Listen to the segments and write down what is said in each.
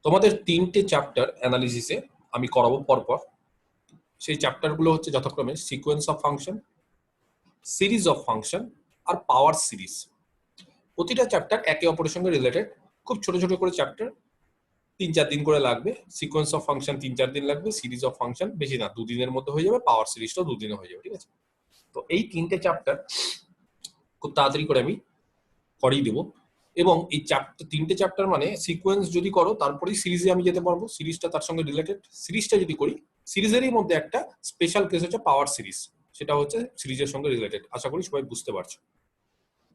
তোমাদের 3টে চ্যাপ্টার অ্যানালিসিসে আমি করাবো পরপর। সেই চ্যাপ্টারগুলো হচ্ছে যথাক্রমে sequence of function, series of function আর পাওয়ার সিরিজ। প্রতিটা চ্যাপ্টার একে অপরের সঙ্গে রিলেটেড, খুব ছোট ছোট করে চ্যাপ্টার, 3-4 দিন করে লাগবে। সিকোয়েন্স অফ ফাংশন 3-4 দিন লাগবে, সিরিজ অফ ফাংশন বেশি না, 2 দিনের মধ্যে হয়ে যাবে, পাওয়ার সিরিজটাও 2 দিনে হয়ে যাবে। ঠিক আছে, তো এই 3টে চ্যাপ্টার খুব তাড়াতাড়ি করে আমি করিয়ে দেবো। এবং এই চ্যাপ্টার 3টে চ্যাপ্টার মানে সিকোয়েন্স যদি করো তারপরেই সিরিজে আমি যেতে পারবো, সিরিজটা তার সঙ্গে রিলেটেড। সিরিজটা যদি করি, সিরিজেরই মধ্যে একটা স্পেশাল কেস হচ্ছে পাওয়ার সিরিজ, সেটা হচ্ছে সিরিজের সঙ্গে রিলেটেড। আশা করি সবাই বুঝতে পারছো।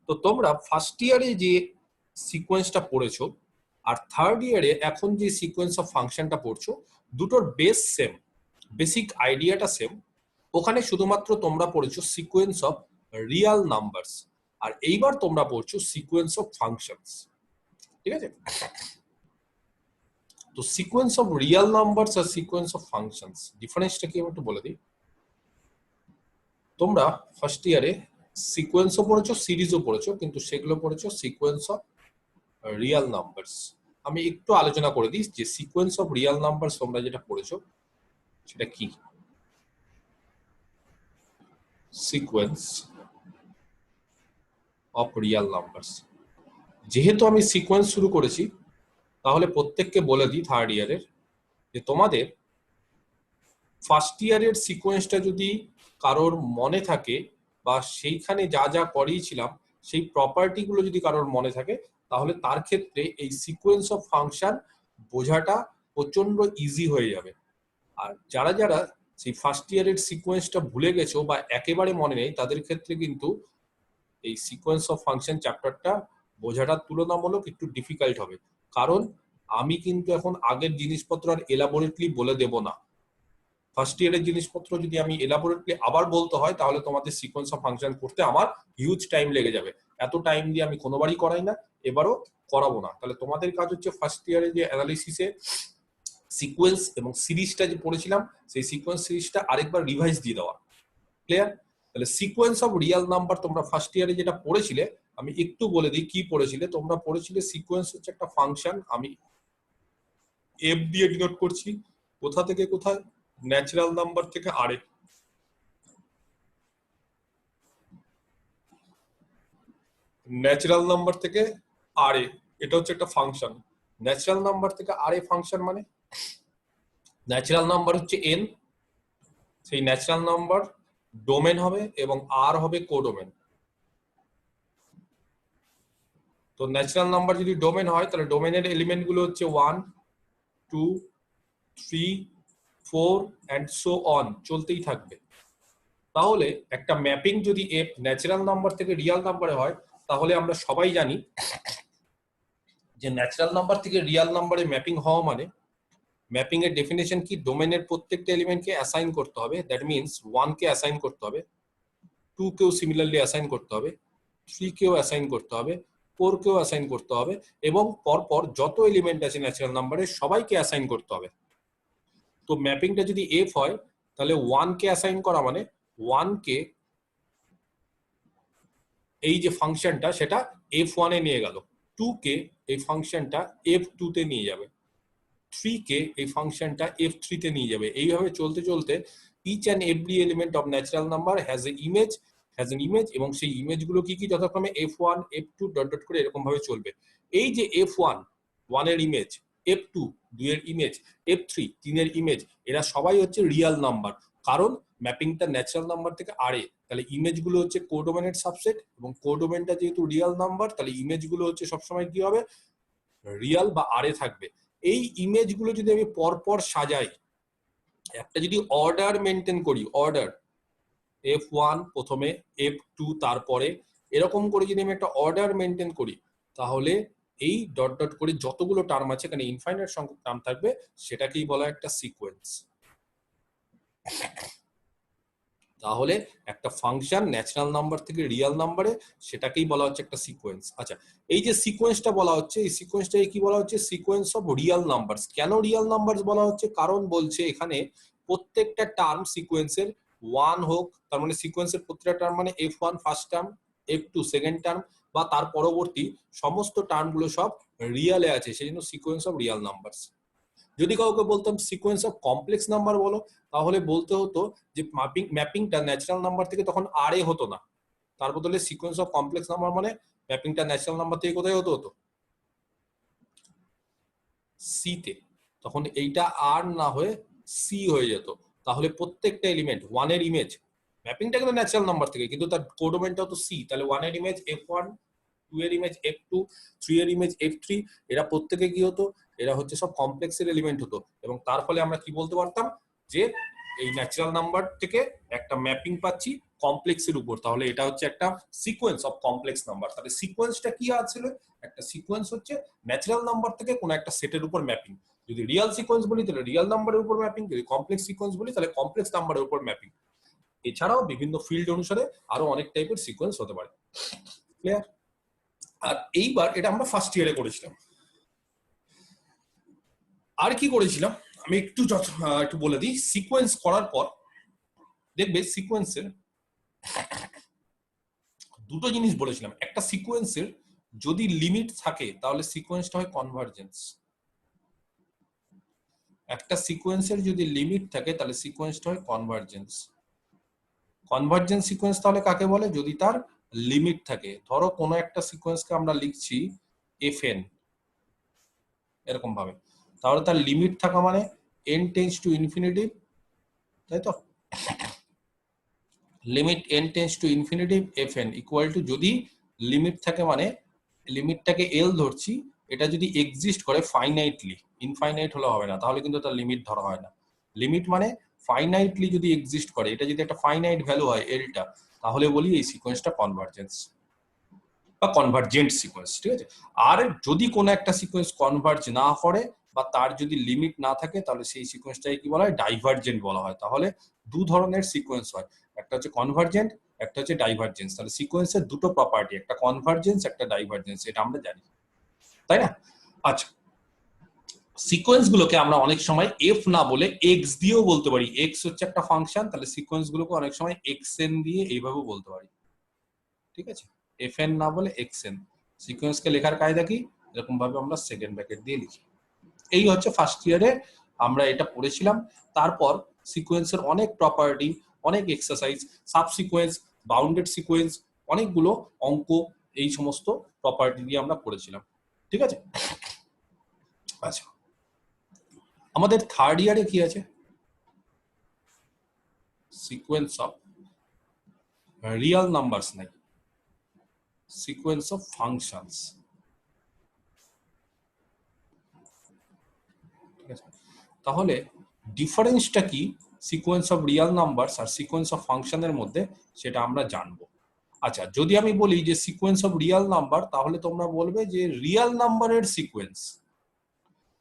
তো তোমরা ফার্স্ট ইয়ারে যে সিকোয়েন্সটা পড়েছো আর থার্ড ইয়ারে এখন যে সিকোয়েন্স অফ ফাংশনটা পড়ছো, দুটোর বেস সেম, বেসিক আইডিয়াটা সেম। ওখানে শুধুমাত্র তোমরা পড়েছো সিকোয়েন্স অফ রিয়াল নাম্বারস, আর এইবার তোমরা পড়ছো সিকোয়েন্স অফ ফাংশনস। ঠিক আছে, তো সিকোয়েন্স অফ রিয়াল নাম্বারস আর সিকোয়েন্স অফ ফাংশনস ডিফারেন্সটা কি আমি একটু বলে দিই। তোমরা ফার্স্ট ইয়ারে সিকোয়েন্সও পড়েছো, সিরিজও পড়েছো, কিন্তু সেগুলো পড়েছো সিকোয়েন্স অফ রিয়াল নাম্বারস। আমি একটু আলোচনা করে দিই যে সিকোয়েন্স অফ রিয়াল নাম্বারস তোমরা যেটা পড়েছো সেটা কি। সিকোয়েন্স অফ রিয়াল নাম্বারস, যেহেতু আমি সিকোয়েন্স শুরু করেছি তাহলে প্রত্যেককে বলে দিই থার্ড ইয়ারের যে তোমাদের ফার্স্ট ইয়ারের সিকোয়েন্সটা যদি কারোর মনে থাকে বা সেইখানে যা যা করিয়েছিলাম সেই প্রপার্টিগুলো যদি কারোর মনে থাকে, তাহলে তার ক্ষেত্রে এই সিকোয়েন্স অফ ফাংশন বোঝাটা প্রচন্ড ইজি হয়ে যাবে। আর যারা যারা সেই ফার্স্ট ইয়ারের সিকোয়েন্সটা ভুলে গেছো বা একেবারে মনে নেই, তাদের ক্ষেত্রে কিন্তু এই সিকোয়েন্স অফ ফাংশন চ্যাপ্টারটা বোঝাটা তুলনামূলক একটু ডিফিকাল্ট হবে। কারণ আমি কিন্তু এখন আগের জিনিসপত্র আর এলাবোরেটলি বলে দেব না। ফার্স্ট ইয়ারের জিনিসপত্র যদি আমি এলাবোরেটলি আবার বলতে হয় তাহলে তোমাদের সিকোয়েন্স অফ ফাংশন করতে আমার হিউজ টাইম লেগে যাবে। এত টাইম দিয়ে আমি কোনোবারই করাই না, এবারও করাবো না। তাহলে তোমাদের কাজ হচ্ছে ফার্স্ট ইয়ারে যে অ্যানালিসিসে সিকোয়েন্স এবং সিরিজটা যে পড়েছিলাম সেই সিকোয়েন্স সিরিজটা আরেকবার রিভাইজ দিয়ে দেওয়া। ক্লিয়ার? তাহলে সিকোয়েন্স অফ রিয়াল নাম্বার তোমরা ফার্স্ট ইয়ারে যেটা পড়েছিলে, আমি একটু বলে দিই কি পড়েছিলে। তোমরা পড়েছিলে সিকোয়েন্স হচ্ছে একটা ফাংশন, আমি এফ দিয়ে ডিনোট করছি, কোথা থেকে কোথায়, ন্যাচারাল নাম্বার থেকে আরে। ন্যাচারাল নাম্বার থেকে আরে, এটা হচ্ছে একটা ফাংশন। ন্যাচারাল নাম্বার থেকে আরে ফাংশন মানে ন্যাচারাল নাম্বার হচ্ছে এন, সেই ন্যাচারাল নাম্বার ডোমেন হবে এবং আর হবে কোডোমেন। তো ন্যাচারাল নাম্বার যদি ডোমেন হয় তাহলে ডোমেনের এলিমেন্ট গুলো হচ্ছে 1, 2, 3, 4 এন্ড সো অন, চলতেই থাকবে। তাহলে একটা ম্যাপিং যদি এফ ন্যাচারাল নাম্বার থেকে রিয়াল নাম্বারে হয়, তাহলে আমরা সবাই জানি যে ন্যাচারাল নাম্বার থেকে রিয়াল নাম্বারে ম্যাপিং হওয়া মানে ম্যাপিং এর ডেফিনেশন কি, ডোমেনের প্রত্যেকটা এলিমেন্টকে অ্যাসাইন করতে হবে। দ্যাট মিন্স 1 কে অ্যাসাইন করতে হবে, 2 কেও সিমিলারলি অ্যাসাইন করতে হবে, 3 কেও অ্যাসাইন করতে হবে, 4 কেও অ্যাসাইন করতে হবে, এবং পরপর যত এলিমেন্ট আছে ন্যাচারাল নাম্বারে সবাইকে অ্যাসাইন করতে হবে। তো ম্যাপিংটা যদি এফ হয় তাহলে 1 কে অ্যাসাইন করা মানে 1 কে এই যে ফাংশনটা সেটা f1 এ নিয়ে গেল, 2 কে এই ফাংশনটা f2 তে নিয়ে যাবে, 3 কে এই ফাংশনটা f3 তে নিয়ে যাবে। এইভাবে চলতে চলতে each and every element of natural number has a image, এবং সেই ইমেজগুলো কি কি, যথাক্রমে f1, f2 ডট ডট করে এরকম ভাবে চলবে। এই যে f1 1 এর ইমেজ, f2 2 এর ইমেজ, f3 3 এর ইমেজ, এরা সবাই হচ্ছে রিয়াল নাম্বার। কারণ ম্যাপিংটা ন্যাচারাল নাম্বার থেকে আরে, তাহলে ইমেজগুলো হচ্ছে কোডোমেনের সাবসেট, এবং কোডোমেনটা যেহেতু রিয়াল নাম্বার তাহলে ইমেজগুলো হচ্ছে সবসময় কি হবে, রিয়াল বা আরে থাকবে। এই ইমেজগুলো যদি আমি পরপর সাজাই, একটা যদি অর্ডার মেনটেন করি, অর্ডার f1 প্রথমে, f2 তারপরে, এরকম করে যদি আমি একটা অর্ডার মেনটেন করি, তাহলে এই ডট ডট করে যতগুলো টার্ম আছে, এখানে ইনফাইনাইট সংখ্যক টার্ম থাকবে, সেটাকেই বলা একটা সিকোয়েন্স। তাহলে একটা ফাংশন ন্যাচারাল নাম্বার থেকে রিয়াল নাম্বারে, সেটাকেই বলা হচ্ছে একটা সিকোয়েন্স। আচ্ছা, এই যে সিকোয়েন্সটা বলা হচ্ছে, এই সিকোয়েন্সটাকে কি বলা হচ্ছে, সিকোয়েন্স অফ রিয়াল নাম্বারস। কেন রিয়াল নাম্বারস বলা হচ্ছে, কারণ বলছে এখানে প্রত্যেকটা টার্ম সিকোয়েন্সের 1 হোক, তার মানে সিকোয়েন্সের প্রত্যেকটা টার্ম মানে f1 first term, f2 second term, বা তার পরবর্তী সমস্ত টার্মগুলো সব রিয়ালে আছে, সেই জন্য সিকোয়েন্স অফ রিয়াল নাম্বারস। যদি কাউকে বলতাম সিকোয়েন্স অফ কমপ্লেক্স নাম্বার বলো, তাহলে বলতে হতো যে ম্যাপিংটা ন্যাচারাল নাম্বার থেকে তখন আর এ হতো না, তার বদলে সিকোয়েন্স অফ কমপ্লেক্স নাম্বার মানে ম্যাপিংটা ন্যাচারাল নাম্বার থেকে কোথায় হতো সি তে, তখন এইটা আর না হয়ে সি হয়ে যেত। তাহলে প্রত্যেকটা এলিমেন্ট 1 এর ইমেজ, ম্যাপিংটা কিন্তু ন্যাচারাল নাম্বার থেকে, কিন্তু তার কোডোমেনটাও তো সি, তাহলে 1 এর ইমেজ f1, 2 এর ইমেজ f2, 3 এর ইমেজ f3, এরা প্রত্যেকে কি হতো, এরা হচ্ছে সব কমপ্লেক্সের এলিমেন্ট হতো। এবং তার ফলে আমরা কি বলতে পারতাম যে এই ন্যাচারাল নাম্বার থেকে একটা ম্যাপিং পাচ্ছি কমপ্লেক্সের উপর, তাহলে এটা হচ্ছে একটা সিকোয়েন্স অফ কমপ্লেক্স নাম্বার। তাহলে সিকোয়েন্সটা কি আছে, একটা সিকোয়েন্স হচ্ছে ন্যাচারাল নাম্বার থেকে কোনো একটা সেটের উপর ম্যাপিং। যদি রিয়াল সিকোয়েন্স বলি তাহলে রিয়াল নাম্বারের উপর ম্যাপিং, যদি কমপ্লেক্স সিকোয়েন্স বলি তাহলে কমপ্লেক্স নাম্বারের উপর ম্যাপিং। এছাড়াও বিভিন্ন ফিল্ড অনুসারে আরো অনেক টাইপের সিকোয়েন্স হতে পারে। ক্লিয়ার? আর এইবার এটা আমরা ফার্স্ট ইয়ারে করেছিলাম। আর কি করেছিলাম আমি একটু বলে দিই। সিকোয়েন্স করার পর দেখবে সিকোয়েন্সের দুটো জিনিস বলেছিলাম, একটা সিকোয়েন্সের যদি লিমিট থাকে তাহলে সিকোয়েন্সটা হয় কনভার্জেন্স, একটা সিকোয়েন্সের যদি লিমিট থাকে তাহলে সিকোয়েন্সটা হয় কনভার্জেন্স। কনভার্জেন্স সিকোয়েন্স তাহলে কাকে বলে, যদি তার লিমিট থাকে। ধরো কোনো একটা সিকোয়েন্সকে আমরা লিখছি fn এরকম ভাবে, তাহলে তার লিমিট থাকা মানে n টেন্ডস টু ইনফিনিটি, তাই তো, limit n tends to infinity fn equal to, যদি লিমিট থাকে মানে লিমিটটাকে l ধরছি, এটা যদি এক্সিস্ট করে ফাইনাইটলি, ইনফাইনাইট হলে হবে না, তাহলে কিন্তু তার লিমিট ধরা হয় না। লিমিট মানে ফাইনাইটলি যদি এক্সিস্ট করে, এটা যদি একটা ফাইনাইট ভ্যালু হয় এলটা, তাহলে বলি এই সিকোয়েন্সটা কনভার্জেন্স বা কনভার্জেন্ট সিকোয়েন্স। ঠিক আছে? আর যদি কোনো একটা সিকোয়েন্স কনভার্জ না করে বা তার যদি লিমিট না থাকে, তাহলে সেই সিকোয়েন্সটাকে কি বলা হয়, ডাইভার্জেন্ট বলা হয়। তাহলে দু ধরনের সিকোয়েন্স হয়, একটা হচ্ছে কনভার্জেন্ট, একটা হচ্ছে ডাইভার্জেন্স। তাহলে সিকোয়েন্সের দুটো প্রপার্টি, একটা কনভার্জেন্স, একটা ডাইভার্জেন্স, এটা আমরা জানি, তাই না? আচ্ছা, সিকোয়েন্স গুলোকে আমরা অনেক সময় এফ না বলে এক্স দিয়েও বলতে পারি। এক্স হচ্ছে একটা ফাংশন, তাহলে সিকোয়েন্স গুলোকে অনেক সময় এক্সএন দিয়ে এইভাবে বলতে পারি। ঠিক আছে? এফএন না বলে এক্সএন। সিকোয়েন্সকে লেখার কায়দা কি, এরকম ভাবে আমরা সেকেন্ড ব্র্যাকেট দিয়ে লিখি। এই হচ্ছে ফার্স্ট ইয়ারে আমরা এটা পড়েছিলাম। তারপর সিকোয়েন্সের অনেক প্রপার্টি, অনেক এক্সারসাইজ, সাবসিকোয়েন্স, বাউন্ডেড সিকোয়েন্স, অনেকগুলো অঙ্ক, এই সমস্ত প্রপার্টি দিয়ে আমরা পড়েছিলাম। ঠিক আছে? আচ্ছা, আমাদের থার্ড ইয়ারে কি আছে, সিকোয়েন্স অফ রিয়েল নাম্বারস নাই, সিকোয়েন্স অফ ফাংশনস। ঠিক আছে? তাহলে ডিফারেন্সটা কি সিকোয়েন্স অফ রিয়েল নাম্বারস আর সিকোয়েন্স অফ ফাংশনের মধ্যে, সেটা আমরা জানবো। আচ্ছা, যদি আমি বলি যে সিকোয়েন্স অফ রিয়েল নাম্বার, তাহলে তোমরা বলবে যে রিয়েল নাম্বারের সিকোয়েন্স।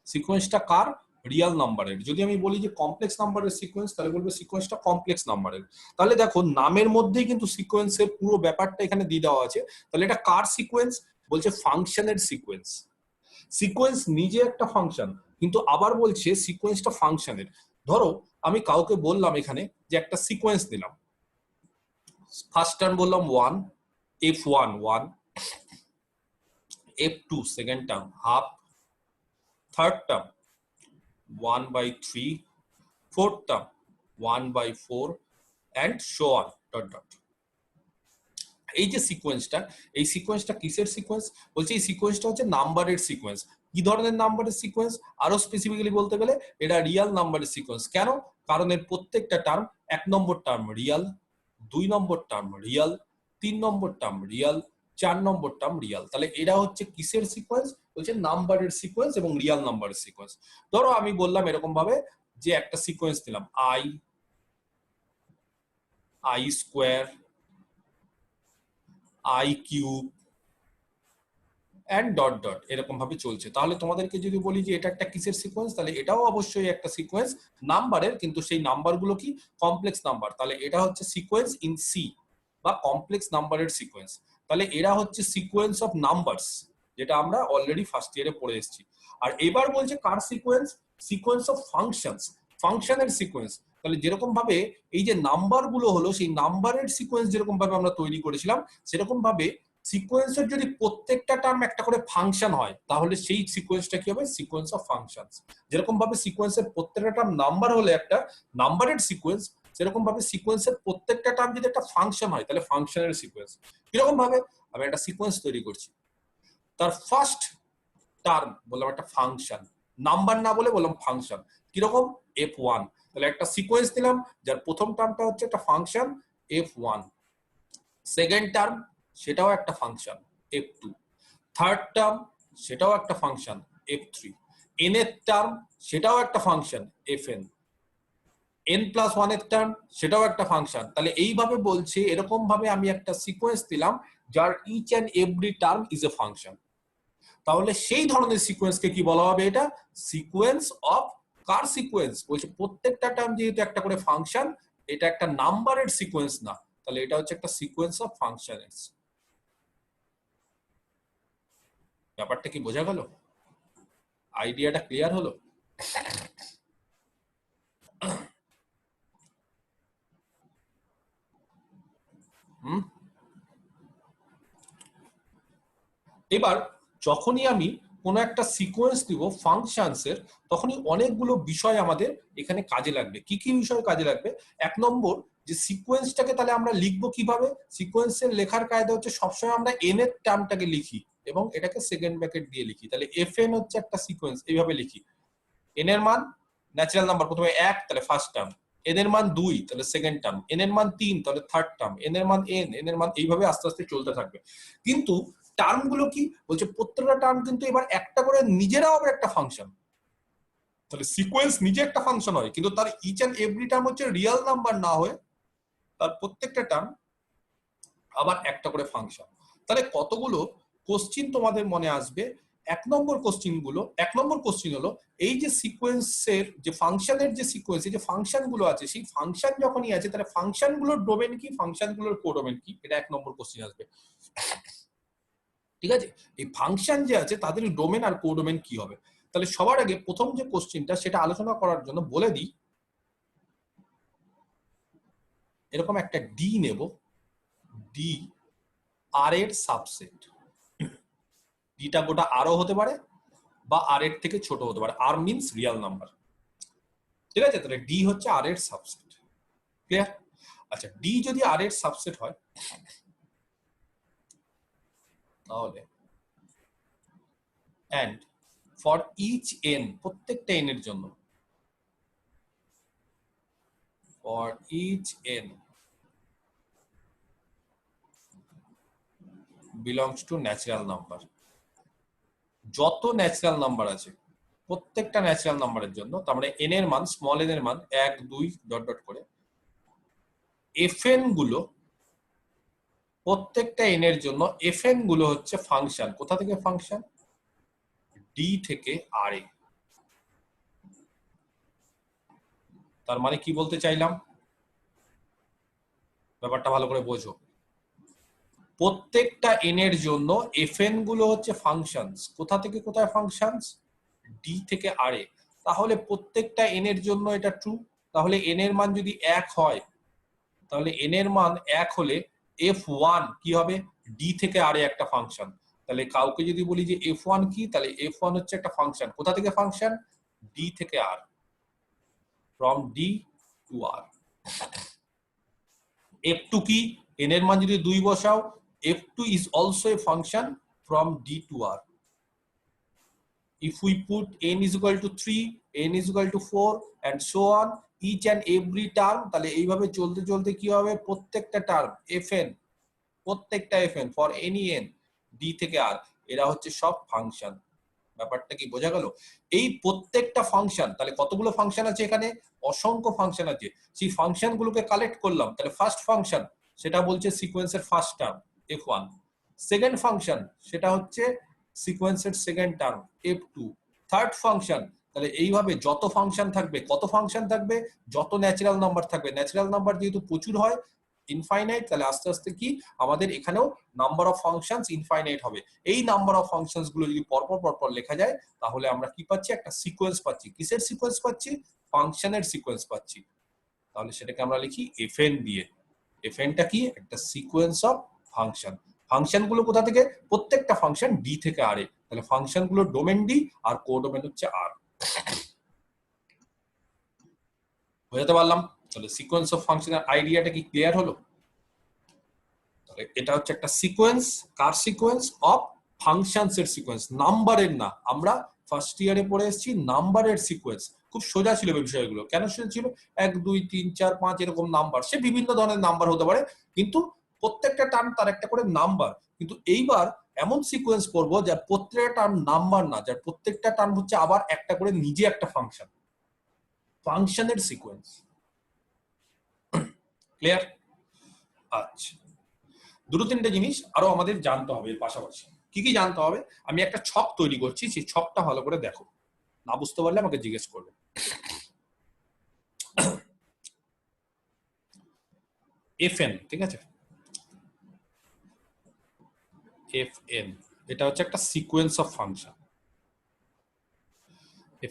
সিকোয়েন্সটা কার, রিয়েল নাম্বারের। যদি আমি বলি যে কমপ্লেক্স নাম্বারের সিকোয়েন্স, তাহলে বলবে সিকোয়েন্সটা কমপ্লেক্স নাম্বারের। তাহলে দেখো নামের মধ্যেই কিন্তু সিকোয়েন্সের পুরো ব্যাপারটা এখানে দিয়ে দেওয়া আছে। তাহলে এটা কার সিকোয়েন্স, বলছে ফাংশনের সিকোয়েন্স। সিকোয়েন্স নিজে একটা ফাংশন, কিন্তু আবার বলছে সিকোয়েন্সটা ফাংশনের। ধরো আমি কাউকে বললাম এখানে যে একটা সিকোয়েন্স দিলাম, ফার্স্ট টার্ম বললাম 1, f1 1, f2 second term half, third term 1/3, fourth term 1/4 and so on dot dot। এই যে সিকোয়েন্সটা, এই সিকোয়েন্সটা কিসের সিকোয়েন্স, বলছে এই সিকোয়েন্সটা হচ্ছে নাম্বারের সিকোয়েন্স। কি ধরনের নাম্বারের সিকোয়েন্স, আরো স্পেসিফিক্যালি বলতে গেলে এটা রিয়াল নাম্বারের সিকোয়েন্স। কেন, কারণ এর প্রত্যেকটা টার্ম, 1 নম্বর টার্ম রিয়াল, 2 নম্বর টার্ম রিয়াল, 3 নম্বর টার্ম রিয়াল, 4 নম্বর টার্ম রিয়াল। তাহলে এরা হচ্ছে কিসের সিকোয়েন্স, বলছে নাম্বারের সিকোয়েন্স এবং রিয়াল নাম্বারের সিকোয়েন্স। ধরো আমি বললাম এরকম ভাবে যে একটা সিকোয়েন্স দিলাম i square, i cube and dot dot, এরকম ভাবে চলছে। তাহলে তোমাদেরকে যদি বলি যে এটা একটা কিসের সিকোয়েন্স, তাহলে এটাও অবশ্যই একটা সিকোয়েন্স নাম্বারের, কিন্তু সেই নাম্বারগুলো কি কমপ্লেক্স নাম্বার। তাহলে এটা হচ্ছে সিকোয়েন্স ইন সি বা কমপ্লেক্স নাম্বারের সিকোয়েন্স। তাহলে এরা হচ্ছে সিকোয়েন্স অফ নাম্বারস, যেটা আমরা অলরেডি ফার্স্ট ইয়ারে পড়ে এসেছি। আর এবার বলছে কার সিকোয়েন্স, সিকোয়েন্স অফ ফাংশনস, ফাংশনের সিকোয়েন্স। তাহলে যেরকম ভাবে এই যে নাম্বার গুলো হলো, সেই নাম্বারের সিকোয়েন্স যেরকম ভাবে আমরা তৈরি করেছিলাম, সেরকম ভাবে সিকোয়েন্সের যদি প্রত্যেকটা টার্ম একটা করে ফাংশন হয় তাহলে সেই সিকোয়েন্সটা কি হবে, সিকোয়েন্স অফ ফাংশনস। যেরকম ভাবে সিকোয়েন্সের প্রত্যেকটা টার্ম নাম্বার হলে একটা নাম্বারের সিকোয়েন্স, সেরকম ভাবে সিকোয়েন্সের প্রত্যেকটা টার্ম যদি একটা ফাংশন হয় তাহলে ফাংশনের সিকোয়েন্স। কিরকম ভাবে, আমি একটা সিকোয়েন্স তৈরি করছি, তার ফার্স্ট টার্ম বললাম একটা ফাংশন, নাম্বার না বলে বললাম ফাংশন। কিরকম, f1, তাহলে একটা সিকোয়েন্স দিলাম যার প্রথম টার্মটা হচ্ছে একটা ফাংশন f1, সেকেন্ড টার্ম সেটাও একটা ফাংশন f2, থার্ড টার্ম সেটাও একটা ফাংশন f3, n এর টার্ম সেটাও একটা ফাংশন fn, n+1 এর টার্ম সেটাও একটা ফাংশন। তাহলে এইভাবে বলছে, এরকম ভাবে আমি একটা সিকোয়েন্স দিলাম যার each and every term is a function. তাহলে সেই ধরনের সিকোয়েন্সকে কি বলা হবে, এটা সিকোয়েন্স অফ কার সিকোয়েন্স বলছে, প্রত্যেকটা টার্ম যেহেতু একটা করে ফাংশন, এটা একটা নাম্বারের সিকোয়েন্স না, তাহলে এটা হচ্ছে একটা সিকোয়েন্স অফ ফাংশনস। ব্যাপারটা কি বোঝা গেল, আইডিয়াটা ক্লিয়ার হলো? এবার যখনই আমি কোনো একটা সিকোয়েন্স দিব ফাংশনসের, তখনই অনেকগুলো বিষয় আমাদের এখানে কাজে লাগবে। কি কি বিষয় কাজে লাগবে? এক নম্বর, যে সিকোয়েন্সটাকে তাহলে আমরা লিখবো কিভাবে। সিকোয়েন্সের লেখার কায়দা হচ্ছে সবসময় আমরা এন এর টার্মটাকে লিখি এবং এটাকে সেকেন্ড ব্র্যাকেট দিয়ে লিখি। তাহলে এফ এন হচ্ছে একটা সিকোয়েন্স, এইভাবে লিখি। এন এর মান ন্যাচারাল নাম্বার, প্রথমে 1 তাহলে ফার্স্ট টার্ম, এন এর মান 2 তাহলে সেকেন্ড টার্ম, এন এর মান 3 তাহলে থার্ড টার্ম, এন এর মান এন এর মান, এইভাবে আস্তে আস্তে চলতে থাকবে। কিন্তু টার্ম গুলো কি বলছে, প্রত্যেকটা টার্ম কিন্তু এবার একটা করে নিজেরাও আবার একটা ফাংশন। তাহলে সিকোয়েন্স নিজে একটা ফাংশন হয়, কিন্তু তার ইচ এন্ড এভরি টার্ম হচ্ছে রিয়েল নাম্বার না হয়ে তার প্রত্যেকটা টার্ম আবার একটা করে ফাংশন। তাহলে কতগুলো কোশ্চিন তোমাদের মনে আসবে। এক নম্বর কোশ্চিন হলো, এই যে সিকোয়েন্সের যে ফাংশনের যে সিকোয়েন্স, এই যে ফাংশন গুলো আছে, সেই ফাংশন যখনই আছে তাহলে ফাংশন গুলোর ডোমেন কি, ফাংশন গুলোর কোডোমেন কি, এটা এক নম্বর কোশ্চিন আসবে। ঠিক আছে, এই ফাংশন যে আছে তাদের ডোমেন আর কোডোমেন কি হবে। তাহলে সবার আগে প্রথম যে কোশ্চিনটা সেটা আলোচনা করার জন্য বলে দিই, এরকম একটা ডি নেব, ডি আর এর সাবসেট। ডিটা গোটা আরও হতে পারে বা আর এর থেকে ছোট হতে পারে, আর মিনস রিয়েল নাম্বার। ঠিক আছে, তাহলে ডি হচ্ছে আর এর সাবসেট। ক্লিয়ার? আচ্ছা, ডি যদি আর এর সাবসেট হয় তাহলে and for each n, প্রত্যেকটা n এর জন্য, for each n belongs to natural number, যত ন্যাচারাল নাম্বার আছে প্রত্যেকটা ন্যাচারাল নাম্বারের জন্য, তার মানে n এর মান, স্মল n এর মান 1 2 ডট ডট করে, fn গুলো প্রত্যেকটা n এর জন্য, fn গুলো হচ্ছে ফাংশন। কোথা থেকে ফাংশন? d থেকে r এ। তার মানে কি বলতে চাইলাম, ব্যাপারটা ভালো করে বোঝো। প্রত্যেকটা n এর জন্য fn গুলো হচ্ছে ফাংশনস। কোথা থেকে কোথায় ফাংশনস? d থেকে r এ। তাহলে প্রত্যেকটা n এর জন্য এটা ট্রু। তাহলে n এর মান যদি 1 হয়, তাহলে n এর মান 1 হলে f1 কি হবে? d থেকে r এ একটা ফাংশন। তাহলে কাউকে যদি বলি যে f1 কি, তাহলে f1 হচ্ছে একটা ফাংশন। কোথা থেকে ফাংশন? d থেকে r, from d to r। f2 কি? n এর মান যদি 2 বসাও, f2 is also a function from d to r. If we put n is equal to 3, n is equal to 4 and so on, each and every term, তাহলে এইভাবে চলতে চলতে কি হবে, প্রত্যেকটা টার্ম fn, প্রত্যেকটা fn for any n d থেকে r, এরা হচ্ছে সব ফাংশন। ব্যাপারটা কি বোঝা গেল? এই প্রত্যেকটা ফাংশন, তাহলে কতগুলো ফাংশন আছে এখানে? অসংখ্য ফাংশন আছে। সেই ফাংশন গুলোকে কালেক্ট করলাম, তাহলে ফার্স্ট ফাংশন সেটা বলছে সিকোয়েন্সের first term f1, second function সেটা হচ্ছে সিকোয়েন্সের second term f2, third function. তাহলে এইভাবে যত ফাংশন থাকবে, কত ফাংশন থাকবে? যত ন্যাচারাল নাম্বার থাকবে। ন্যাচারাল নাম্বার যেহেতু প্রচুর হয়, ইনফাইনাইট, তাহলে আস্তে আস্তে কি আমাদের এখানেও নাম্বার অফ ফাংশনস ইনফাইনাইট হবে। এই নাম্বার অফ ফাংশনস গুলো যদি পরপর পরপর লেখা যায়, তাহলে আমরা কি পাচ্ছি? একটা সিকোয়েন্স পাচ্ছি। কিসের সিকোয়েন্স পাচ্ছি? ফাংশনের সিকোয়েন্স পাচ্ছি। তাহলে সেটাকে আমরা লিখি fn দিয়ে। fnটা কি? একটা সিকোয়েন্স অফ ফাংশন। ফাংশনগুলো কোথা থেকে? প্রত্যেকটা ফাংশন ডি থেকে আর এ, তাহলে ফাংশনগুলো ডোমেন ডি আর কোডোমেন হচ্ছে আর। বুঝতে পারলাম? তাহলে সিকোয়েন্স অফ ফাংশনের আইডিয়াটা কি ক্লিয়ার হলো? তাহলে এটা হচ্ছে একটা sequence, car sequence? Of functions এর সিকোয়েন্স, নাম্বারের না। আমরা ফার্স্ট ইয়ারে পড়ে এসেছি নাম্বারের সিকোয়েন্স, খুব সোজা ছিল বিষয়গুলো। কেন সোজা ছিল? 1 2 3 4 5 এরকম নাম্বার, সে বিভিন্ন ধরনের নাম্বার হতে পারে, কিন্তু প্রত্যেকটা টার্ম তার একটা করে নাম্বার। কিন্তু এইবার এমন সিকোয়েন্স করব যার প্রত্যেকটা টার্ম নাম্বার না, যার প্রত্যেকটা টার্ম হচ্ছে আবার একটা করে নিজে একটা ফাংশন, ফাংশনের সিকোয়েন্স। ক্লিয়ার? আচ্ছা, দুটো তিনটে জিনিস আরো আমাদের জানতে হবে এর পাশাপাশি। কি কি জানতে হবে? আমি একটা ছক তৈরি করছি, সেই ছকটা ভালো করে দেখো, না বুঝতে পারলে আমাকে জিজ্ঞেস করবে। fn, ঠিক আছে, fn এটা হচ্ছে একটা সিকোয়েন্স অফ ফাংশন।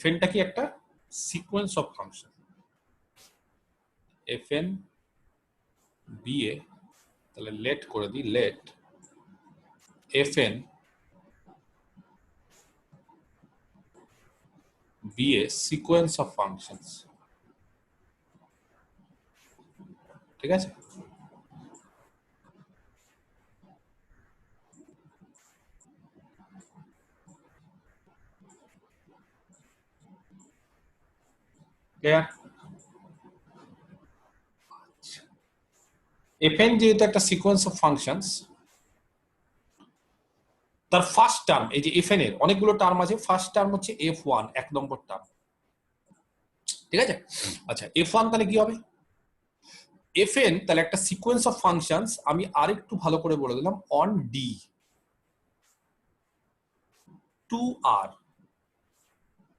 fnটা কি? একটা sequence of function. fn ba, তাহলে লেট করে দিই, let fn ba sequence of functions. ঠিক আছে, ক্লিয়ার? fn যেহেতু একটা সিকোয়েন্স অফ ফাংশনস, তার ফার্স্ট টার্ম, এই যে fn এর অনেকগুলো টার্ম আছে, ফার্স্ট টার্ম হচ্ছে f1, 1 নম্বর টার্ম। ঠিক আছে, আচ্ছা f1 তাহলে কি হবে? fn তাহলে একটা সিকোয়েন্স অফ ফাংশনস, আমি আরেকটু ভালো করে বলে দিলাম, অন ডি টু আর।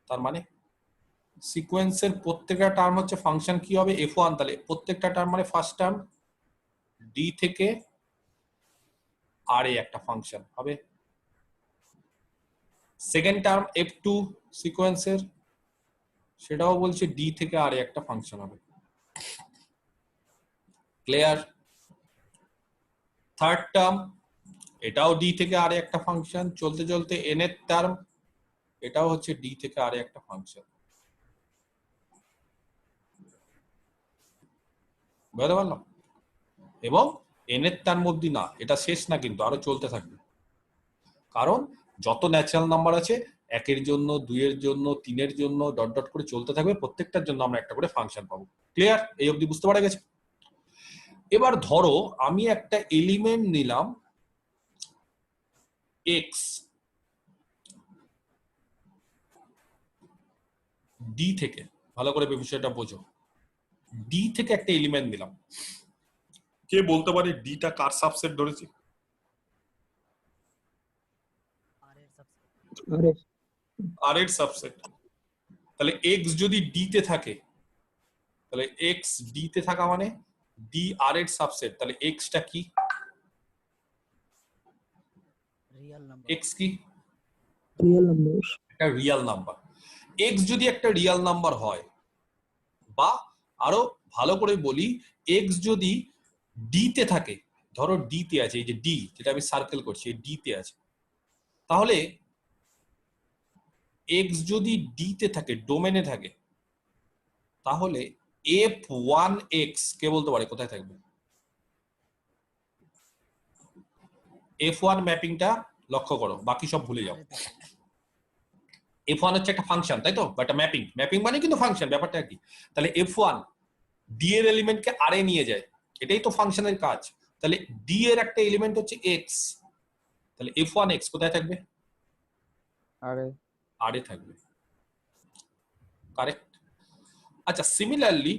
তার মানে সিকোয়েন্সের প্রত্যেকটা টার্ম হচ্ছে ফাংশন কি হবে? f1, তাহলে প্রত্যেকটা টার্ম মানে ফার্স্ট টার্ম ডি থেকে আর এ একটা ফাংশন হবে। সেকেন্ড টার্ম f2 সিকোয়েন্সের, সেটাও বলছে ডি থেকে আর এ একটা ফাংশন হবে। ক্লিয়ার? থার্ড টার্ম, এটাও ডি থেকে আর একটা ফাংশন, চলতে চলতে এন এর টার্ম, এটাও হচ্ছে ডি থেকে আর একটা ফাংশন। বুঝতে পারলাম? এবং এন এর টার্ম অব্দি না, এটা শেষ না, কিন্তু আরো চলতে থাকবে। কারণ যত ন্যাচারাল নাম্বার আছে, 1 এর জন্য, 2 এর জন্য, 3 এর জন্য, ডট ডট করে চলতে থাকবে, প্রত্যেকটার জন্য আমরা একটা করে ফাংশন পাবো। ক্লিয়ার? এই অবধি বুঝতে পারা গেছে? এবার ধরো আমি একটা এলিমেন্ট নিলাম x, ডি থেকে, ভালো করে বিষয়টা বোঝো, ডি থেকে একটা এলিমেন্ট নিলাম। কে বলতে পারে ডিটা কার সাবসেট ধরেছে? আর এর সাবসেট। তাহলে x যদি ডি তে থাকে, তাহলে x ডি তে থাকা মানে ডি আর এর সাবসেট, তাহলে x টা কি? Real number. x কি? Real number. একটা রিয়েল নাম্বার। x যদি একটা রিয়েল নাম্বার হয়, বা আরো ভালো করে বলি, x যদি ডি তে থাকে, ধরো ডি তে আছে, এই যে ডি যেটা আমি সার্কেল করছি, এই ডি তে আছে, তাহলে x যদি ডি তে থাকে, ডোমেনে থাকে, তাহলে f1x কে বলতে পারে কোথায় থাকবে? f1 ম্যাপিংটা লক্ষ্য করো, বাকি সব ভুলে যাও। f1 হচ্ছে একটা ফাংশন, তাই তো, বা একটা ম্যাপিং, ম্যাপিং মানে কিন্তু ফাংশন, ব্যাপারটা কি? তাহলে f1 ডি এর এলিমেন্টকে আর এ নিয়ে যায়, এটাই তো ফাংশনের কাজ। তাহলে ডি এর একটা এলিমেন্ট হচ্ছে x, তাহলে f1x কোথায় থাকবে? আর এ থাকবে। কারেক্ট? আচ্ছা, সিমিলারলি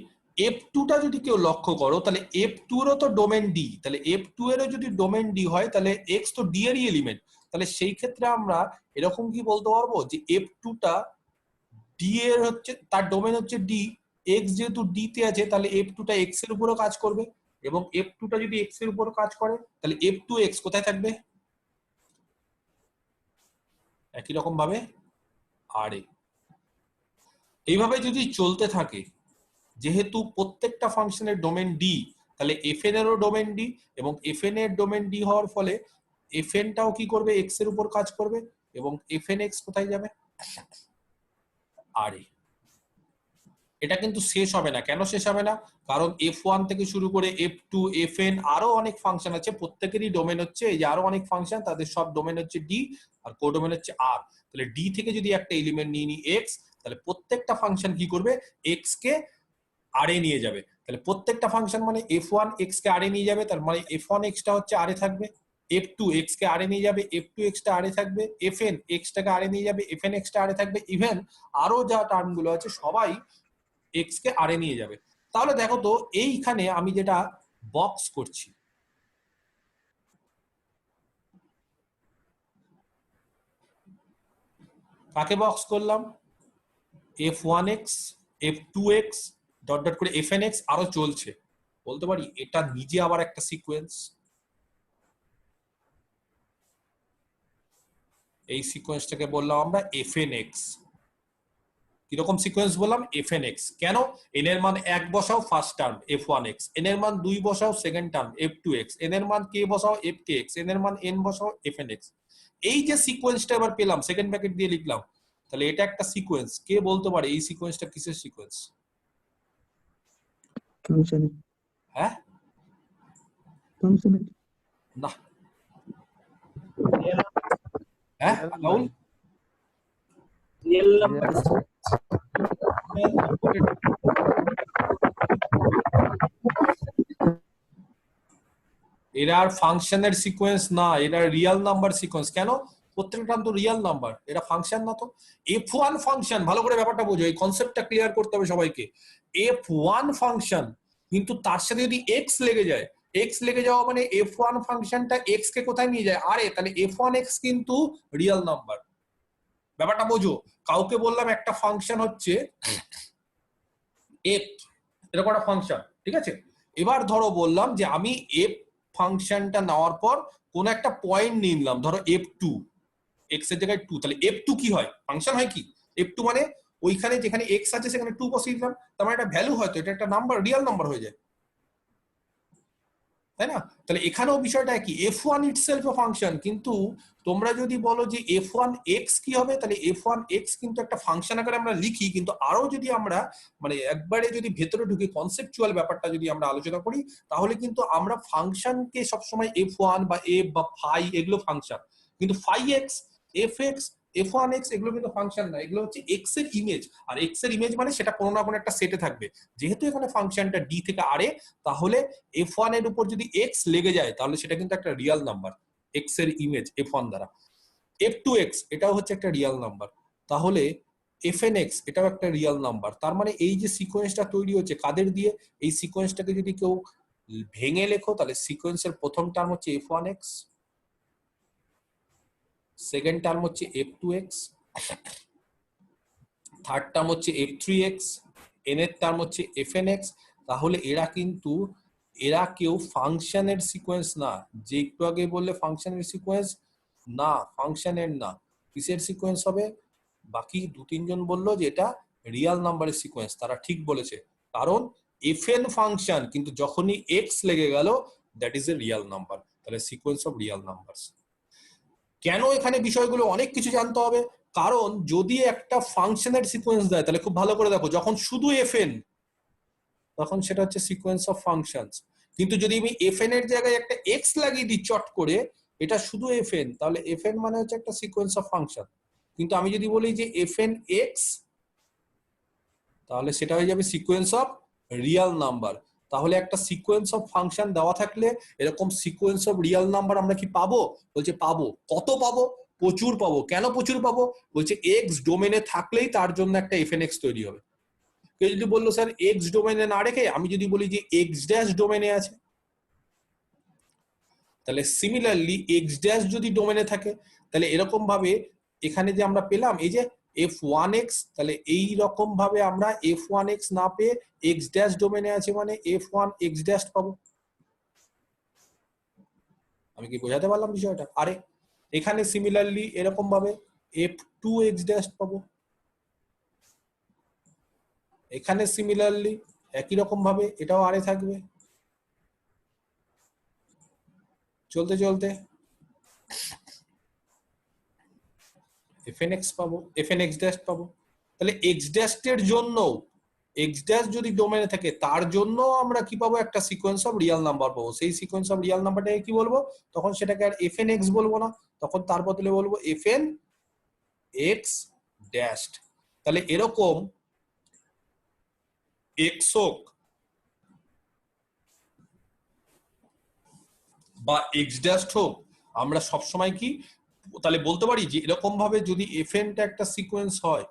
f2 টা যদি কেউ লক্ষ্য করো, তাহলে f2 এরও তো ডোমেন ডি, তাহলে f2 এরও যদি ডোমেন ডি হয়, তাহলে x তো ডি এরই এলিমেন্ট, তাহলে সেই ক্ষেত্রে আমরা এরকম কি বলতে পারবো যে f2 টা ডি এর হচ্ছে, তার ডোমেন হচ্ছে ডি, x যেহেতু ডি তে আছে, তাহলে f2 টা x এর উপরও কাজ করবে, এবং f2 টা যদি x এর উপর কাজ করে, তাহলে f2x কোথায় থাকবে? একই রকম ভাবে আর এ। এইভাবে যদি চলতে থাকে, যেহেতু প্রত্যেকটা ফাংশনের ডোমেন ডি, তাহলে fn এরও ডোমেন ডি, এবং fn এর ডোমেন ডি হওয়ার ফলে fn টাও কি করবে, x এর উপর কাজ করবে, এবং fnx কোথায় যাবে, আরে এটা কিন্তু শেষ হবে না। কেন শেষ হবে না? কারণ f1 থেকে শুরু করে f2 fn আরো অনেক ফাংশন আছে, প্রত্যেকেরই ডোমেন হচ্ছে এই যে আরো অনেক ফাংশন, তাদের সব ডোমেন হচ্ছে ডি আর কোডোমেন হচ্ছে আর। তাহলে ডি থেকে যদি একটা এলিমেন্ট নিয়ে নি এক্স, তাহলে প্রত্যেকটা ফাংশন কি করবে, এক্স কে আর এ নিয়ে যাবে। তাহলে প্রত্যেকটা ফাংশন মানে f1 x কে আর এ নিয়ে যাবে, তার মানে f1 x টা হচ্ছে আর এ থাকবে, f2 x কে আর এ নিয়ে যাবে, f2 x টা আর এ থাকবে, fn x টাকে আর এ নিয়ে যাবে, fn x টা আর এ থাকবে, ইভেন আরো যা টার্ম গুলো আছে সবাই x কে আর এ নিয়ে যাবে। তাহলে দেখো তো এইখানে আমি যেটা বক্স করছি, কাকে বক্স করলাম, f1x f2x ডট ডট করে fnx আরো চলছে, বলতে পারি এটা নিজে আবার একটা সিকোয়েন্স। এই সিকোয়েন্সটাকে বললাম আমরা fnx। কিরকম সিকোয়েন্স বললাম, fnx। কেন? n এর মান 1 বসাও ফার্স্ট টার্ম f1x, n এর মান 2 বসাও সেকেন্ড টার্ম f2x, n এর মান k বসাও fkx, n এর মান n বসাও fnx। এই যে সিকোয়েন্সটা এবার পেলাম, সেকেন্ড ব্র্যাকেট দিয়ে লিখলাম, তাহলে এটা একটা সিকোয়েন্স। কে বলতে পারে এই সিকোয়েন্সটা কিসের সিকোয়েন্স? ফাংশন হ্যাঁ ফাংশন না, হ্যাঁ রাহুল, রিয়েল নাম্বার এরা আর ফাংশনের সিকোয়েন্স না, এরা রিয়েল নাম্বার সিকোয়েন্স। কেন? প্রত্যেকটা তো রিয়েল নাম্বার, এটা ফাংশন না তো। f1 ফাংশন, ভালো করে ব্যাপারটা বোঝো, এই কনসেপ্টটা ক্লিয়ার করতে হবে সবাইকে। f1 ফাংশন, কিন্তু তার সাথে যদি x লেগে যায়, x লেগে যাওয়া মানে f1 ফাংশনটা x কে কোথায় নিয়ে যায়, আরে তাহলে f1x কিন্তু রিয়েল নাম্বার। ব্যাপারটা বোঝো, কাউকে বললাম একটা ফাংশন হচ্ছে f, এরকম একটা ফাংশন, ঠিক আছে। এবার ধরো বললাম যে আমি f ফাংশনটা নেওয়ার পর কোন একটা পয়েন্ট নিলাম, ধরো f2, x এর জায়গায় 2, তাহলে f2 কি হয়, ফাংশন হয় কি, f2 মানে ওইখানে যেখানে x আছে সেখানে 2 বসিয়ে দিলাম, তার মানে একটা ভ্যালু হয়তো, এটা একটা নাম্বার, রিয়েল নাম্বার হয়ে যায়, তাই না? তাহলে এখানেও বিষয়টা কি, f1 ইটসেলফ এ ফাংশন, কিন্তু তোমরা যদি বলো যে f1x কি হবে, তাহলে f1x কিন্তু একটা ফাংশন আকারে আমরা লিখি, কিন্তু আরো যদি আমরা মানে একবারে যদি ভেতরে ঢুকে কনসেপচুয়াল ব্যাপারটা যদি আমরা আলোচনা করি, তাহলে কিন্তু আমরা ফাংশনকে সবসময় f1 বা f বা ফাই এগুলো ফাংশন, কিন্তু ফাই x fx f1x এগুলো কিন্তু ফাংশন না, এগুলো হচ্ছে x এর ইমেজ। আর x এর ইমেজ মানে সেটা কোনো না কোনো একটা সেটে থাকবে। যেহেতু এখানে ফাংশনটা d থেকে r এ, তাহলে f1 এর উপর যদি x লেগে যায় তাহলে সেটা কিন্তু একটা রিয়েল নাম্বার, x এর ইমেজ f1 দ্বারা। f2x এটাও হচ্ছে একটা রিয়েল নাম্বার, তাহলে fnx এটাও একটা রিয়েল নাম্বার। তার মানে এই যে সিকোয়েন্সটা তৈরি হচ্ছে কাদের দিয়ে, এই সিকোয়েন্সটাকে যদি কেউ ভেঙে লেখো, তাহলে সিকোয়েন্সের প্রথম টার্ম হচ্ছে f1x, সেকেন্ড টার্ম হচ্ছে f2x, থার্ড টার্ম হচ্ছে f3x, n এর টার্ম হচ্ছে fnx। তাহলে এরা কিন্তু এরা কেউ ফাংশনের সিকোয়েন্স না, যে একটু আগে বললে ফাংশনের সিকোয়েন্স না, ফাংশনের না, কিসের সিকোয়েন্স হবে? বাকি দু তিনজন বললো যে এটা রিয়েল নাম্বারের সিকোয়েন্স, তারা ঠিক বলেছে, কারণ fn ফাংশন, কিন্তু যখনই x লেগে গেল that is a real number, তাহলে সিকোয়েন্স অফ রিয়েল নাম্বারস। কেন এখানে বিষয়গুলো অনেক কিছু জানতে হবে, কারণ যদি একটা ফাংশনের সিকোয়েন্স দেয়, তাহলে খুব ভালো করে দেখো, যখন শুধু fn তখন সেটা হচ্ছে সিকোয়েন্স অফ ফাংশনস, কিন্তু যদি আমি fn এর জায়গায় একটা x লাগিয়ে দিই চট করে, এটা শুধু fn, তাহলে fn মানে হচ্ছে একটা সিকোয়েন্স অফ ফাংশন। কিন্তু আমি যদি বলি যে fn x, তাহলে সেটা হয়ে যাবে সিকোয়েন্স অফ রিয়েল নাম্বার। তাহলে একটা সিকোয়েন্স অফ ফাংশন দেওয়া থাকলে এরকম সিকোয়েন্স অফ রিয়েল নাম্বার আমরা কি পাবো? বলছে পাবো। কত পাবো? প্রচুর পাবো। কেন প্রচুর পাবো? বলছে এক্স ডোমেনে থাকলেই তার জন্য একটা fnx তৈরি হবে। কেউ যদি বললো স্যার এক্স ডোমেনে না রেখে আমি যদি বলি যে এক্স ড্যাশ ডোমেনে আছে, তাহলে সিমিলারলি এক্স ড্যাশ যদি ডোমেনে থাকে, তাহলে এরকম ভাবে এখানে যে আমরা পেলাম এই যে f1x, তাহলে এই রকম ভাবে আমরা f1x না পেয়ে x ড্যাশ ডোমেনে আছে মানে f1x ড্যাশ পাবো। আমি কি বোঝাতে পারলাম বিষয়টা? আরে এখানে সিমিলারলি এরকম ভাবে f2x ড্যাশ পাবো, এখানে সিমিলারলি একই রকম ভাবে এটাও আরে থাকবে, চলতে চলতে fn x পাবো, fn x ড্যাশ পাবো। তাহলে x ড্যাশ এর জন্য x ড্যাশ যদি ডোমেনে থাকে তার জন্য আমরা কি পাবো, একটা সিকোয়েন্স অফ রিয়েল নাম্বার পাবো। সেই সিকোয়েন্স অফ রিয়েল নাম্বারটাকে কি বলবো, তখন সেটাকে আর fn x বলবো না, তখন তার বদলে বলবো fn x ড্যাশ। তাহলে এরকম x হোক বা x ড্যাশ হোক, আমরা সবসময় কি তাহলে বলতে পারি যে এরকম ভাবে যদি fn টা একটা সিকোয়েন্স হয়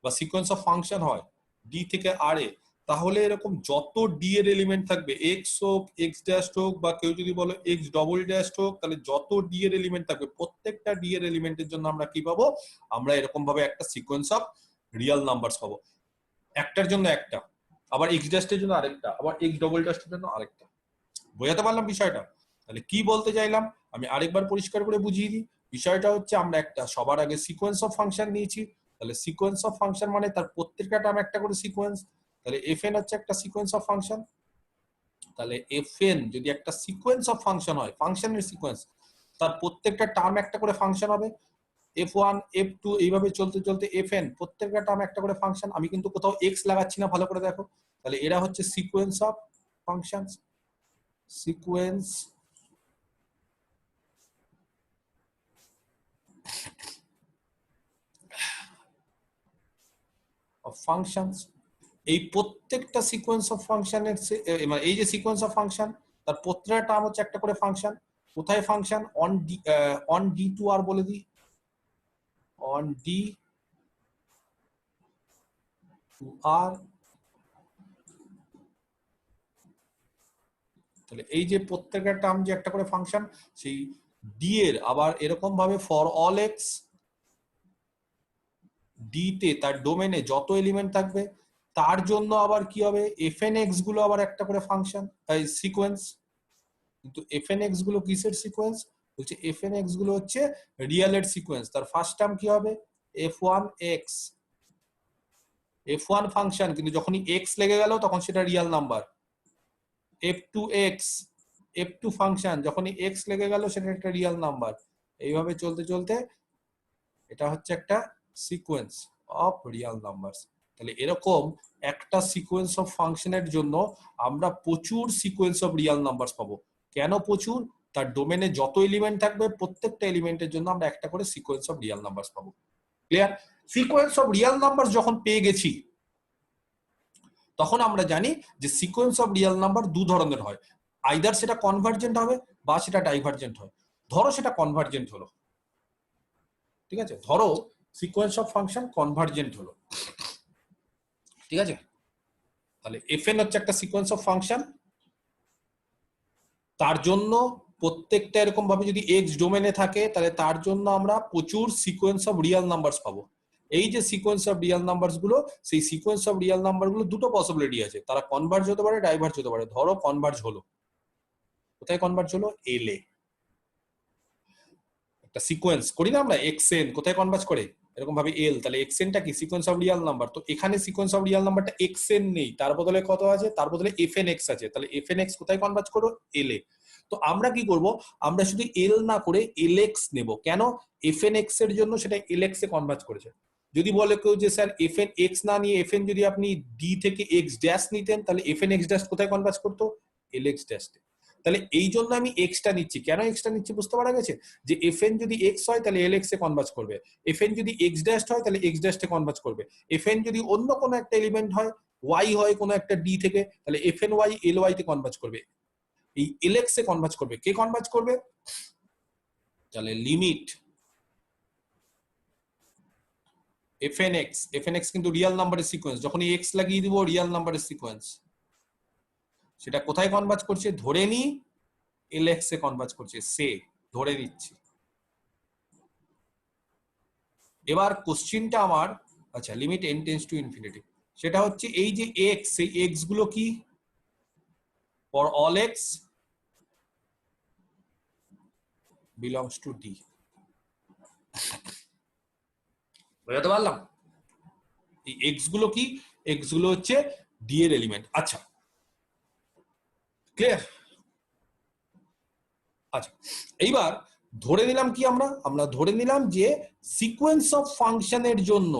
বা সিকোয়েন্স অফ ফাংশন হয় ডি থেকে আর এ, তাহলে এরকম যত ডি এর এলিমেন্ট থাকবে, এক্স হোক, এক্স ড্যাশ হোক, বা কেউ যদি বলো এক্স ডবল ড্যাশ হোক, তাহলে যত ডি এর এলিমেন্ট থাকবে প্রত্যেকটা ডি এর এলিমেন্টের জন্য আমরা কি পাবো, আমরা এরকম ভাবে একটা সিকোয়েন্স অফ রিয়েল নাম্বারস পাবো। একটার জন্য একটা, আবার এক্স ড্যাশের জন্য আরেকটা, আবার এক্স ডবল ড্যাশের জন্য আরেকটা। বোঝাতে পারলাম বিষয়টা? তাহলে কি বলতে চাইলাম আমি আরেকবার পরিষ্কার করে বুঝিয়ে দিই। বিষয়টা হচ্ছে আমরা একটা সবার আগে সিকোয়েন্স অফ ফাংশন নিয়েছি, তাহলে সিকোয়েন্স অফ ফাংশন মানে তার প্রত্যেকটা টার্ম একটা করে সিকোয়েন্স। তাহলে fn হচ্ছে একটা সিকোয়েন্স অফ ফাংশন। তাহলে fn যদি একটা সিকোয়েন্স অফ ফাংশন হয়, ফাংশনের সিকোয়েন্স, তার প্রত্যেকটা টার্ম একটা করে ফাংশন হবে। f1 f2 এইভাবে চলতে চলতে fn প্রত্যেকটা টার্ম একটা করে ফাংশন। আমি কিন্তু কোথাও x লাগাচ্ছি না, ভালো করে দেখো। তাহলে এরা হচ্ছে sequence of functions, sequence of functions. এই প্রত্যেকটা সিকোয়েন্স অফ ফাংশনের মানে এই যে সিকোয়েন্স অফ ফাংশন, তার প্রত্যেকটা টার্ম হচ্ছে একটা করে ফাংশন। কোথায় ফাংশন? অন ডি টু আর বলে দিই, অন ডি টু আর। তাহলে এই যে প্রত্যেকটা টার্ম যে একটা করে ফাংশন, সেই ডি এর আবার এরকম ভাবে ফর অল এক্স, ডি তে তার ডোমেনে যত এলিমেন্ট থাকবে তার জন্য আবার কি হবে, fn x গুলো আবার একটা করে ফাংশন সিকোয়েন্স। কিন্তু fn x গুলো কিসের সিকোয়েন্স বলছে? fn x গুলো হচ্ছে রিয়েলের সিকোয়েন্স। তার ফার্স্ট টার্ম কি হবে? f1x, f1 ফাংশন, কিন্তু যখনই x লেগে গেল তখন সেটা real number. f2x, f2 function, যখনই x লেগে গেল সেটা একটা রিয়েল নাম্বার। এইভাবে চলতে চলতে এটা হচ্ছে একটা সিকোয়েন্স অফ রিয়েল নাম্বারস। তাহলে এরকম একটা সিকোয়েন্স অফ ফাংশনের জন্য আমরা প্রচুর সিকোয়েন্স অফ রিয়েল নাম্বারস পাবো। কেন প্রচুর? তার ডোমেনে যত এলিমেন্ট থাকবে প্রত্যেকটা এলিমেন্টের জন্য আমরা একটা করে সিকোয়েন্স অফ রিয়েল নাম্বারস পাবো। Clear? Sequence of real number যখন পেয়ে গেছি, তখন আমরা জানি যে সিকোয়েন্স অফ রিয়েল নাম্বার দু ধরনের হয়, আইদার সেটা কনভার্জেন্ট হবে বা সেটা ডাইভার্জেন্ট হয়। ধরো সেটা কনভার্জেন্ট হলো, ঠিক আছে, ধরো সিকোয়েন্স অফ ফাংশন কনভার্জেন্ট হলো, ঠিক আছে। তাহলে fn হচ্ছে একটা সিকোয়েন্স অফ ফাংশন, তার জন্য প্রত্যেকটা এরকম ভাবে যদি x ডোমেনে থাকে তাহলে তার জন্য আমরা প্রচুর সিকোয়েন্স অফ রিয়েল নাম্বারস পাবো। এই যে সিকোয়েন্স অফ রিয়েল নাম্বারস গুলো, সেই সিকোয়েন্স অফ রিয়েল নাম্বার গুলো দুটো পসিবিলিটি আছে, তারা কনভার্জ হতে পারে, ডাইভার্জ হতে পারে। ধরো কনভার্জ হলো, কোথায় কনভার্জ হলো? এল এ। একটা সিকোয়েন্স করি না আমরা, xn কোথায় কনভার্জ করে? এরকম ভাবে এল, তাহলে xn টা কি? Sequence of real number. তো এখানে সিকোয়েন্স অফ রিয়েল নাম্বারটা xn নেই, তার বদলে কত আছে? তার বদলে fn x আছে। তাহলে fn x কোথায় কনভার্জ করো? এল এ। তো আমরা কি করব, আমরা শুধু এল না করে lx নেব। কেন? fn x এর জন্য সেটা lx এ কনভার্জ করেছে। যদি বলে কেউ যে স্যার fn x না নিয়ে fn যদি আপনি d থেকে x ড্যাশ নিতেন, তাহলে fn x ড্যাশ কোথায় কনভার্জ করতো? lx dash. তাহলে এই জন্য আমি এক্সটা নিচ্ছি। কেন এক্সটা নিচ্ছি বুঝতে পারা গেছে? যে fn যদি x হয় তাহলে lx এ কনভার্জ করবে, fn যদি x ড্যাশ হয় তাহলে x ড্যাশ এ কনভার্জ করবে, fn যদি অন্য কোনো একটা এলিমেন্ট হয়, y হয় কোনো একটা d থেকে, তাহলে fn y ly তে কনভার্জ করবে। এই lx এ কনভার্জ করবে। কে কনভার্জ করবে? তাহলে লিমিট fn x কিন্তু রিয়েল নাম্বারের সিকোয়েন্স, যখনই x লাগিয়ে দিব রিয়েল নাম্বারের সিকোয়েন্স, সেটা কোথায় কনভার্জ করছে? ধরে নি lx এ কনভার্জ করছে, সে ধরে নিচ্ছি। এবার কোশ্চিনটা আমার, আচ্ছা, limit n tends to infinity, সেটা হচ্ছে এই যে x, সেই x গুলো কি? For all x belongs two d। বুঝতে পারলাম? এই x গুলো কি? x গুলো হচ্ছে d এর এলিমেন্ট। আচ্ছা, ক্লিয়ার? আচ্ছা, এইবার ধরে নিলাম কি আমরা ধরে নিলাম যে সিকোয়েন্স অফ ফাংশনের জন্য,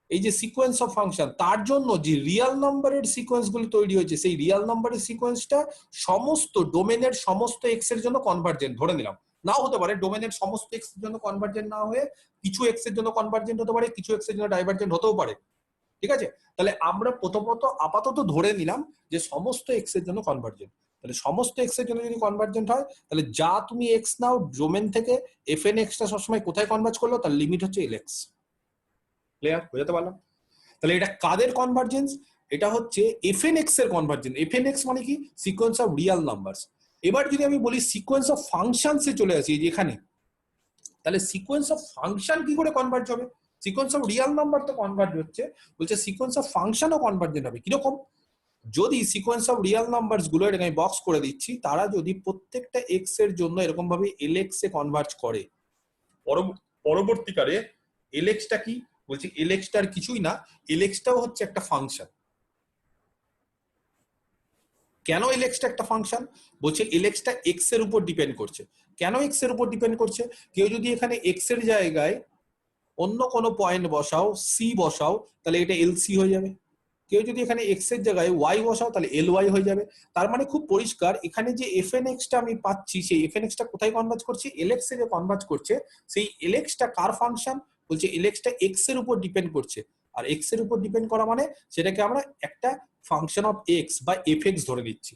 এই যে সিকোয়েন্স অফ ফাংশন, তার জন্য যে রিয়েল নাম্বারের সিকোয়েন্স গুলো তৈরি হয়েছে, সেই রিয়েল নাম্বারের সিকোয়েন্সটা সমস্ত ডোমেনের সমস্ত এক্স এর জন্য কনভার্জেন্ট ধরে নিলাম। নাও হতে পারে ডোমেনের সমস্ত এক্স এর জন্য কনভার্জেন্ট না হয়ে কিছু এক্স এর জন্য কনভার্জেন্ট হতে পারে, কিছু এক্স এর জন্য ডাইভার্জেন্ট হতেও পারে। ঠিক আছে, তাহলে আমরা প্রথমত আপাতত ধরে নিলাম যে সমস্ত এক্স এর জন্য কনভার্জেন্ট। তাহলে সমস্ত এক্স এর জন্য যদি কনভার্জেন্ট হয়, তাহলে যা তুমি এক্স নাও ডোমেন থেকে এফ এন এক্সটা সবসময় কোথায় কনভার্জ করলো, তার লিমিট হচ্ছে এল এক্স। ক্লিয়ার, বুঝতে পারলাম? তাহলে এটা কাদের কনভার্জেন্স? এটা হচ্ছে এফ এন এক্স এর কনভার্জেন্স। এফ এন এক্স মানে কি? Sequence of real numbers. এবার যদি আমি বলি সিকোয়েন্স অফ ফাংশনসে চলে আসি যেখানে, তাহলে সিকোয়েন্স অফ ফাংশন কি করে কনভার্জ হবে? সিকোয়েন্স অফ রিয়েল নাম্বার তো কনভার্জ হচ্ছে, বলছে সিকোয়েন্স অফ ফাংশনও কনভার্জেন্ট হবে। কিরকম? যদি সিকোয়েন্স অফ রিয়েল নাম্বারস গুলো, এটাকে আমি বক্স করে দিচ্ছি, তারা যদি প্রত্যেকটা এক্স এর জন্য এরকম ভাবে এল এক্স এ কনভার্জ করে, পরবর্তীকালে এল এক্সটা কি? বলছি এল এক্সটা আর কিছুই না, এল এক্সটাও হচ্ছে একটা ফাংশন। কেন এল এক্সটা একটা ফাংশন? বলছে এল এক্সটা এক্স এর উপর ডিপেন্ড করছে। কেন এক্স এর উপর ডিপেন্ড করছে? কেউ যদি এখানে এক্স এর জায়গায় অন্য কোনো পয়েন্ট বসাও, সি বসাও, তাহলে এটা এল সি হয়ে যাবে। কেউ যদি এখানে এক্স এর জায়গায় ওয়াই বসাও, তাহলে এল ওয়াই হয়ে যাবে। তার মানে খুব পরিষ্কার, এখানে যে এফ এন এক্সটা আমি পাচ্ছি, সেই এফ এন এক্সটা কোথায় কনভার্জ করছে? এল এক্স এ যে কনভার্জ করছে, সেই এল এক্সটা কার ফাংশন? বলছে এল এক্সটা এক্স এর উপর ডিপেন্ড করছে। আর এক্স এর উপর ডিপেন্ড করা মানে সেটাকে আমরা একটা ফাংশন অফ এক্স বা এফ এক্স ধরে নিচ্ছি।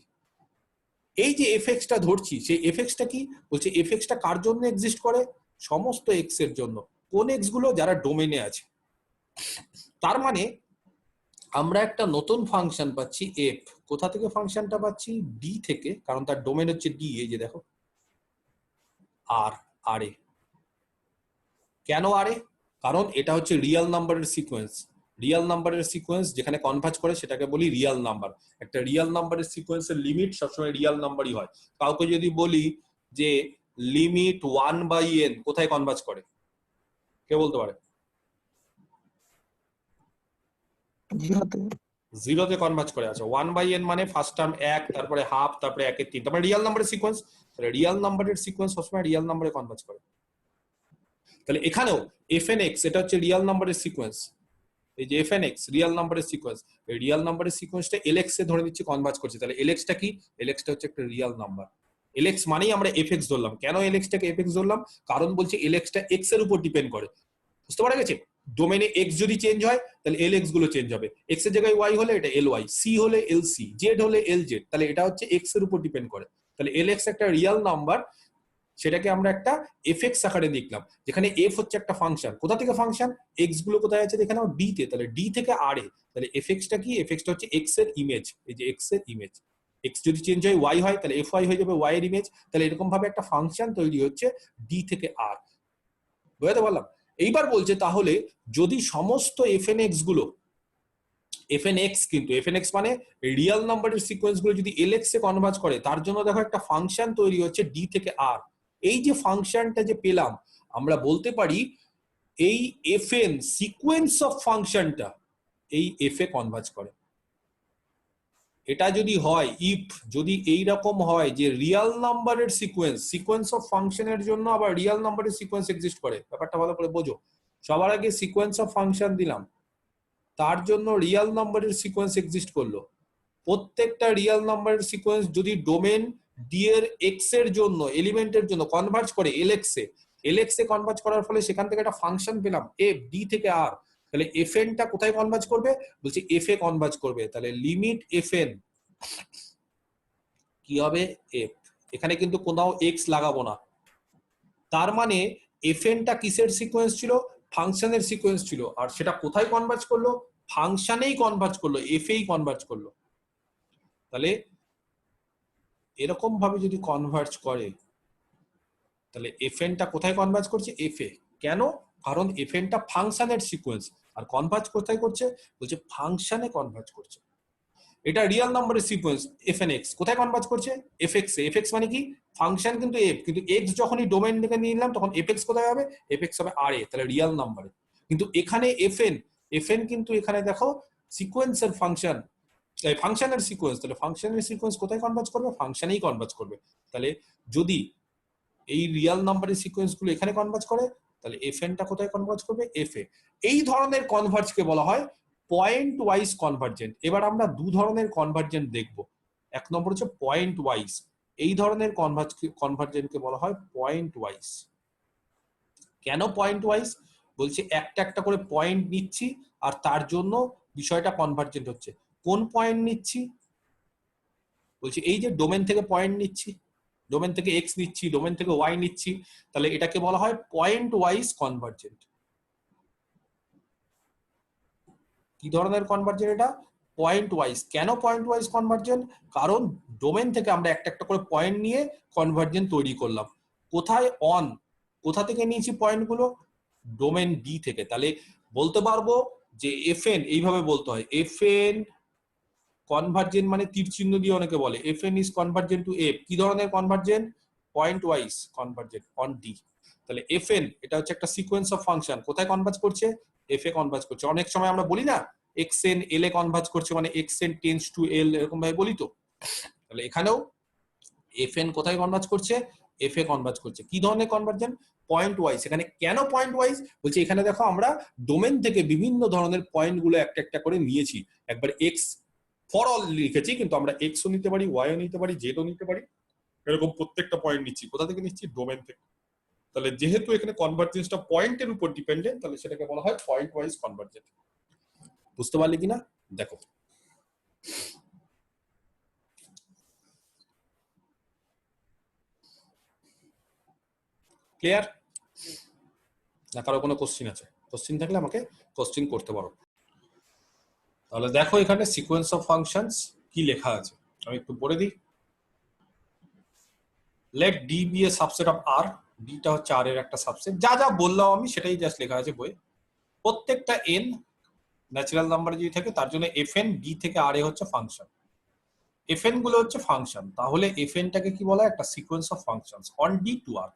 এই যে এফ এক্সটা ধরছি, সেই এফ এক্সটা কি? বলছে এফ এক্সটা কার জন্য এক্সিস্ট করে? সমস্ত এক্স এর জন্য। কোন এক্স গুলো? যারা ডোমেনে আছে। তার মানে আমরা একটা নতুন ফাংশন পাচ্ছি এফ। কোথা থেকে ফাংশনটা পাচ্ছি? ডি থেকে, কারণ তার ডোমেন হচ্ছে ডি। এই যে দেখো আর আর এ। কেন আর এ? কারণ এটা হচ্ছে রিয়েল নাম্বারের সিকোয়েন্স। রিয়েল নাম্বারের সিকোয়েন্স যেখানে কনভার্জ করে সেটাকে বলি রিয়েল নাম্বার। একটা রিয়েল নাম্বারের সিকোয়েন্সের লিমিট সবসময় রিয়েল নাম্বারই হয়। কাউকে যদি বলি যে লিমিট 1/n কোথায় কনভার্জ করে, কে বলতে পারে? জিরোতে। জিরোতে কনভার্জ করে। আচ্ছা, 1/n মানে ফার্স্ট টার্ম 1, তারপরে হাফ, তারপরে 1/3। তার মানে রিয়েল নাম্বারের সিকোয়েন্স। তাহলে রিয়েল নাম্বারের সিকোয়েন্স সবসময় রিয়েল নাম্বারে কনভার্জ করে। তাহলে এখানেও এফ এন এক্স এটা হচ্ছে রিয়েল নাম্বারের সিকোয়েন্স। এই যে এফ এন এক্স রিয়েল নাম্বারের সিকোয়েন্স, এই রিয়েল নাম্বারের সিকোয়েন্সটা এল এক্স এ ধরে নিচ্ছি কনভার্জ করছে। তাহলে এল এক্সটা কি? এল এক্সটা হচ্ছে একটা রিয়েল নাম্বার। এল এক্স মানেই আমরা এফ এক্স ধরলাম। কেন এল এক্সটাকে এফ এক্স ধরলাম? কারণ বলছে এল এক্সটা এক্স এর উপর ডিপেন্ড করে। বুঝতে পারা গেছে? ডোমেনে এক্স যদি চেঞ্জ হয়, তাহলে এল এক্স গুলো চেঞ্জ হবে। এক্স এর জায়গায় ওয়াই হলে এটা এল ওয়াই, সি হলে এল সি, জেড হলে এল জেড। তাহলে এটা হচ্ছে এক্স এর উপর ডিপেন্ড করে। তাহলে এল এক্স একটা রিয়েল নাম্বার, সেটাকে আমরা একটা এফ এক্স আকারে লিখলাম, যেখানে এফ হচ্ছে একটা ফাংশন। কোথা থেকে ফাংশন? এক্স গুলো কোথায় আছে দেখে নাও, ডি তে। তাহলে ডি থেকে আর এ। তাহলে এফ এক্সটা কি? এফ এক্সটা হচ্ছে এক্স এর ইমেজ। এই যে এক্স এর ইমেজ, এক্স যদি চেঞ্জ হয় ওয়াই হয়, তাহলে এফ ওয়াই হয়ে যাবে ওয়াই এর ইমেজ। তাহলে এরকম ভাবে একটা ফাংশন তৈরি হচ্ছে ডি থেকে আর। বুঝতে পারলাম? এইবার বলছে তাহলে যদি সমস্ত এফ এন এক্স গুলো, এফ এন এক্স কিন্তু এফ এন এক্স মানে রিয়েল নাম্বারের সিকোয়েন্স গুলো যদি এল এক্স এ কনভার্জ করে, তার জন্য দেখো একটা ফাংশন তৈরি হচ্ছে ডি থেকে আর। এই যে ফাংশনটা যে পেলাম, আমরা বলতে পারি এই এফ এন সিকোয়েন্স অফ ফাংশনটা এই এফ এ কনভার্জ করে। এটা যদি হয়, ইফ যদি এইরকম হয় যে রিয়েল নাম্বারের সিকোয়েন্স, সিকোয়েন্স অফ ফাংশনের জন্য আবার রিয়েল নাম্বারের সিকোয়েন্স এক্সিস্ট করে, ব্যাপারটা ভালো করে বোঝো। সবার আগে সিকোয়েন্স অফ ফাংশন দিলাম, তার জন্য রিয়েল নাম্বারের সিকোয়েন্স এক্সিস্ট করলো। প্রত্যেকটা রিয়েল নাম্বারের সিকোয়েন্স যদি ডোমেন ডি এর এক্স এর জন্য, এলিমেন্টের জন্য কনভার্জ করে এল এক্স এ, এল এক্স এ কনভার্জ করার ফলে সেখান থেকে একটা ফাংশন পেলাম এফ, ডি থেকে আর। তাহলে এফ এন টা কোথায় কনভার্জ করবে? বলছে এফ এ কনভার্জ করবে। তাহলে লিমিট এফ এন কি হবে? এফ। এখানে কিন্তু কোথাও এক্স লাগাবো না। তার মানে এফ এন টা কিসের সিকোয়েন্স ছিল? ফাংশনের সিকোয়েন্স ছিল। আর সেটা কোথায় কনভার্জ করলো? ফাংশনেই কনভার্জ করলো, এফ এই কনভার্জ করলো। তাহলে এরকম ভাবে যদি কনভার্জ করে, তাহলে এফ এন টা কোথায় কনভার্জ করছে? এফ এ। কেন? কারণ এফ এন টা ফাংশনের সিকোয়েন্স। আর কনভার্জ কোথায় করছে? বলছে ফাংশনে কনভার্জ করছে। এটা রিয়েল নাম্বারের সিকোয়েন্স এফ এন এক্স কোথায় কনভার্জ করছে? এফ এক্স এ। এফ এক্স মানে কি? ফাংশন কিন্তু এফ, কিন্তু এক্স যখনই ডোমেইন থেকে নিয়ে নিলাম তখন এফ এক্স কোথায় হবে? এফ এক্স হবে আর এ। তাহলে রিয়েল নাম্বারে। কিন্তু এখানে এফ এন, এফ এন কিন্তু এখানে দেখো সিকোয়েন্সের ফাংশন, ফাংশনের সিকোয়েন্স। তাহলে ফাংশনের সিকোয়েন্স কোথায় কনভার্জ করবে? ফাংশনেই কনভার্জ করবে। তাহলে যদি এই রিয়েল নাম্বারের সিকোয়েন্স গুলো এখানে কনভার্জ করে, তাহলে এফএন টা কোথায় কনভার্জ করবে? এফএ। এই ধরনের কনভার্জকে বলা হয় পয়েন্ট ওয়াইজ কনভার্জেন্ট। এবার আমরা দু ধরনের কনভার্জেন্ট দেখব। এক নম্বর হচ্ছে পয়েন্ট ওয়াইজ। এই ধরনের কনভার্জেন্টকে বলা হয় পয়েন্ট ওয়াইজ। কেন পয়েন্ট ওয়াইজ? বলছে একটা একটা করে পয়েন্ট নিচ্ছি আর তার জন্য বিষয়টা কনভার্জেন্ট হচ্ছে। কোন পয়েন্ট নিচ্ছি? বলছি এই যে ডোমেন থেকে পয়েন্ট নিচ্ছি, ডোমেন থেকে এক্স নিচ্ছি, ডোমেন থেকে ওয়াই নিচ্ছি, তাহলে এটাকে বলা হয় পয়েন্ট ওয়াইজ কনভার্জেন্ট। কি ধরনের কনভার্জেন্ট এটা? Point wise. কেন পয়েন্ট ওয়াইজ কনভার্জেন্ট? কারণ ডোমেন থেকে আমরা একটা একটা করে পয়েন্ট নিয়ে কনভার্জেন্ট তৈরি করলাম। কোথায়? অন। কোথা থেকে নিয়েছি পয়েন্টগুলো? ডোমেন ডি থেকে। তাহলে বলতে পারবো যে এফএন এইভাবে বলতে হয়, এফএন কনভার্জেন্ট মানে তীর চিহ্ন দিয়ে অনেকে বলে FN is convergent to F. কি ধরনের convergent? Pointwise convergent on D. তাহলে এফএন এটা হচ্ছে একটা সিকোয়েন্স অফ ফাংশন, কোথায় কনভার্জ করছে? এফ এ কনভার্জ করছে। অনেক সময় আমরা বলি না এক্সএন এল এ কনভার্জ করছে, মানে এক্সএন টেন্ডস টু এল, এরকম ভাবে বলি তো। তাহলে এখানেও এফএন কোথায় কনভার্জ করছে? এফ এ কনভার্জ করছে। কি ধরনের কনভার্জেন্ট? Point wise. এখানে কেন পয়েন্ট ওয়াইজ? বলছে এখানে দেখো আমরা ডোমেন থেকে বিভিন্ন ধরনের পয়েন্ট গুলো একটা একটা করে নিয়েছি। একবার এক্স ফর অল লিখেছি, কিন্তু আমরা এক্সও নিতে পারি, ওয়াইও নিতে পারি, জেডও নিতে পারি, এরকম প্রত্যেকটা পয়েন্ট নিচ্ছি। কোথা থেকে নিচ্ছি? ডোমেন থেকে। তাহলে যেহেতু এখানে কনভার্জেন্সটা পয়েন্টের উপর ডিপেন্ডেন্ট, তাহলে সেটাকে বলা হয় পয়েন্ট ওয়াইজ কনভার্জেন্ট। বুঝতে পারলে কিনা দেখো। ক্লিয়ার? না কারো কোনো কোশ্চিন আছে? কোশ্চিন থাকলে আমাকে কোশ্চিন করতে পারো। তাহলে দেখো এখানে সিকোয়েন্স অফ ফাংশনস কি লেখা আছে, আমি একটু পড়ে দিই। Let D be a subset of R. ডিটা হচ্ছে আর এর একটা সাবসেট। যা যা বললাম আমি সেটাই জাস্ট লেখা আছে বইয়ে। প্রত্যেকটা এন ন্যাচারাল নাম্বার যদি থাকে তার জন্য এফ এন ডি থেকে আর এ হচ্ছে ফাংশন। এফ এন গুলো হচ্ছে ফাংশন। তাহলে এফ এনটাকে কি বলা হয়? একটা sequence of functions on D to R.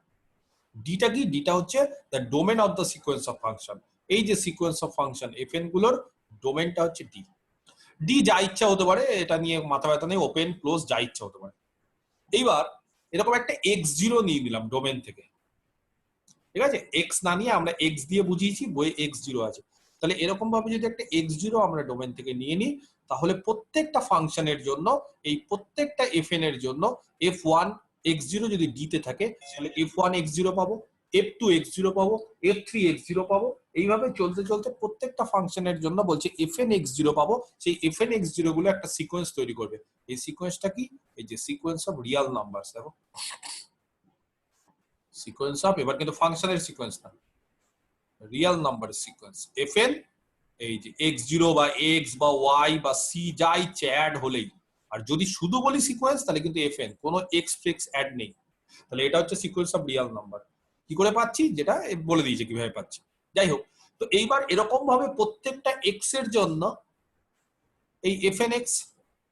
ডিটা কি? ডিটা হচ্ছে the domain of the sequence of function. এই যে sequence of function f n গুলোর ডোমেনটা হচ্ছে ডি। ডি যা ইচ্ছা হতে পারে, এটা নিয়ে মাথা ব্যথা নেই, ওপেন ক্লোজ যা ইচ্ছা হতে পারে। এইবার এরকম একটা এক্স জিরো নিয়ে নিলাম ডোমেন থেকে, ঠিক আছে? এক্স না নিয়ে আমরা এক্স দিয়ে বুঝিয়েছি, বইয়ে এক্স জিরো আছে। তাহলে এরকম ভাবে যদি একটা এক্স জিরো আমরা ডোমেন থেকে নিয়ে নিই, তাহলে প্রত্যেকটা ফাংশনের জন্য, এই প্রত্যেকটা এফ এন এর জন্য এফ ওয়ান এক্স জিরো যদি ডি তে থাকে, তাহলে এফ ওয়ান এক্স জিরো পাবো, এফ টু এক্স জিরো পাবো, এফ থ্রি এক্স জিরো পাবো। এইভাবে চলতে চলতে প্রত্যেকটা ফাংশনের জন্য বলছে এফ এন এক্স জিরো পাবো। সেই এফ এন এক্স জিরো গুলো একটা সিকোয়েন্স তৈরি করবে। এই সিকোয়েন্সটা কি? এই যে সিকোয়েন্স অফ রিয়াল নাম্বার। দেখো সিকোয়েন্স অফ, এবার কিন্তু ফাংশনের সিকোয়েন্স না, রিয়াল নাম্বারের সিকোয়েন্স। এফ এন এই যে এক্স জিরো বা এক্স বা ওয়াই বা সি যা ইচ্ছে অ্যাড হলেই। আর যদি শুধু বলি সিকোয়েন্স, তাহলে কিন্তু এফ এন, কোনো এক্স ফিক্স অ্যাড নেই। তাহলে এটা হচ্ছে সিকোয়েন্স অফ রিয়াল নাম্বার। কি করে পাচ্ছি? যেটা বলে দিয়েছে কিভাবে পাচ্ছি। যাই হোক, তো এইবার এরকম ভাবে প্রত্যেকটা এক্স এর জন্য এই এফ এন এক্স,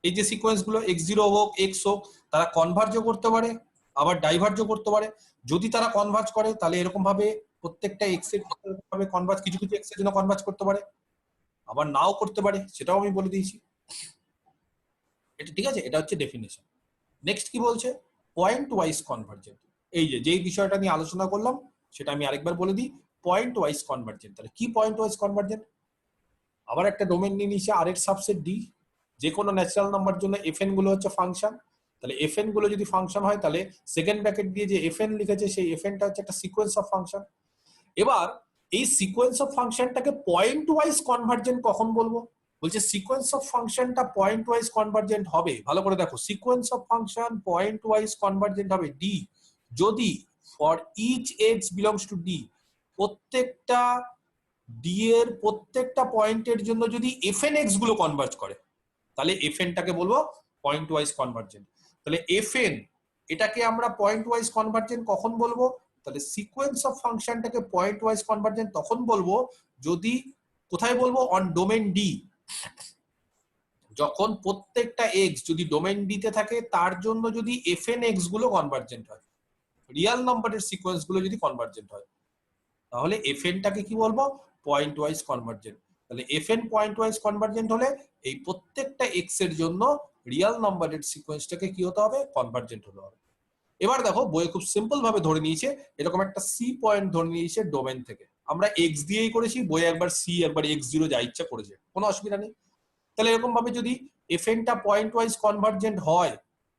এই যে সিকোয়েন্স গুলো এক্স জিরো হোক এক্স হোক, তারা কনভার্জও করতে পারে আবার ডাইভার্জও করতে পারে। যদি তারা কনভার্জ করে তাহলে এরকম ভাবে প্রত্যেকটা এক্স এর ভাবে কনভার্জ, কিছু কিছু এক্স এর জন্য কনভার্জ করতে পারে, আবার নাও করতে পারে, সেটাও আমি বলে দিয়েছি। এটা ঠিক আছে, এটা হচ্ছে ডেফিনেশন। নেক্সট কি বলছে? Point wise convergent. এই যে যেই বিষয়টা নিয়ে আলোচনা করলাম সেটা আমি আরেকবার বলে দিই। Point wise convergent. তাহলে কি পয়েন্ট ওয়াইজ কনভার্জেন্ট? আবার একটা ডোমেন নিয়ে নিচ্ছে আর এর সাবসেট ডি। যে কোনো ন্যাচারাল নাম্বার জন্য এফ এন গুলো হচ্ছে ফাংশন। তাহলে এফ এন গুলো যদি ফাংশন হয়, তাহলে সেকেন্ড ব্র্যাকেট দিয়ে যে এফ এন লিখেছে সেই এফ এনটা হচ্ছে একটা সিকোয়েন্স অফ ফাংশন। এবার এই সিকোয়েন্স অফ ফাংশনটাকে পয়েন্ট ওয়াইজ কনভার্জেন্ট কখন বলবো? বলছে সিকোয়েন্স অফ ফাংশনটা পয়েন্ট ওয়াইজ কনভার্জেন্ট হবে, ভালো করে দেখো, sequence of function pointwise convergent হবে ডি যদি for each x belongs to D, প্রত্যেকটা ডি এর প্রত্যেকটা পয়েন্টের জন্য যদি এফ এন এক্স গুলো কনভার্জ করে, তাহলে এফ এনটাকে বলবো পয়েন্ট ওয়াইজ কনভার্জেন্ট। তাহলে এফ এন এটাকে আমরা পয়েন্ট ওয়াইজ কনভার্জেন্ট কখন বলবো? তাহলে সিকোয়েন্স অফ ফাংশনটাকে পয়েন্ট ওয়াইজ কনভার্জেন্ট তখন বলবো যদি, কোথায় বলবো? On domain D. যখন প্রত্যেকটা এক্স যদি ডোমেন ডি তে থাকে তার জন্য যদি এফ এন এক্স গুলো কনভার্জেন্ট হয়, রিয়াল নাম্বারের সিকোয়েন্স গুলো যদি কনভার্জেন্ট হয়, তাহলে এফ এনটাকে কি বলবো? Pointwise convergent. তাহলে f n pointwise convergent হলে এই প্রত্যেকটা এক্স এর জন্য রিয়াল নাম্বারের সিকোয়েন্সটাকে কি হতে হবে? কনভার্জেন্ট হতে হবে। এবার দেখো বইয়ে খুব সিম্পল ভাবে ধরে নিয়েছে এরকম একটা সি পয়েন্ট ধরে নিয়েছে ডোমেন থেকে। আমরা এক্স দিয়েই করেছি, বইয়ে একবার সি একবার x0 যা ইচ্ছা করেছে, কোনো অসুবিধা নেই। তাহলে এরকম ভাবে যদি এফএনটা পয়েন্ট ওয়াইজ কনভার্জেন্ট হয়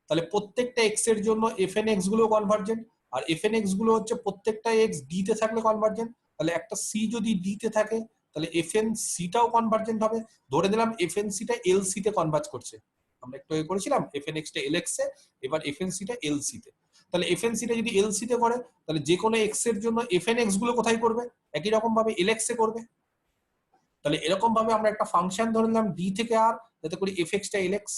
তাহলে প্রত্যেকটা এক্স এর জন্য এফএন এক্স গুলো কনভার্জেন্ট, আর এফএন এক্স গুলো হচ্ছে প্রত্যেকটা এক্স ডি তে থাকলে কনভার্জেন্ট। তাহলে একটা সি যদি ডি তে থাকে তাহলে এফএন সিটাও কনভার্জেন্ট হবে। ধরে নিলাম এফএন সিটা এল সি তে কনভার্জ করছে, আমরা একটু আগে করেছিলাম এফএন এক্স টা এল এক্স এ, এবার এফএন সিটা এল সি তে। তাহলে এফএন সিটা যদি এল সি তে করে তাহলে যে কোনো এক্স এর জন্য এফএন এক্স গুলো কোথায় করবে? একই রকম ভাবে এল এক্স এ করবে। তাহলে এরকম ভাবে আমরা একটা ফাংশন ধরে নিলাম ডি থেকে আর, যাতে করে এফ এক্স টা এল এক্স,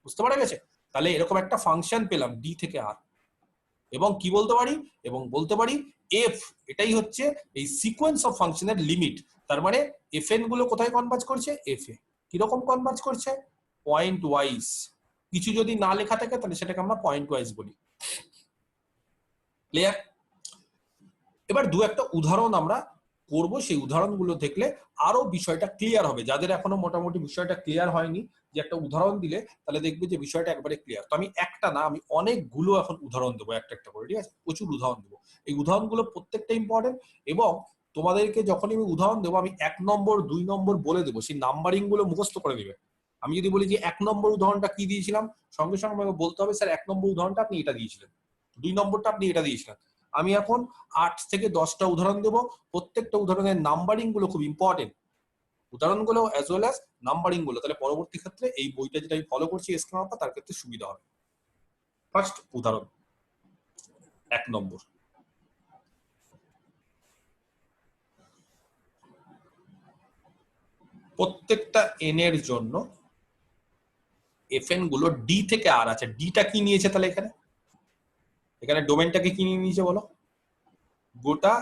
বুঝতে পারা গেছে? তাহলে এরকম একটা ফাংশন পেলাম ডি থেকে আর, এবং কি বলতে পারি? এবং বলতে পারি এফ এটাই হচ্ছে এই সিকোয়েন্স অফ ফাংশনের লিমিট। তার মানে এফএন গুলো কোথায় কনভার্জ করছে? এফ এ। কিরকম কনভার্জ করছে? Point wise. কিছু যদি না লেখা থাকে তাহলে সেটাকে আমরা পয়েন্ট ওয়াইজ বলি। ক্লিয়ার? এবার দু একটা উদাহরণ আমরা করব, সেই উদাহরণগুলো দেখলে আরো বিষয়টা ক্লিয়ার হবে। যাদের এখনো মোটামুটি বিষয়টা ক্লিয়ার হয়নি, যে একটা উদাহরণ দিলে তাহলে দেখবে যে বিষয়টা একবারে ক্লিয়ার। তো আমি একটা না, আমি অনেকগুলো এখন উদাহরণ দেবো একটা একটা করে, ঠিক আছে? প্রচুর উদাহরণ দেবো। এই উদাহরণগুলো প্রত্যেকটা ইম্পর্টেন্ট, এবং তোমাদেরকে যখনই আমি উদাহরণ দেবো আমি 1 নম্বর 2 নম্বর বলে দেবো, সেই নাম্বারিং গুলো মুখস্থ করে নেবে। আমি যদি বলি যে 1 নম্বর উদাহরণটা কি দিয়েছিলাম, সঙ্গে সঙ্গে আমাকে বলতে হবে স্যার 1 নম্বর উদাহরণটা আপনি এটা দিয়েছিলেন, 2 নম্বরটা আপনি এটা দিয়েছিলেন। আমি এখন 8 থেকে 10টা উদাহরণ দেবো, প্রত্যেকটা উদাহরণের নাম্বারিং গুলো খুব ইম্পর্টেন্ট, উদাহরণগুলো অ্যাজ ওয়েল অ্যাজ নাম্বারিং গুলো। তাহলে পরবর্তী ক্ষেত্রে এই বইটা যেটা আমি ফলো করছি স্ক্রিন মাপা, তার ক্ষেত্রে সুবিধা হবে। ফার্স্ট উদাহরণ 1 নম্বর, প্রত্যেকটা এন এর জন্য এফএন গুলো ডি থেকে আর আছে। ডিটা কি নিয়েছে তাহলে এখানে? এখানে ডোমেনটাকে কি নিয়ে নিয়েছে বলো? গোটা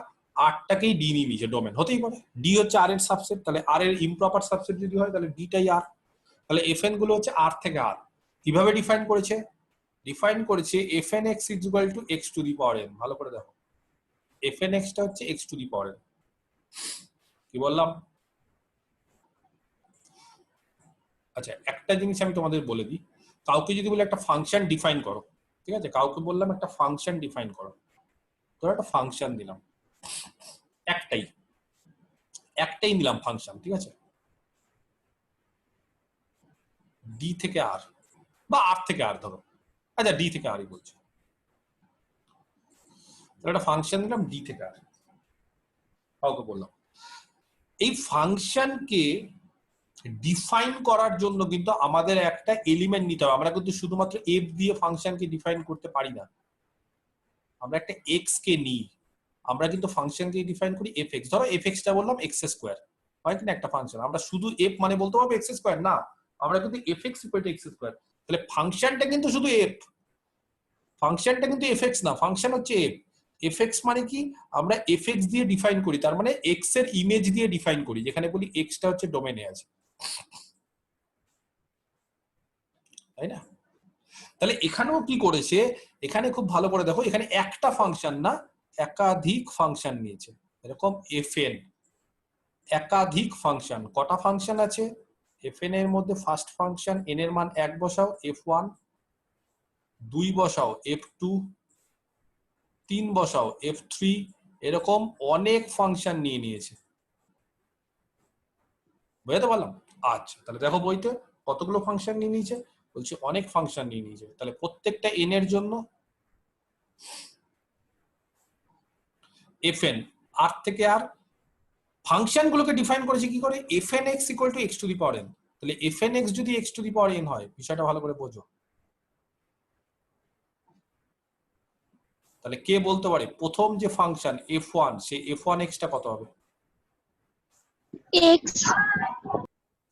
আরটাকেই ডি নিয়ে নিয়েছে ডোমেন, হতেই পারে। ডি হচ্ছে আর এর সাবসেট, তাহলে আর এর ইমপ্রপার সাবসেট যদি হয় তাহলে ডিটাই আর। তাহলে এফএন গুলো হচ্ছে আর থেকে আর। কিভাবে ডিফাইন করেছে? ডিফাইন করেছে FN x is equal to x to the power N. ভালো করে দেখো, এফএন এক্স টা হচ্ছে x to the power N. কি বললাম? আচ্ছা, একটা জিনিস আমি তোমাদের বলে দিই, কাউকে যদি বলে একটা ফাংশন ডিফাইন করো, ঠিক আছে? কাউকে বললাম একটা ফাংশন ডিফাইন করো, ধরো একটা ফাংশন দিলাম, একটাই নিলাম ফাংশন, ঠিক আছে? ডি থেকে আর বা আর থেকে আর ধরো, আচ্ছা ডি থেকে আরই বলছি। একটা ফাংশন দিলাম ডি থেকে আর, কাউকে বললাম। এই ফাংশনকে ডিফাইন করার জন্য কিন্তু আমাদের একটা এলিমেন্ট নিতে হবে। আমরা কিন্তু শুধুমাত্র এফ দিয়ে ফাংশনকে ডিফাইন করতে পারি না, আমরা একটা এক্স কে নিই। আমরা কিন্তু ফাংশনকে ডিফাইন করি এফ এক্স। ধরো এফ এক্স টা বললাম এক্স স্কোয়ার, হয় কিনা একটা ফাংশন। আমরা শুধু এফ মানে বলতে পারবো এক্স স্কোয়ার না, আমরা কিন্তু F x equal to x square. তাহলে ফাংশনটা কিন্তু শুধু এফ, ফাংশনটা কিন্তু এফ এক্স না, ফাংশন হচ্ছে এফ। এফ এক্স মানে কি? আমরা এফ এক্স দিয়ে ডিফাইন করি, তার মানে এক্স এর ইমেজ দিয়ে ডিফাইন করি, যেখানে বলি এক্স টা হচ্ছে ডোমেনে আছে, তাই না? তাহলে এখানেও কি করেছে? এখানে খুব ভালো করে দেখো, এখানে একটা ফাংশন না একাধিক ফাংশন নিয়েছে। এরকম এফএন একাধিক ফাংশন। কটা ফাংশন আছে এফএন এর মধ্যে? ফার্স্ট ফাংশন এন এর মান 1 বসাও f1, 2 বসাও f2, 3 বসাও f3, এরকম অনেক ফাংশন নিয়ে নিয়েছে। বুঝতে পারলাম? আচ্ছা, তাহলে দেখো বইতে কতগুলো ফাংশন নিয়ে নিয়েছে, বলছে অনেক ফাংশন নিয়ে নিয়েছে। তাহলে প্রত্যেকটা এন এর জন্য এফএন আর থেকে আর ফাংশন গুলোকে ডিফাইন করেছে কি করে? FN x equal to x to the power n. তাহলে এফএন এক্স যদি x to the power N হয়, বিষয়টা ভালো করে বোঝো। তাহলে কে বলতে পারে প্রথম যে ফাংশন f1, সেই f1 x টা কত হবে? x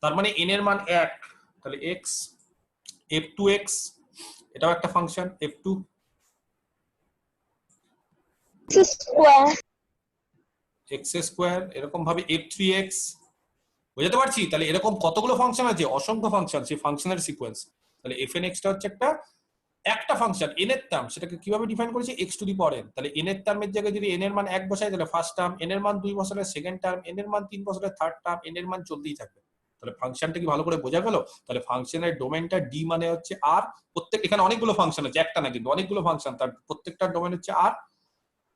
তার মানে n এর মান 1, তাহলে x। f2x এটাও একটা function f2, square x square. এরকম ভাবে f3x। বুঝতে পারছি? তাহলে এরকম কতগুলো ফাংশন আছে? অসংখ্য ফাংশন, সেই ফাংশনের সিকোয়েন্স। তাহলে fn(x) টা হচ্ছে একটা ফাংশন n এর টার্ম। সেটাকে কিভাবে ডিফাইন করেছে? x two the power n। তাহলে n এর টার্মের জায়গায় যদি n এর মান 1 বসাই তাহলে ফার্স্ট টার্ম, n এর মান 2 বসালে সেকেন্ড টার্ম, n এর মান 3 বসালে থার্ড টার্ম, n এর মান চলতেই থাকবে। তাহলে ফাংশনটা কি ভালো করে বোঝা গেল? তাহলে ফাংশনের ডোমেনটা ডি মানে হচ্ছে আর, প্রত্যেক এখানে অনেকগুলো ফাংশন আছে, একটা না কিন্তু অনেকগুলো ফাংশন, তার প্রত্যেকটার ডোমেন হচ্ছে আর।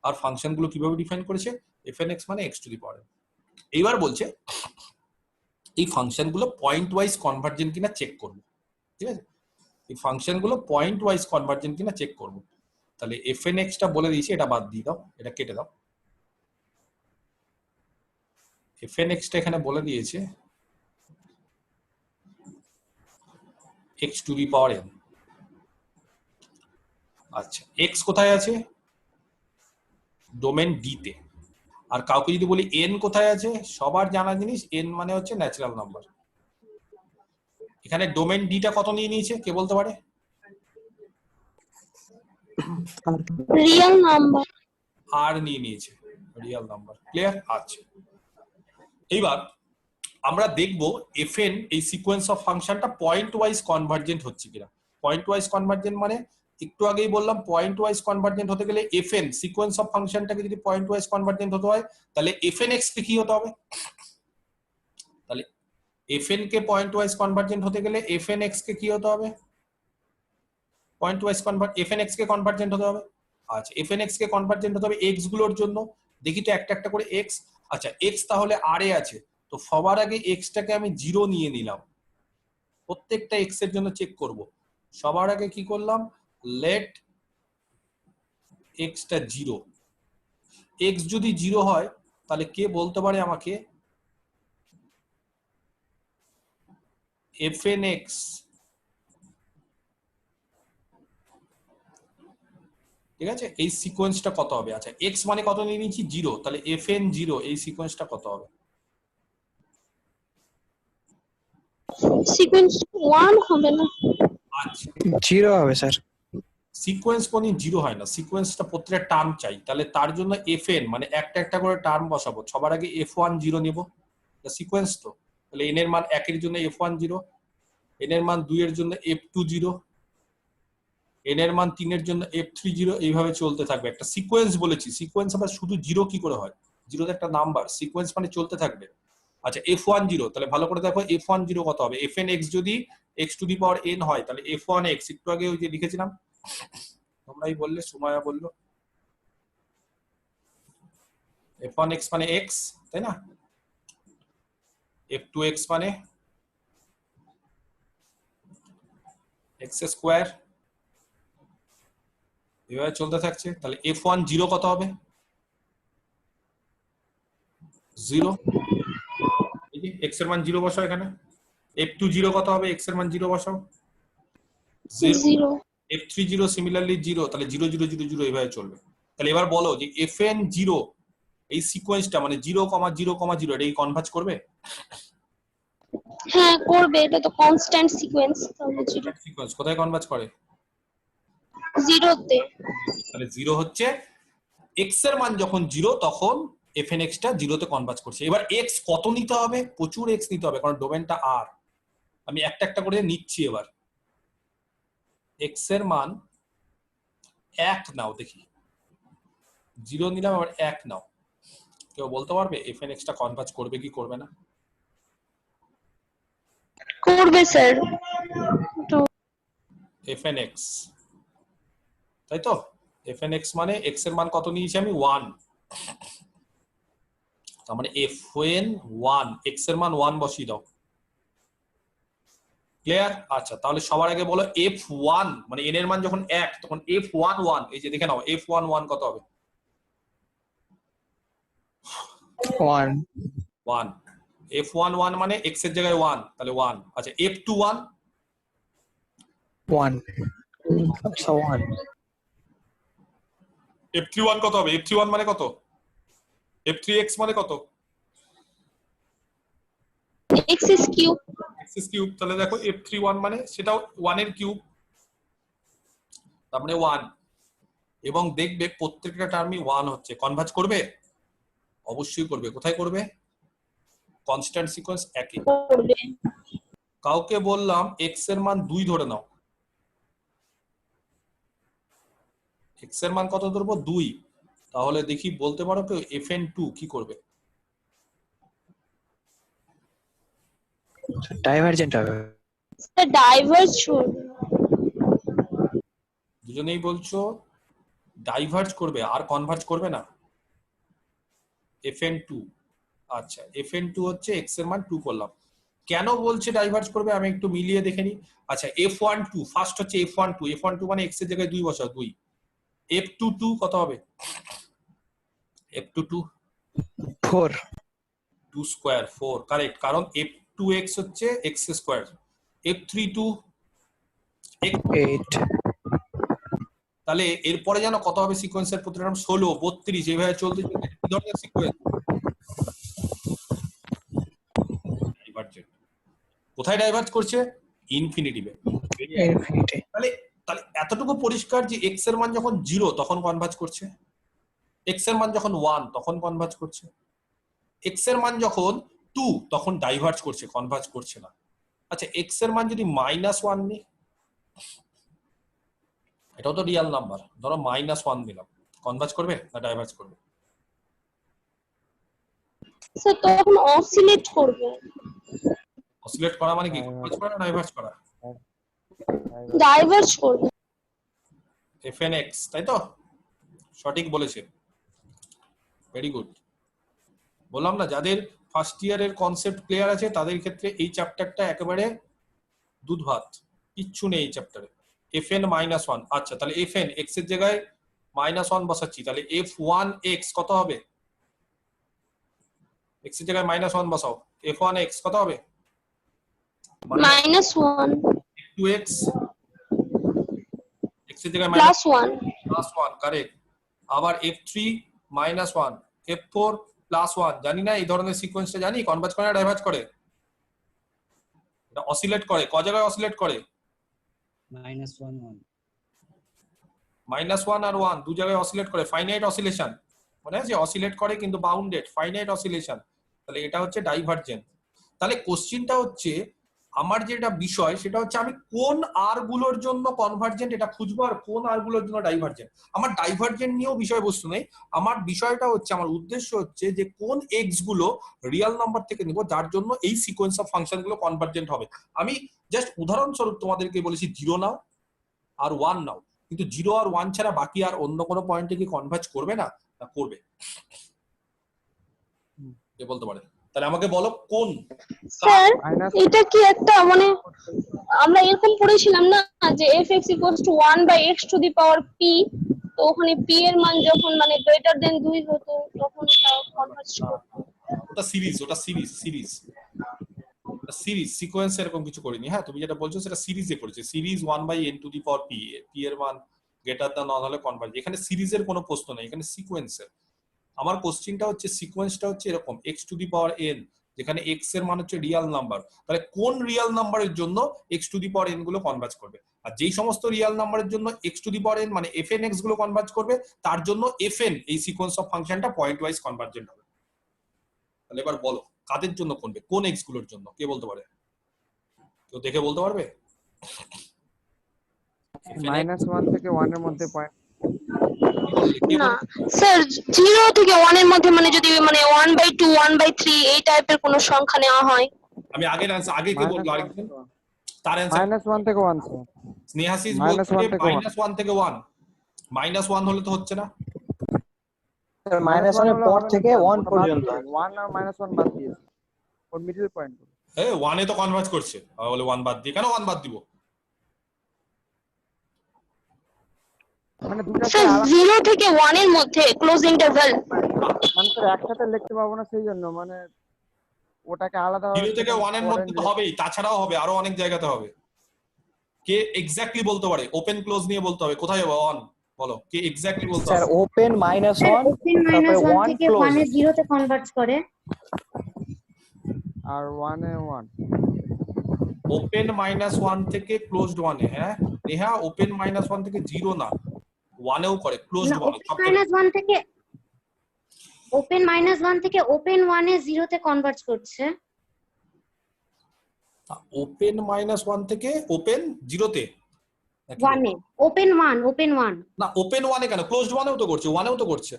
আর ফাংশনগুলো কিভাবে ডিফাইন করেছে? fn x মানে x two the power n। এইবার বলছে এই ফাংশনগুলো পয়েন্ট ওয়াইজ কনভার্জেন্ট কিনা চেক করব, ঠিক আছে? এই ফাংশনগুলো পয়েন্ট ওয়াইজ কনভার্জেন্ট কিনা চেক করব। তাহলে fn x টা বলে দিয়েছি, এটা বাদ দিয়ে দাও, এটা কেটে দাও। fn x টা এখানে বলে দিয়েছে x two the power n। আচ্ছা, x কোথায় আছে? ডোমেন ডি তে। আর কাউকে যদি বলি n কোথায় আছে, সবার জানা জিনিস n মানে হচ্ছে ন্যাচারাল নাম্বার। এখানে ডোমেন ডি টা কত নিয়ে নিয়েছে কে বলতে পারে? real number, আর নিয়ে নিয়েছে, রিয়েল নাম্বার। ক্লিয়ার? আচ্ছা, এইবার আমরা দেখব fn এই সিকোয়েন্স অফ ফাংশনটা পয়েন্ট ওয়াইজ কনভার্জেন্ট হচ্ছে কিনা। পয়েন্ট ওয়াইজ কনভার্জেন্ট মানে একটু আগেই বললাম, পয়েন্ট ওয়াইজ কনভার্জেন্ট হতে গেলে fn সিকোয়েন্স অফ ফাংশনটাকে যদি পয়েন্ট ওয়াইজ কনভার্জেন্ট হতে হয়, তাহলে fn x কে কি হতে হবে? তাহলে fn কে পয়েন্ট ওয়াইজ কনভার্জেন্ট হতে গেলে fn x কে কি হতে হবে? পয়েন্ট ওয়াইজ fn x কে কনভার্জেন্ট হতে হবে। আচ্ছা, fn x কে কনভার্জেন্ট হতে হবে x গুলোর জন্য। দেখি তো একটা একটা করে x। আচ্ছা, x তাহলে r এ আছে, তো সবার আগে x টাকে আমি 0 নিয়ে নিলাম। প্রত্যেকটা x এর জন্য চেক করব। সবার আগে কি করলাম? লেট x টা 0। x যদি 0 হয় তাহলে কে বলতে পারে আমাকে fn x ঠিক আছে এই সিকোয়েন্সটা কত হবে? আচ্ছা, x মানে কত নিয়ে নিয়েছি? 0, তাহলে fn 0 এই সিকোয়েন্সটা কত হবে? sequence 1 হবে না? আচ্ছা, 0 হবে স্যার। সিকোয়েন্স কোনদিন 0 হয় না, সিকোয়েন্সটা প্রত্যেকটা টার্ম চাই। তাহলে তার জন্য fn মানে একটা একটা করে টার্ম বসাবো। সবার আগে f1 0 নিব, সিকোয়েন্স তো। তাহলে n এর মান 1 এর জন্য f1 0, n এর মান 2 এর জন্য f2 0, n এর মান 3 এর জন্য f3 0, এইভাবে চলতে থাকবে। একটা সিকোয়েন্স বলেছি, সিকোয়েন্স আবার শুধু 0 কি করে হয়? 0 তো একটা নাম্বার, সিকোয়েন্স মানে চলতে থাকবে। আচ্ছা, f1 0, তাহলে ভালো করে দেখো f1 0 কত হবে? fn x যদি x two the power n হয়, তাহলে f1 x একটু আগে ওই যে লিখেছিলাম, তোমরাই বললে, সুমায়া বললো f1 x মানে x, তাই না? f2 x মানে x স্কয়ার, এভাবে চলতে থাকছে। তাহলে f1 0 কত হবে? 0। এই যে x এর মান 0 বসাও এখানে। f2 0 কত হবে? x এর মান 0 বসাও, 0। 0, f3 0 সিমিলারলি 0, তাহলে 0 0 0 0 এইভাবে চলবে। তাহলে এবার বলো যে fn 0 এই সিকোয়েন্সটা মানে 0, 0, 0 এটা কি কনভার্জ করবে? হ্যাঁ করবে, এটা তো কনস্ট্যান্ট সিকোয়েন্স, তাহলে 0, সিকোয়েন্স কোথায় কনভার্জ করে? 0 তে। তাহলে 0 হচ্ছে x এর মান যখন 0 তখন fn x টা 0 তে কনভার্জ করছে। এবার x কত নিতে হবে? প্রচুর x নিতে হবে, কারণ ডোমেনটা r। আমি একটা একটা করে নিচ্ছি। এবার x এর মান 1 নাও, দেখি 0 নিলাম, আবার 1 নাও। কেউ বলতে পারবে fn x টা কনভার্জ করবে কি করবে না? করবে স্যার, fn x, তাই তো? fn x মানে x এর মান কত নিয়েছি আমি? 1। তার মানে fn 1, x এর মান 1 বসিয়ে দাও। ক্লিয়ার? আচ্ছা, তাহলে সবার আগে বলো f1 মানে n এর মান যখন 1 তখন f1 1, এই যে দেখে নাও f1 1 কত হবে? 1 1। f1 1 মানে x এর জায়গায় 1, তাহলে 1। আচ্ছা, f2 1 1 আচ্ছা 1 f3 1 কত হবে? f3 1 মানে কত? f3 x মানে কত? x is cube, x is cube. তাহলে দেখো f3 1 মানে সেটাও 1 এর কিউব, তার মানে 1। এবং দেখবে প্রত্যেকটা টার্মই 1 হচ্ছে। কনভার্জ করবে? অবশ্যই করবে। কোথায় করবে? কনস্ট্যান্ট সিকোয়েন্স একই। করবে। কাউকে বললাম x এর মান 2 ধরে নাও, x এর মান কত ধরবো? 2। তাহলে দেখি বলতে পারো কেউ fn2 কি করবে? ডাইভারজেন্ট হবে। স্যার ডাইভার্জ করবে। দুজনেই বলছো ডাইভার্জ করবে আর কনভার্জ করবে না। fn2 আচ্ছা fn2 হচ্ছে x এর মান 2 করলাম। কেন বলছে ডাইভার্জ করবে আমি একটু মিলিয়ে দেখে নিই। আচ্ছা f12 ফার্স্ট হচ্ছে f12 মানে x এর জায়গায় 2 বসাও 2। f22 কত হবে? f22 4 2 স্কয়ার 4 কারেক্ট, কারণ f2x হচ্ছে x স্কয়ার। f32 x 8 তাহলে এরপরে জানো কত হবে সিকোয়েন্সের প্রতিটা নাম? 16 32 এইভাবে চলতে চলতে কি ধরনের সিকোয়েন্স? ডাইভার্জেন্ট। কোথায় ডাইভার্জ করছে? ইনফিনিটিভে। ইনফিনিটি। তাহলে তাহলে এতটুকু পরিষ্কার যে x এর মান যখন 0 তখন কনভার্জ করছে, x এর মান যখন 1 তখন কনভার্জ করছে, x এর মান যখন 2 তখন ডাইভার্জ করছে, কনভার্জ করছে না। আচ্ছা x এর মান যদি -1 নিই, এটাও তো রিয়েল নাম্বার, ধরো -1 দিলাম, কনভার্জ করবে না ডাইভার্জ করবে? স্যার তখন অসিলেট করবে। অসিলেট করা মানে কি? কনভার্জ করা না ডাইভার্জ করা? ডাইভার্জ করবে। fnx তাই তো? সঠিক বলেছে, ভেরি গুড। বললাম না যাদের ফার্স্ট ইয়ারের কনসেপ্ট ক্লিয়ার আছে তাদের ক্ষেত্রে এই চ্যাপ্টারটা একেবারে দুধ ভাত, কিচ্ছু নেই এই চ্যাপ্টারে। fn -1 আচ্ছা তাহলে fn x এর জায়গায় -1 বসাচ্ছি, তাহলে f1x কত হবে? x এর জায়গায় -1 বসাও, f1x কত হবে? -1 2x x এর জায়গায় +1 +1 কারেক্ট। আবার f3 -1 f4 +1। জানি না এই ধরনের সিকোয়েন্সটা জানি কনভার্জ করে না ডাইভার্জ করে? এটা অসিলেট করে, ক জায়গায় অসিলেট করে? -1 1 -1 আর 1 দু জায়গায় অসিলেট করে, ফাইনাইট অসিলেশন। মনে আছে অসিলেট করে কিন্তু বাউন্ডেড, ফাইনাইট অসিলেশন। তাহলে এটা হচ্ছে ডাইভার্জেন্ট। তাহলে কোশ্চেনটা হচ্ছে আমার যেটা বিষয় সেটা হচ্ছে আমি কোন আর গুলোর জন্য কনভার্জেন্ট এটা খুঁজবো আর কোন আর গুলোর জন্য ডাইভার্জেন্ট। আমার ডাইভার্জেন্ট নিয়েও বিষয়বস্তু নেই, আমার বিষয়টা হচ্ছে, আমার উদ্দেশ্য হচ্ছে যে কোন এক্স গুলো রিয়েল নাম্বার থেকে নিব যার জন্য এই সিকোয়েন্স অফ ফাংশন গুলো কনভার্জেন্ট হবে। আমি জাস্ট উদাহরণস্বরূপ তোমাদেরকে বলেছি 0 নাও আর 1 নাও, কিন্তু 0 আর 1 ছাড়া বাকি আর অন্য কোনো পয়েন্টে কি কনভার্জ করবে না? না করবে। কে বলতে পারে? তাহলে আমাকে বলো কোন। স্যার এটা কি একটা মানে আমরা এরকম পড়েছিলাম না যে fx = 1/x⁴p, তো ওখানে p এর মান যখন মানে গ্রেটার দেন 2 হতো তখন ওটা কনভার্জ করতো। ওটা সিরিজ, ওটা সিরিজ সিরিজ সিরিজ সিকোয়েন্স এরকম কিছু করিনি। হ্যাঁ তুমি যেটা বলছো সেটা সিরিজে করেছে, সিরিজ 1/n⁴p, p এর মান গ্রেটার দ্যান নন হলে কনভার্জ। এখানে সিরিজের কোনো প্রশ্ন নেই, এখানে সিকোয়েন্সের। আমার কোশ্চেনটা হচ্ছে সিকোয়েন্সটা হচ্ছে এরকম x⁴n, যেখানে x এর মান হচ্ছে রিয়েল নাম্বার। তাহলে কোন রিয়েল নাম্বারের জন্য x⁴n গুলো কনভার্জ করবে? আর যেই সমস্ত রিয়েল নাম্বারের জন্য x⁴n মানে fnx গুলো কনভার্জ করবে তার জন্য fn এই সিকোয়েন্স অফ ফাংশনটা পয়েন্ট ওয়াইজ কনভার্জেন্ট হবে। তাহলে এবার বলো কাদের জন্য করবে, কোন এক্স গুলোর জন্য? কে বলতে পারে? কেউ দেখে বলতে পারবে? -1 থেকে 1 এর মধ্যে পয়েন্ট। না স্যার 0 থেকে 1 এর মধ্যে মানে যদি মানে 1/2 1/3 এই টাইপের কোনো সংখ্যা নেওয়া হয়। আমি আগের আনসার আগে কে বলবো আরেকজন? তার আনসার -1 থেকে 1 স্যার। স্নেহাসিস -1 বলছে থেকে 1 -1 থেকে 1। -1 হলে তো হচ্ছে না। স্যার -1 এর পর থেকে 1 পর্যন্ত। 1 আর -1 বাদ দিয়েছে, ওর মিডল পয়েন্ট। এ 1 এ তো কনভার্জ করছে, বলে 1 বাদ দিয়ে কেন 1 বাদ দিব? মানে দুটাকে স্যার আলাদা 0 থেকে 1 এর মধ্যে ক্লোজ ইন্টারভ্যাল। মানে স্যার একসাথে লিখতে পারবো না, সেই জন্য মানে ওটাকে আলাদা 0 থেকে 1 এর মধ্যে তো হবেই, তাছাড়াও হবে, আরো অনেক জায়গাতে হবে। কে এক্স্যাক্টলি বলতে পারে? ওপেন ক্লোজ নিয়ে বলতে হবে, কোথায় হবে 1 বলো, কে এক্স্যাক্টলি বলতে স্যার হবে? ওপেন -1 তারপরে 1 থেকে ক্লোজ 1 এ 0 তে কনভার্ট করে। আর 1 এ 1 ওপেন -1 থেকে ক্লোজড 1 এ। হ্যাঁ নেহা, ওপেন -1 থেকে 0 না 1 এও করে, ক্লোজড 1 এ। ওপেন -1 থেকে ওপেন 1 এ 0 তে কনভার্ট করছে। ওপেন -1 থেকে ওপেন 0 তে 1 এ ওপেন 1 না, ওপেন 1 এ কেন, ক্লোজড 1 এও তো করছে, 1 এও তো করছে।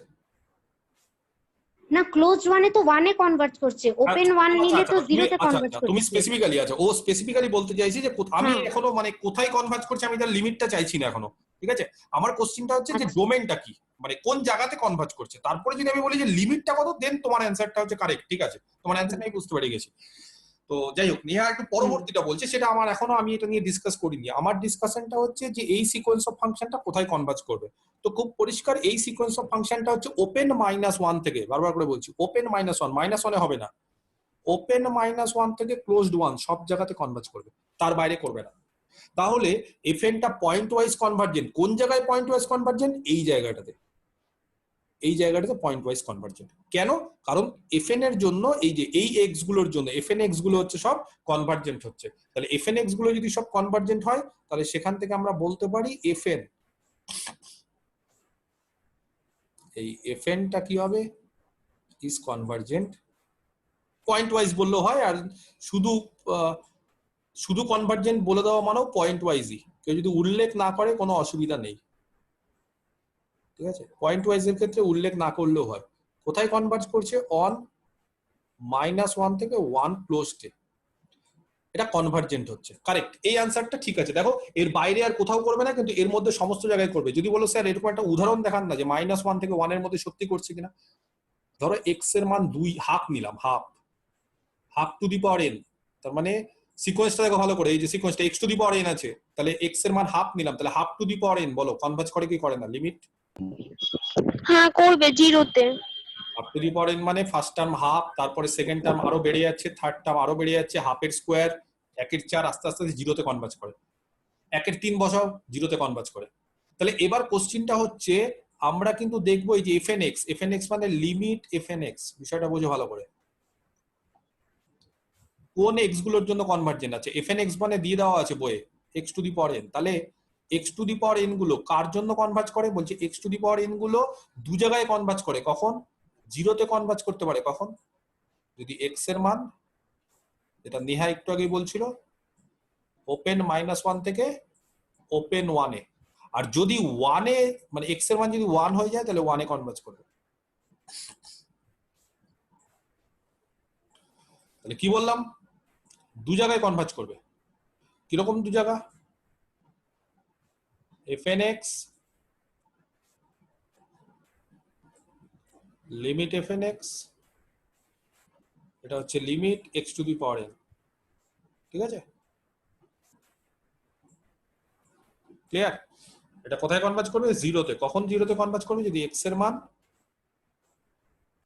না ক্লোজড ওয়ানে তো ওয়ানে কনভার্ট করছে, ওপেন ওয়ান নিলে তো জিরোতে কনভার্ট তুমি করছে। স্পেসিফিক্যালি ও স্পেসিফিক্যালি বলতে চাইছি যে আমি হ্যাঁ। এখনো মানে কোথায় কনভার্ট করছি আমি তার লিমিটটা চাইছি না এখনো, ঠিক আছে? আমার কোশ্চেনটা হচ্ছে যে আচ্ছা। ডোমেনটা কি, মানে কোন জায়গাতে কনভার্ট করছে। তারপরে যদি আমি বলি যে লিমিটটা কত, দেন তোমার অ্যানসারটা হচ্ছে কারেক্ট, ঠিক আছে? তোমার অ্যানসারটা আমি বুঝতে পেরে গেছি। তো যাই হোক, নেহা একটু পরবর্তীটা বলছে, সেটা আমার এখনো আমি এটা নিয়ে ডিসকাস করিনি। আমার ডিসকাশনটা হচ্ছে যে এই সিকোয়েন্স অফ ফাংশনটা কোথায় কনভার্জ করবে। তো খুব পরিষ্কার, এই সিকোয়েন্স অফ ফাংশনটা হচ্ছে ওপেন -1 থেকে, বারবার করে বলছি ওপেন -1, -1 হবে না, ওপেন -1 থেকে ক্লোজড 1 সব জায়গাতে কনভার্জ করবে, তার বাইরে করবে না। তাহলে এফএন টা পয়েন্ট ওয়াইজ কনভার্জেন্ট। কোন জায়গায় পয়েন্ট ওয়াইজ কনভার্জেন্ট? এই জায়গাটাতে, এই জায়গাটাতে পয়েন্ট ওয়াইজ কনভার্জেন্ট। কেন? কারণ এফএন এর জন্য এই যে এই এক্স গুলোর জন্য এফএন এক্স গুলো হচ্ছে সব কনভার্জেন্ট হচ্ছে। তাহলে এফএন এক্স গুলো যদি সব কনভার্জেন্ট হয়, তাহলে সেখান থেকে আমরা বলতে পারি এফএন, এই এফএন টা কি হবে, ইজ কনভার্জেন্ট। পয়েন্ট ওয়াইজ বললেও হয়, আর শুধু শুধু কনভার্জেন্ট বলে দেওয়া মানেও পয়েন্ট ওয়াইজই, কেউ যদি উল্লেখ না করে কোনো অসুবিধা নেই, ঠিক আছে? পয়েন্ট ওয়াইজ এর ক্ষেত্রে উল্লেখ না করলেও হয়। কোথায় কনভার্জ করছে? অন -1 থেকে 1 ক্লোজড, এটা কনভার্জেন্ট হচ্ছে, কারেক্ট। এই আনসারটা ঠিক আছে। দেখো, এর বাইরে আর কোথাও করবে না, কিন্তু এর মধ্যে সমস্ত জায়গায় করবে। যদি বলো স্যার এরকম একটা উদাহরণ দেখান না যে -1 থেকে 1 এর মধ্যে সত্যি করছে কিনা। ধরো এক্স এর মান 2 হাফ নিলাম, have to the power n, তার মানে সিকোয়েন্সটা দেখো ভালো করে, এই যে সিকোয়েন্সটা x two the power n আছে, তাহলে x এর মান হাফ নিলাম, তাহলে have to the power n বলো কনভার্জ করে কি করে না? লিমিট হ্যাঁ করবে জিরোতে। Have to the power n মানে ফার্স্ট টার্ম হাফ, তারপরে সেকেন্ড টার্ম আরো বেড়ে যাচ্ছে, থার্ড টার্ম আরো বেড়ে যাচ্ছে, হাফের স্কোয়ার, 1/4, আস্তে আস্তে জিরোতে কনভার্জ করে, 1/3 বসাও জিরোতে কনভার্জ করে। তাহলে এবার কোশ্চিনটা হচ্ছে, আমরা কিন্তু দেখবো এই যে এফএন এক্স মানে লিমিট এফএন এক্স, বিষয়টা বোঝো ভালো করে। কোন এক্স গুলোর জন্য কনভার্জেন্ট আছে? এফএন এক্স মানে দিয়ে দেওয়া আছে বইয়ে x to the power n. তাহলে x to the power n গুলো কার জন্য কনভার্জ করে? বলছে x to the power n গুলো দু জায়গায় কনভার্জ করে। কখন? জিরোতে কনভার্জ করতে পারে। কখন? যদি এক্স এর মান, যেটা নেহা একটু আগেই বলছিল, ওপেন -1 থেকে ওপেন 1 এ, আর যদি 1 এ মানে এক্স এর মান যদি 1 হয়ে যায়, তাহলে 1 এ কনভার্জ করবে। তাহলে কি বললাম? দু জায়গায় কনভার্জ করবে। কিরকম দু জায়গা? FN x limit FN x, এটা হচ্ছে limit x to the power N, ঠিক আছে? ক্লিয়ার? এটা কোথায় কনভার্জ করবে? জিরোতে। কখন জিরোতে কনভার্জ করবে? যদি এক্স এর মান,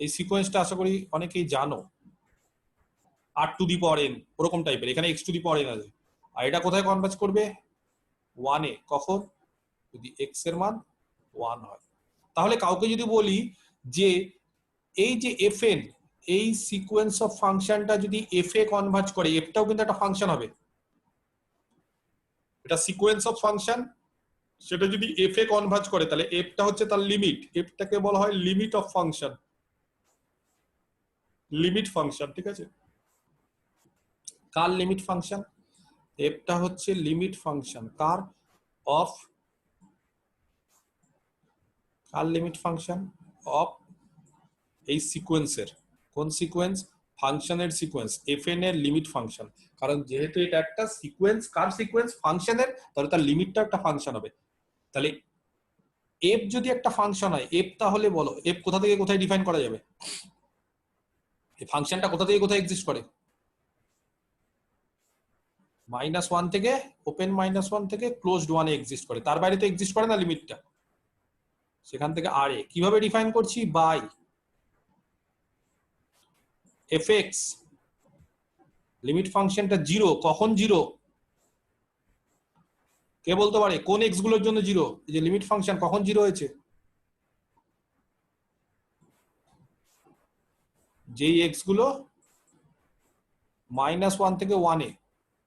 এই সিকোয়েন্সটা আশা করি অনেকেই জানো, আর টু দি পাওয়ার এন ওরকম টাইপের, এখানে x to the power N আছে, আর এটা কোথায় কনভার্জ করবে? 1 এ। কখন? যদি এক্স এর মান 1 হয়। তাহলে কাউকে যদি বলি যে এই যে এফএন, এই সিকোয়েন্স অফ ফাংশনটা যদি এফ এ কনভার্জ করে, এফটাও কিন্তু একটা ফাংশন হবে, এটা সিকোয়েন্স অফ ফাংশন, সেটা যদি এফ এ কনভার্জ করে, তাহলে এফটা হচ্ছে তার লিমিট, এফটাকে বলা হয় limit of function, limit function, ঠিক আছে? কার লিমিট ফাংশন? এফটা হচ্ছে limit function car? Of, car limit function? Of এই সিকোয়েন্সের। কোন সিকোয়েন্স? ফাংশনের সিকোয়েন্স, এফএন এর লিমিট ফাংশন। কারণ যেহেতু এটা একটা সিকোয়েন্স, কার সিকোয়েন্স? ফাংশনের, তাহলে তার লিমিটটা একটা ফাংশন হবে। তাহলে এফ যদি একটা ফাংশন হয়, এফ তাহলে বলো এফ কোথা থেকে কোথায় ডিফাইন করা যাবে? এই ফাংশনটা কোথা থেকে কোথায় এক্সিস্ট করে? -1 থেকে ওপেন -1 থেকে ক্লোজড 1 এ এক্সিস্ট করে, তার বাইরে তো এক্সিস্ট করে না লিমিটটা। সেখান থেকে আর এ কিভাবে ডিফাইন করছি? বাই এফএক্স, লিমিট ফাংশনটা জিরো। কখন জিরো? কে বলতে পারে কোন এক্স গুলোর জন্য জিরো? এই যে লিমিট ফাংশন কখন জিরো হয়েছে? যেই এক্স গুলো -1 থেকে 1 এ,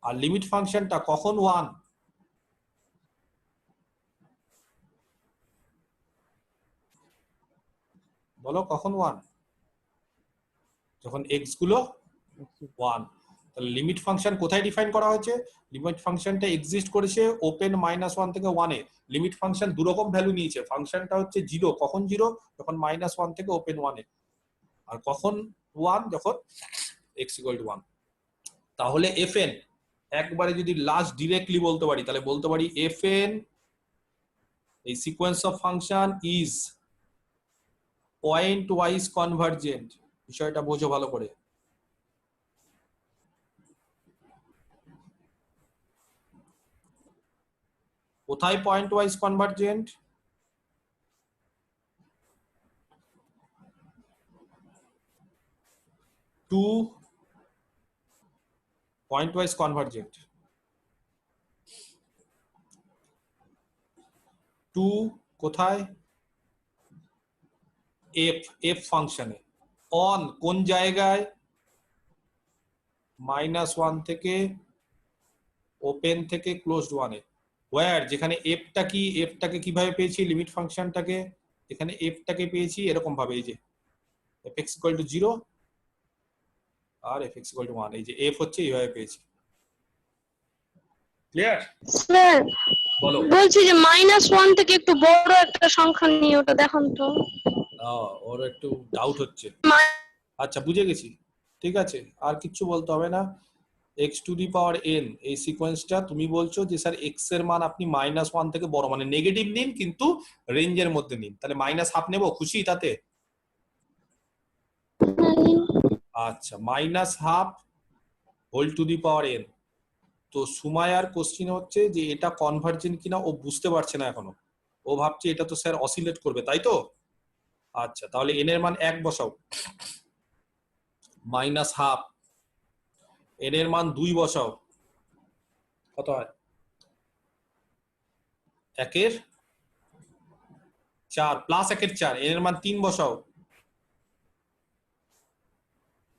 আর লিমিট ফাংশনটা কখন 1? বলো কখন 1? যখন এক্স গুলো 1। তাহলে লিমিট ফাংশন কোথায় ডিফাইন করা হয়েছে? লিমিট ফাংশনটা এক্সিস্ট করেছে ওপেন -1 থেকে 1 এ। লিমিট ফাংশন দু রকম ভ্যালু নিয়েছে, ফাংশনটা হচ্ছে জিরো। কখন জিরো? যখন -1 থেকে ওপেন 1 এ। আর কখন 1 যখন x = 1। তাহলে fn একবারে যদি লাস্ট ডিরেক্টলি বলতে পারি তাহলে বলতে পারি fn এই sequence of function is pointwise convergent. বিষয়টা বোঝো ভালো করে। কোথায় pointwise convergent? To pointwise convergent to কোথায়? এফ ফাংশনে। অন কোন জায়গায়? -1 থেকে ওপেন থেকে ক্লোজড ওয়ানে। ওয়্যার যেখানে এফটা কি, এফটাকে কিভাবে পেয়েছি, লিমিট ফাংশনটাকে এখানে এফটাকে পেয়েছি এরকম ভাবে, এই যে fx = 0 আর fx = 1, এই যে এফ হচ্ছে এইভাবে পেয়েছি। ক্লিয়ার? স্যার বলো। বলছি যে -1 থেকে একটু বড় একটা সংখ্যা নিয়ে ওটা দেখান তো। ওর একটু ডাউট হচ্ছে। আচ্ছা বুঝে গেছি, ঠিক আছে, আর কিছু বলতে হবে না। x⁴n এই সিকোয়েন্সটা তুমি বলছো যে স্যার x এর মান আপনি -1 থেকে বড় মানে নেগেটিভ নিন কিন্তু রেঞ্জের মধ্যে নিন, তাহলে -1/2 নেব, খুশি তাতে? আচ্ছা -1/2 n। তো সুমায়ার কোশ্চিন হচ্ছে যে এটা কনভার্জেন্ট কিনা ও বুঝতে পারছে না এখনো, ও ভাবছে এটা তো স্যার অসিলেট করবে, তাই তো? আচ্ছা তাহলে n এর মান 1 বসাও, -1/2, n এর মান 2 বসাও, কত হয়? 1/4 প্লাস 1/4, n এর মান 3 বসাও,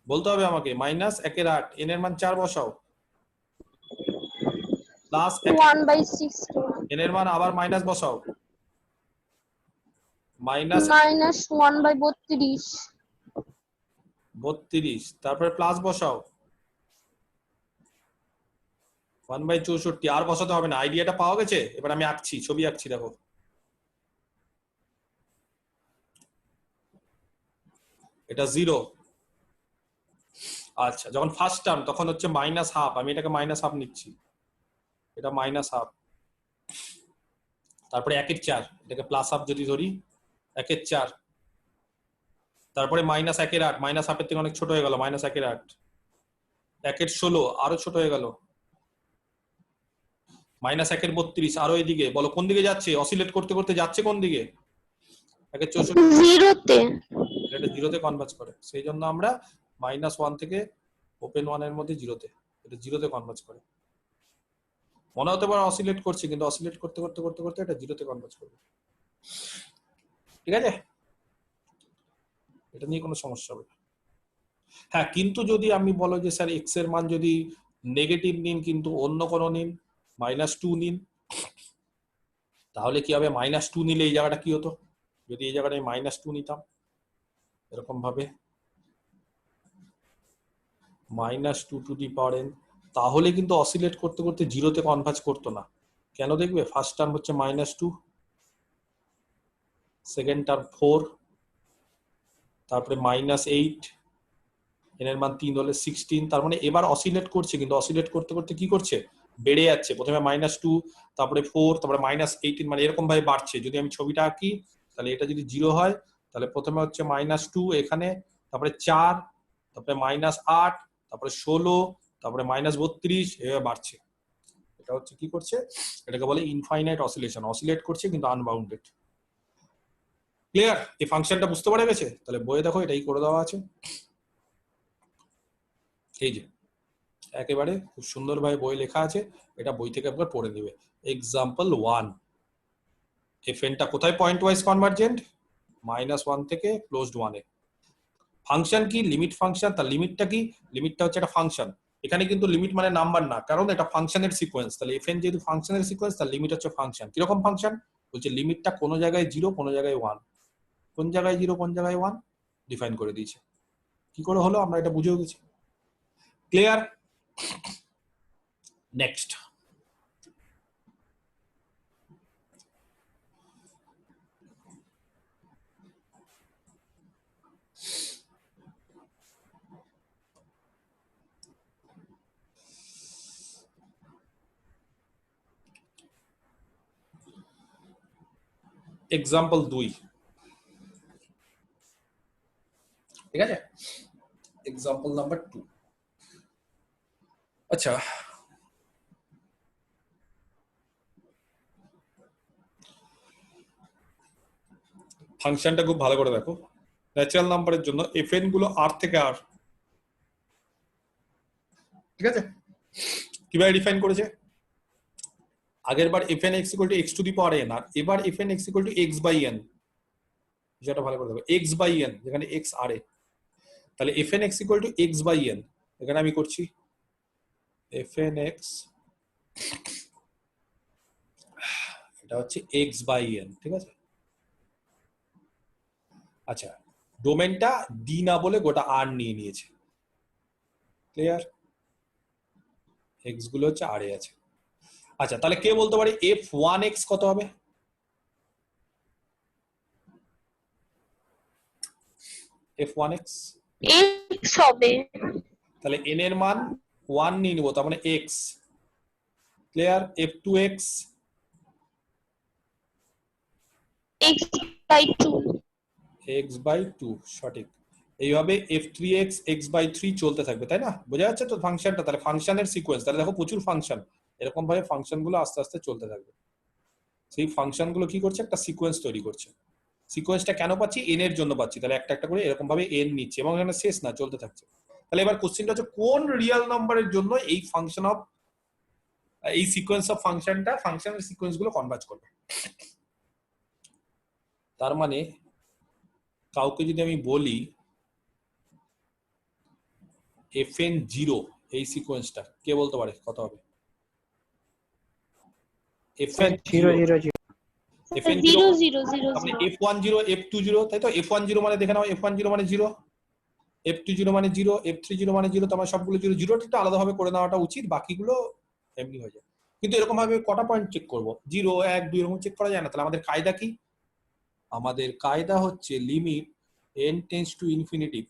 বলতে হবে আমাকে, -1/8, n এর মান 4 বসাও, প্লাস 1/6 n এর মান আবার মাইনাস বসাও, -1/32 -32, তারপরে প্লাস বসাও 1/64, আর বসাতে হবে না, আইডিয়াটা পাওয়া গেছে? এবার আমি আঁকছি, ছবি আঁকছি, দেখো এটা 0। আচ্ছা যখন ফার্স্ট টার্ম তখন হচ্ছে -1/2, আমি এটাকে -1/2 নিচ্ছি, এটা -1/2, তারপরে 1/4, এটাকে +1/2 যদি ধরি, 1/4, তারপরে -1/8, -1/2 থেকে অনেক ছোট হয়ে গেল, -1/8, 1/16 আরো ছোট হয়ে গেল, -1/32 আরো এদিকে, বলো কোন দিকে যাচ্ছে? অসিলেট করতে করতে যাচ্ছে কোন দিকে? 1/64 জিরোতে। এটা 0-তে কনভার্জ করে, সেই জন্য আমরা -1 থেকে ওপেন 1 এর মধ্যে 0-তে, এটা 0-তে কনভার্জ করে। মনে হতে পারে অসিলেট করছে, কিন্তু অসিলেট করতে করতে করতে করতে এটা 0-তে কনভার্জ করবে। ঠিক আছে, এটা নিয়ে কোনো সমস্যা হবে না। হ্যাঁ কিন্তু যদি আমি বলো যে স্যার এক্স এর মান যদি নেগেটিভ নিন কিন্তু অন্য কোনো নিন, -2 নিন, তাহলে কি হবে? -2 নিলে এই জায়গাটা কি হতো? যদি এই জায়গাটা -2 নিতাম এরকম ভাবে -2n, তাহলে কিন্তু অসিলেট করতে করতে 0-তে কনভার্জ করতো না। কেন দেখবে? ফার্স্ট টার্ম হচ্ছে -2, সেকেন্ড টার্ম 4, তারপরে -8, n এর মান 3 হলে 16, তার মানে এবার অসিলেট করছে, কিন্তু অসিলেট করতে করতে কি করছে? বেড়ে যাচ্ছে, প্রথমে -2, তারপরে 4, তারপরে -18, মানে এরকম ভাবে বাড়ছে। যদি আমি ছবিটা আঁকি তাহলে এটা যদি 0 হয় তাহলে প্রথমে হচ্ছে -2 এখানে, তারপরে 4, তারপরে -8, তারপরে 16, তারপরে -32, এভাবে বাড়ছে। এটা হচ্ছে কি করছে? এটাকে বলে ইনফাইনাইট অসিলেশন, অসিলেট করছে কিন্তু আনবাউন্ডেড। ক্লিয়ার? এই ফাংশনটা বুঝতে পারা গেছে? তাহলে বইয়ে দেখো এটাই করে দেওয়া আছে, এই যে একেবারে খুব সুন্দরভাবে বই লেখা আছে, এটা বই থেকে একবার পড়ে নিবে। এক্সাম্পল 1, fnটা কোথায় পয়েন্ট ওয়াইজ কনভার্জেন্ট? -1 থেকে ক্লোজড 1 এ। ফাংশন কি? Limit function. তার লিমিটটা কি? লিমিটটা হচ্ছে একটা ফাংশন। এখানে কিন্তু লিমিট মানে নাম্বার না, কারণ এটা ফাংশনের সিকোয়েন্স। তাহলে fn যেহেতু ফাংশনের সিকোয়েন্স, তার লিমিট হচ্ছে ফাংশন। কিরকম ফাংশন? বলছে লিমিটটা কোনো জায়গায় 0, কোনো জায়গায় 1, কোন জায়গায় 0, কোন জায়গায় 1 ডিফাইন করে দিয়েছে। কি করে হলো আমরা এটা বুঝেও গেছি। ক্লিয়ার? নেক্সট, এক্সাম্পল 2, ঠিক আছে? Example number 2। আচ্ছা, ফাংশনটা খুব ভালো করে দেখো। ন্যাচারাল নাম্বারের জন্য এফএন গুলো আর থেকে আর, ঠিক আছে? কিভাবে ডিফাইন করেছে? আগের বার fn x equal to x to the power n, আর এবার fn x equal to x by n। যেটা ভালো করে দেখো, x by n, যেখানে x আর এ, তাহলে fn x equal to x by n, এখানে আমি করছি fn x, এটা হচ্ছে x by n, ঠিক আছে? আচ্ছা, ডোমেনটা ডি না বলে গোটা আর নিয়ে নিয়েছে, ক্লিয়ার? এক্স গুলো হচ্ছে আর এ আছে। আচ্ছা, তাহলে কে বলতে পারে f1x কত হবে? f1x x হবে। তাহলে n এর মান 1 নিয়ে নিব, তার মানে x, clear? f2x x by 2। x by 2, সঠিক। এইভাবে f3x x by 3 চলতে থাকবে, তাই না? বোঝা যাচ্ছে তো ফাংশনটা? তাহলে ফাংশনের সিকোয়েন্স, তাহলে দেখো প্রচুর ফাংশন, এরকম ভাবে ফাংশন গুলো আস্তে আস্তে চলতে থাকবে। সেই ফাংশন গুলো কি করছে? একটা সিকোয়েন্স তৈরি করছে। সিকোয়েন্সটা কেন পাচ্ছি? এন এর জন্য পাচ্ছি, তাহলে একটা একটা করে এরকম ভাবে এন নিচ্ছে এবং এখানে শেষ না, চলতে থাকছে। তাহলে এবার কোশ্চেনটা হচ্ছে কোন রিয়েল নাম্বারের জন্য এই ফাংশন অফ, এই সিকোয়েন্স অফ ফাংশনটা, ফাংশনের সিকোয়েন্স গুলো কনভার্জ করবে। তার মানে কাউকে যদি আমি বলি fn 0, এই সিকোয়েন্সটা কে বলতে পারে কত হবে? fn 0 0 0 fn 0 0 0 0 তাহলে 0। f10 f20, তাই তো? f10 মানে দেখে নাও, f10 মানে 0, f20 মানে 0, f30 মানে 0, তোমার সবগুলো 0, 0টা একটু আলাদাভাবে করে নেওয়াটা উচিত, বাকিগুলো এমনি হয়ে যায়। কিন্তু এরকম ভাবে কটা পয়েন্ট চেক করব? 0 1 2 এরকম চেক করা যায় না। তাহলে আমাদের কায়দা কি? আমাদের কায়দা হচ্ছে limit n tends to infinity.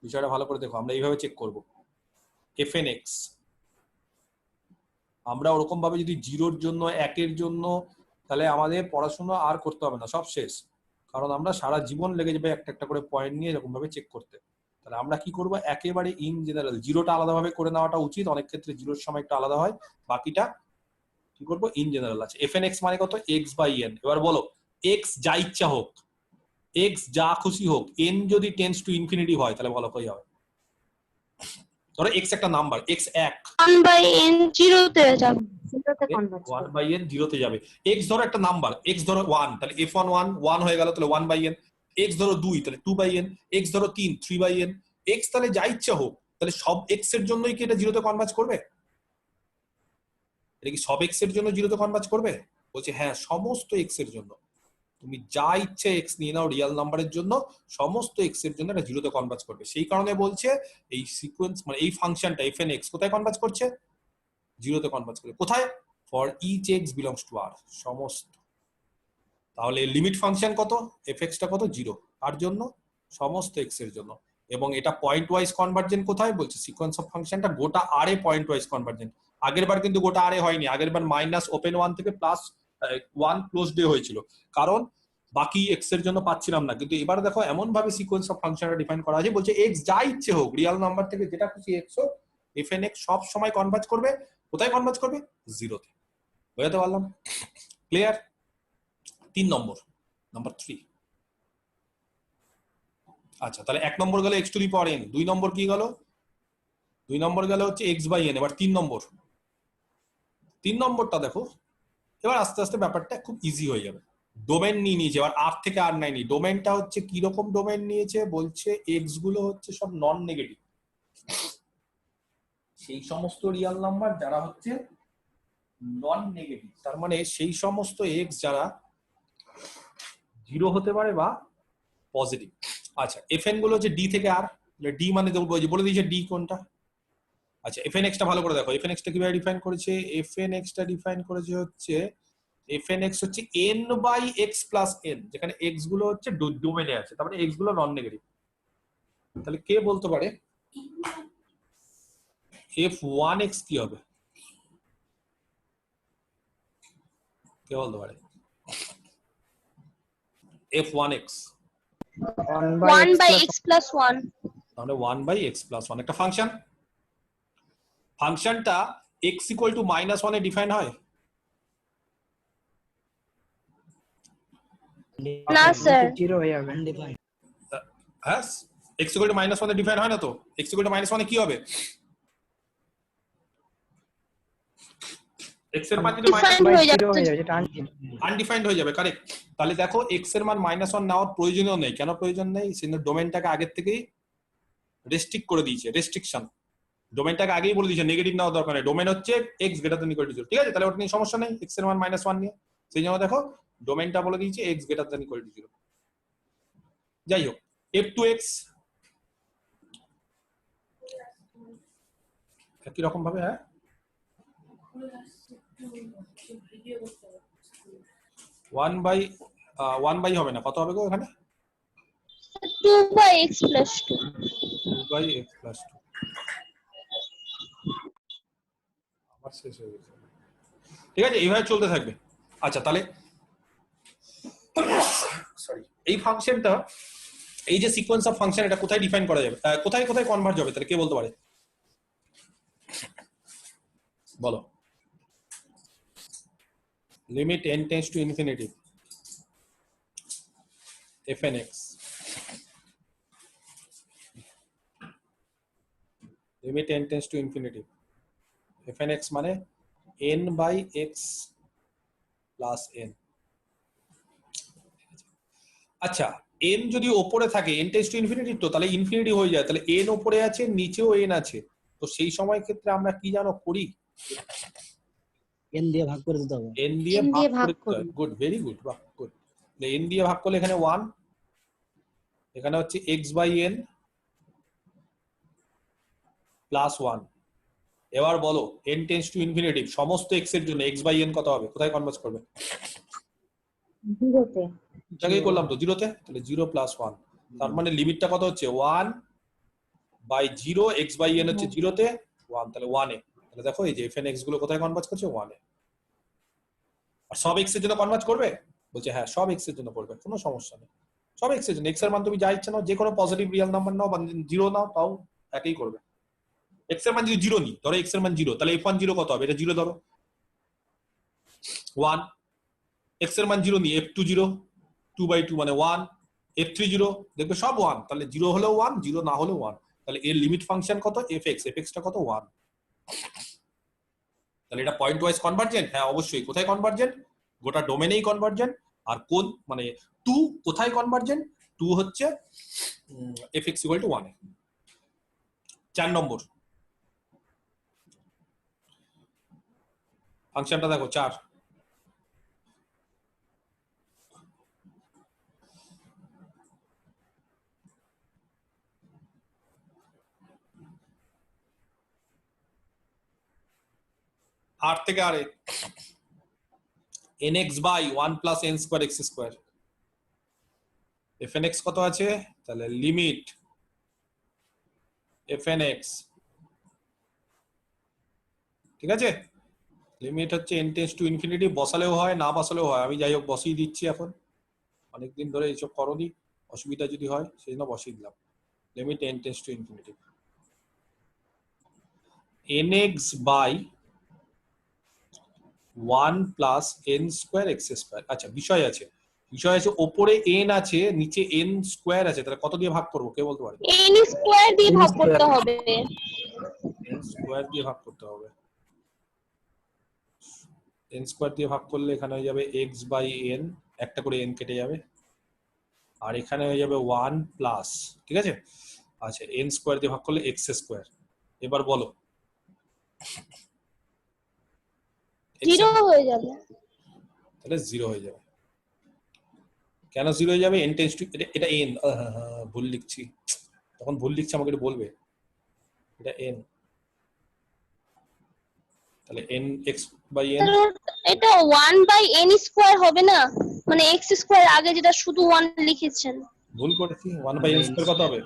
বিষয়টা ভালো করে দেখো, আমরা এইভাবে চেক করব fn x। আমরা ওরকম ভাবে যদি 0-র জন্য, 1-এর জন্য, তাহলে আমাদের পড়াশোনা আর করতে হবে না, সব শেষ। কারণ আমরা সারা জীবন লেগে যাবে একটা একটা করে পয়েন্ট নিয়ে এরকম ভাবে চেক করতে। তাহলে আমরা কি করব? একেবারে ইন জেনারেল, 0টা আলাদাভাবে করে নেওয়াটা উচিত, অনেক ক্ষেত্রে 0-র সময় একটু আলাদা হয়, বাকিটা কি করব? ইন জেনারেল আছে। fn x মানে কত? x by n। এবার বলো x যা ইচ্ছা হোক, x যা খুশি হোক, n যদি টেন্ডস টু ইনফিনিটি হয় তাহলে বলো কই হবে? ধরো x একটা নাম্বার, x 1, 1 by n 0 তে যাবে। 0 তে কনভার্ট 1 by n 0 তে যাবে। x ধরো একটা নাম্বার, x ধরো 1, তাহলে f1 1 হয়ে গেল, তাহলে 1 by n। x ধরো 2, তাহলে 2 by n। x ধরো 3 3 by n। x তাহলে যা ইচ্ছা হোক, তাহলে সব x এর জন্যই কি এটা 0 তে কনভার্জ করবে? এটা কি সব x এর জন্য 0 তে কনভার্জ করবে? বলছে হ্যাঁ, সমস্ত x এর জন্য। তুমি যা ইচ্ছে x নিয়ে নাও রিয়েল নাম্বারের জন্য, সমস্ত x এর জন্য এটা 0 তে কনভার্জ করবে। সেই কারণে বলছে এই সিকোয়েন্স মানে এই ফাংশনটা fn x কোথায় কনভার্জ করছে? 0 তে কনভার্জ করবে। কোথায়? For each x belongs to r, সমস্ত। তাহলে লিমিট ফাংশন কত? fx টা কত? 0। কার জন্য? সমস্ত x এর জন্য। এবং এটা পয়েন্ট ওয়াইজ কনভার্জেন্ট কোথায়? বলছে সিকোয়েন্স অফ ফাংশনটা গোটা r এ পয়েন্ট ওয়াইজ কনভার্জেন্ট। আগের বার কিন্তু গোটা r এ হয়নি, আগের বার মাইনাস ওপেন 1 থেকে প্লাস 1 ক্লোজ ডে হয়েছিল, কারণ বাকি x এর জন্য পাচ্ছিলাম না। কিন্তু এবার দেখো এমন ভাবে সিকোয়েন্স অফ ফাংশনটা ডিফাইন করা আছে, বলছে x যা ইচ্ছে হোক, রিয়েল নাম্বার থেকে যেটা খুশি x হোক, fn x সব সময় কনভার্জ করবে। কোথায় কনভার্জ করবে? 0 তে। বুঝতে পারলাম? ক্লিয়ার? 3 নম্বর, নাম্বার 3। আচ্ছা, তাহলে 1 নম্বর গেল x two the power n, 2 নম্বর কি গেল? 2 নম্বর গেল হচ্ছে x বাই n। এবার 3 নম্বর, 3 নম্বরটা দেখো, এবার আস্তে আস্তে ব্যাপারটা খুব ইজি হয়ে যাবে। ডোমেন নিয়ে নিয়েছে, এবার আর থেকে আর নাইনি। ডোমেনটা হচ্ছে কি রকম ডোমেন নিয়েছে? বলছে x গুলো হচ্ছে সব নন নেগেটিভ, সেই সমস্ত রিয়েল নাম্বার যারা হচ্ছে নন নেগেটিভ, তার মানে সেই সমস্ত x যারা 0 হতে পারে বা পজিটিভ। আচ্ছা, fn গুলো হচ্ছে d থেকে r, d মানে বলে দিয়েছে d কোনটা। আচ্ছা, fn x টা ভালো করে দেখো, fn x টা কিভাবে ডিফাইন করেছে? fn x টা ডিফাইন করেছে হচ্ছে fn x হচ্ছে n by x plus n, যেখানে x গুলো হচ্ছে ডোমেনে আছে, তার মানে x গুলো নন নেগেটিভ। তাহলে কে বলতে পারে f1x কি হবে? কে বলতে পারে? f1x 1 by x plus 1 তাহলে 1 বাই x প্লাস 1 একটা ফাংশন, ফাংশনটা x equal to -1 A define হয়? না স্যার, 0 হয়ে যাবে। undefined হ্যাঁ, x equal to -1 A define হয় না তো? x ইকুয়াল টু -1 এ কি হবে? x এর মান যদি ডিফাইন্ড হয়ে যাচ্ছে। আনডিফাইন্ড হয়ে যাবে, কারেক্ট। তাহলে দেখো x এর মান -1 নেওয়ার প্রয়োজনও নেই। কেন প্রয়োজন নেই? সেজন্য ডোমেনটাকে আগের থেকেই রেস্ট্রিক্ট করে দিয়েছে, রেস্ট্রিকশন। ডোমেনটাকে আগেই বলে দিয়েছে নেগেটিভ নেওয়ার দরকার নেই, ডোমেন হচ্ছে x greater than equal two 0, ঠিক আছে? তাহলে ওটা নিয়ে সমস্যা নেই, x এর মান -1 নিয়ে। সেই জন্য দেখো ডোমেনটা বলে দিয়েছে x greater than equal two 0। যাই হোক, f2x একই রকম ভাবে, হ্যাঁ, ওয়ান বাই হবে না, কত হবে গো এখানে? 2 by x plus 2 2 by x plus 2। আবার শেষ হয়ে গেছে, ঠিক আছে? এইভাবে চলতে থাকবে। আচ্ছা, তাহলে সরি, এই ফাংশনটা, এই যে সিকোয়েন্স অফ ফাংশন, এটা কোথায় ডিফাইন করা যাবে, কোথায় কোথায় কনভার্জ হবে? তাহলে কে বলতে পারে, বলো? Limit n tends to infinity fnx, limit n tends to infinity fnx মানে n by x plus n। আচ্ছা, n যদি ওপরে থাকে, n টেন্ডস টু ইনফিনিটি, তো তাহলে ইনফিনিটি হয়ে যায়, তাহলে n ওপরে আছে, নিচেও n আছে, তো সেই সময় ক্ষেত্রে আমরা কি জানো করি? n দিয়ে ভাগ করে দিতে হবে। n দিয়ে n দিয়ে ভাগ ভাগ করে, করব। গুড, ভেরি গুড, বাহ, গুড। n দিয়ে ভাগ করলে এখানে 1, এখানে হচ্ছে x বাই n প্লাস 1। এবার বলো n টেন্ডস টু ইনফিনিটি সমস্ত x এর জন্য x বাই n কত হবে? কোথায় কনভার্জ করবে? 0 তে। এটাকেই করলাম তো, 0 তে। তাহলে 0 প্লাস 1, তার মানে লিমিটটা কত হচ্ছে? 1 বাই 0, x বাই n হচ্ছে 0 তে 1, তাহলে 1 এ। তাহলে দেখো এই যে fnx গুলো কোথায় কনভার্জ করছে? 1 এ। আর সব x এর জন্য কনভার্জ করবে? বলছে হ্যাঁ, সব x এর জন্য করবে, কোনো সমস্যা নেই। সব x এর জন্য, x এর মান তুমি যা ইচ্ছা নাও, যে কোনো পজিটিভ রিয়েল নাম্বার নাও বা 0 নাও, তাও একই করবে। x এর মান যদি 0 নি, ধরো x এর মান 0, তাহলে f1 0 কত হবে? এটা 0 ধরো, 1। x এর মান 0 নি, f2 0, 2 বাই 2 মানে 1, f3 0, দেখবে সব 1, তাহলে 0 হলেও 1, 0 না হলেও 1। তাহলে এর লিমিট ফাংশন কত? fx, fx টা কত? 1। তাহলে এটা পয়েন্ট ওয়াইজ কনভার্জেন্ট? হ্যাঁ অবশ্যই। কোথায় কনভার্জেন্ট? গোটা ডোমেনেই কনভার্জেন্ট। আর কোন মানে 2 কোথায় কনভার্জেন্ট? 2 হচ্ছে fx = 1 এ। 4 নম্বর ফাংশনটা দেখো, 4। আর থেকে আরে nx by 1 plus n square x square, fnx কত আছে? তাহলে লিমিট fnx, ঠিক আছে? লিমিট হচ্ছে n টেন্ডস টু ইনফিনিটি, বসালেও হয়, না বসালেও হয়, আমি যাই হোক বসিয়ে দিচ্ছি। এখন অনেকদিন ধরে এইসব করনি, অসুবিধা যদি হয় সেই জন্য বসিয়ে দিলাম। Limit n tends to infinity nx by 1 plus n square x square. আচ্ছা, বিষয় আছে ওপরে n আছে, নিচে n স্কয়ার আছে, তাহলে কত দিয়ে ভাগ করব? কে বলতে পারে? n স্কয়ার দিয়ে ভাগ করতে হবে। n স্কয়ার দিয়ে ভাগ করতে হবে। n স্কয়ার দিয়ে ভাগ করলে এখানে হয়ে যাবে x বাই n, একটা করে n কেটে যাবে, আর এখানে হয়ে যাবে 1 প্লাস, ঠিক আছে? আচ্ছা, n স্কয়ার দিয়ে ভাগ করলে x স্কয়ার। এবার বলো 0 হয়ে যাবে। তাহলে 0 হয়ে যাবে। কেন 0 হয়ে যাবে? n টেন্ডস টু, এটা n, ভুল লিখছি, তখন ভুল লিখছি আমাকে একটু বলবে। এটা n, তাহলে n x বাই n, এটা 1 বাই n স্কয়ার হবে না? মানে x স্কয়ার আগে যেটা শুধু 1 লিখেছেন। ভুল করেছি। 1 বাই n স্কয়ার কত হবে?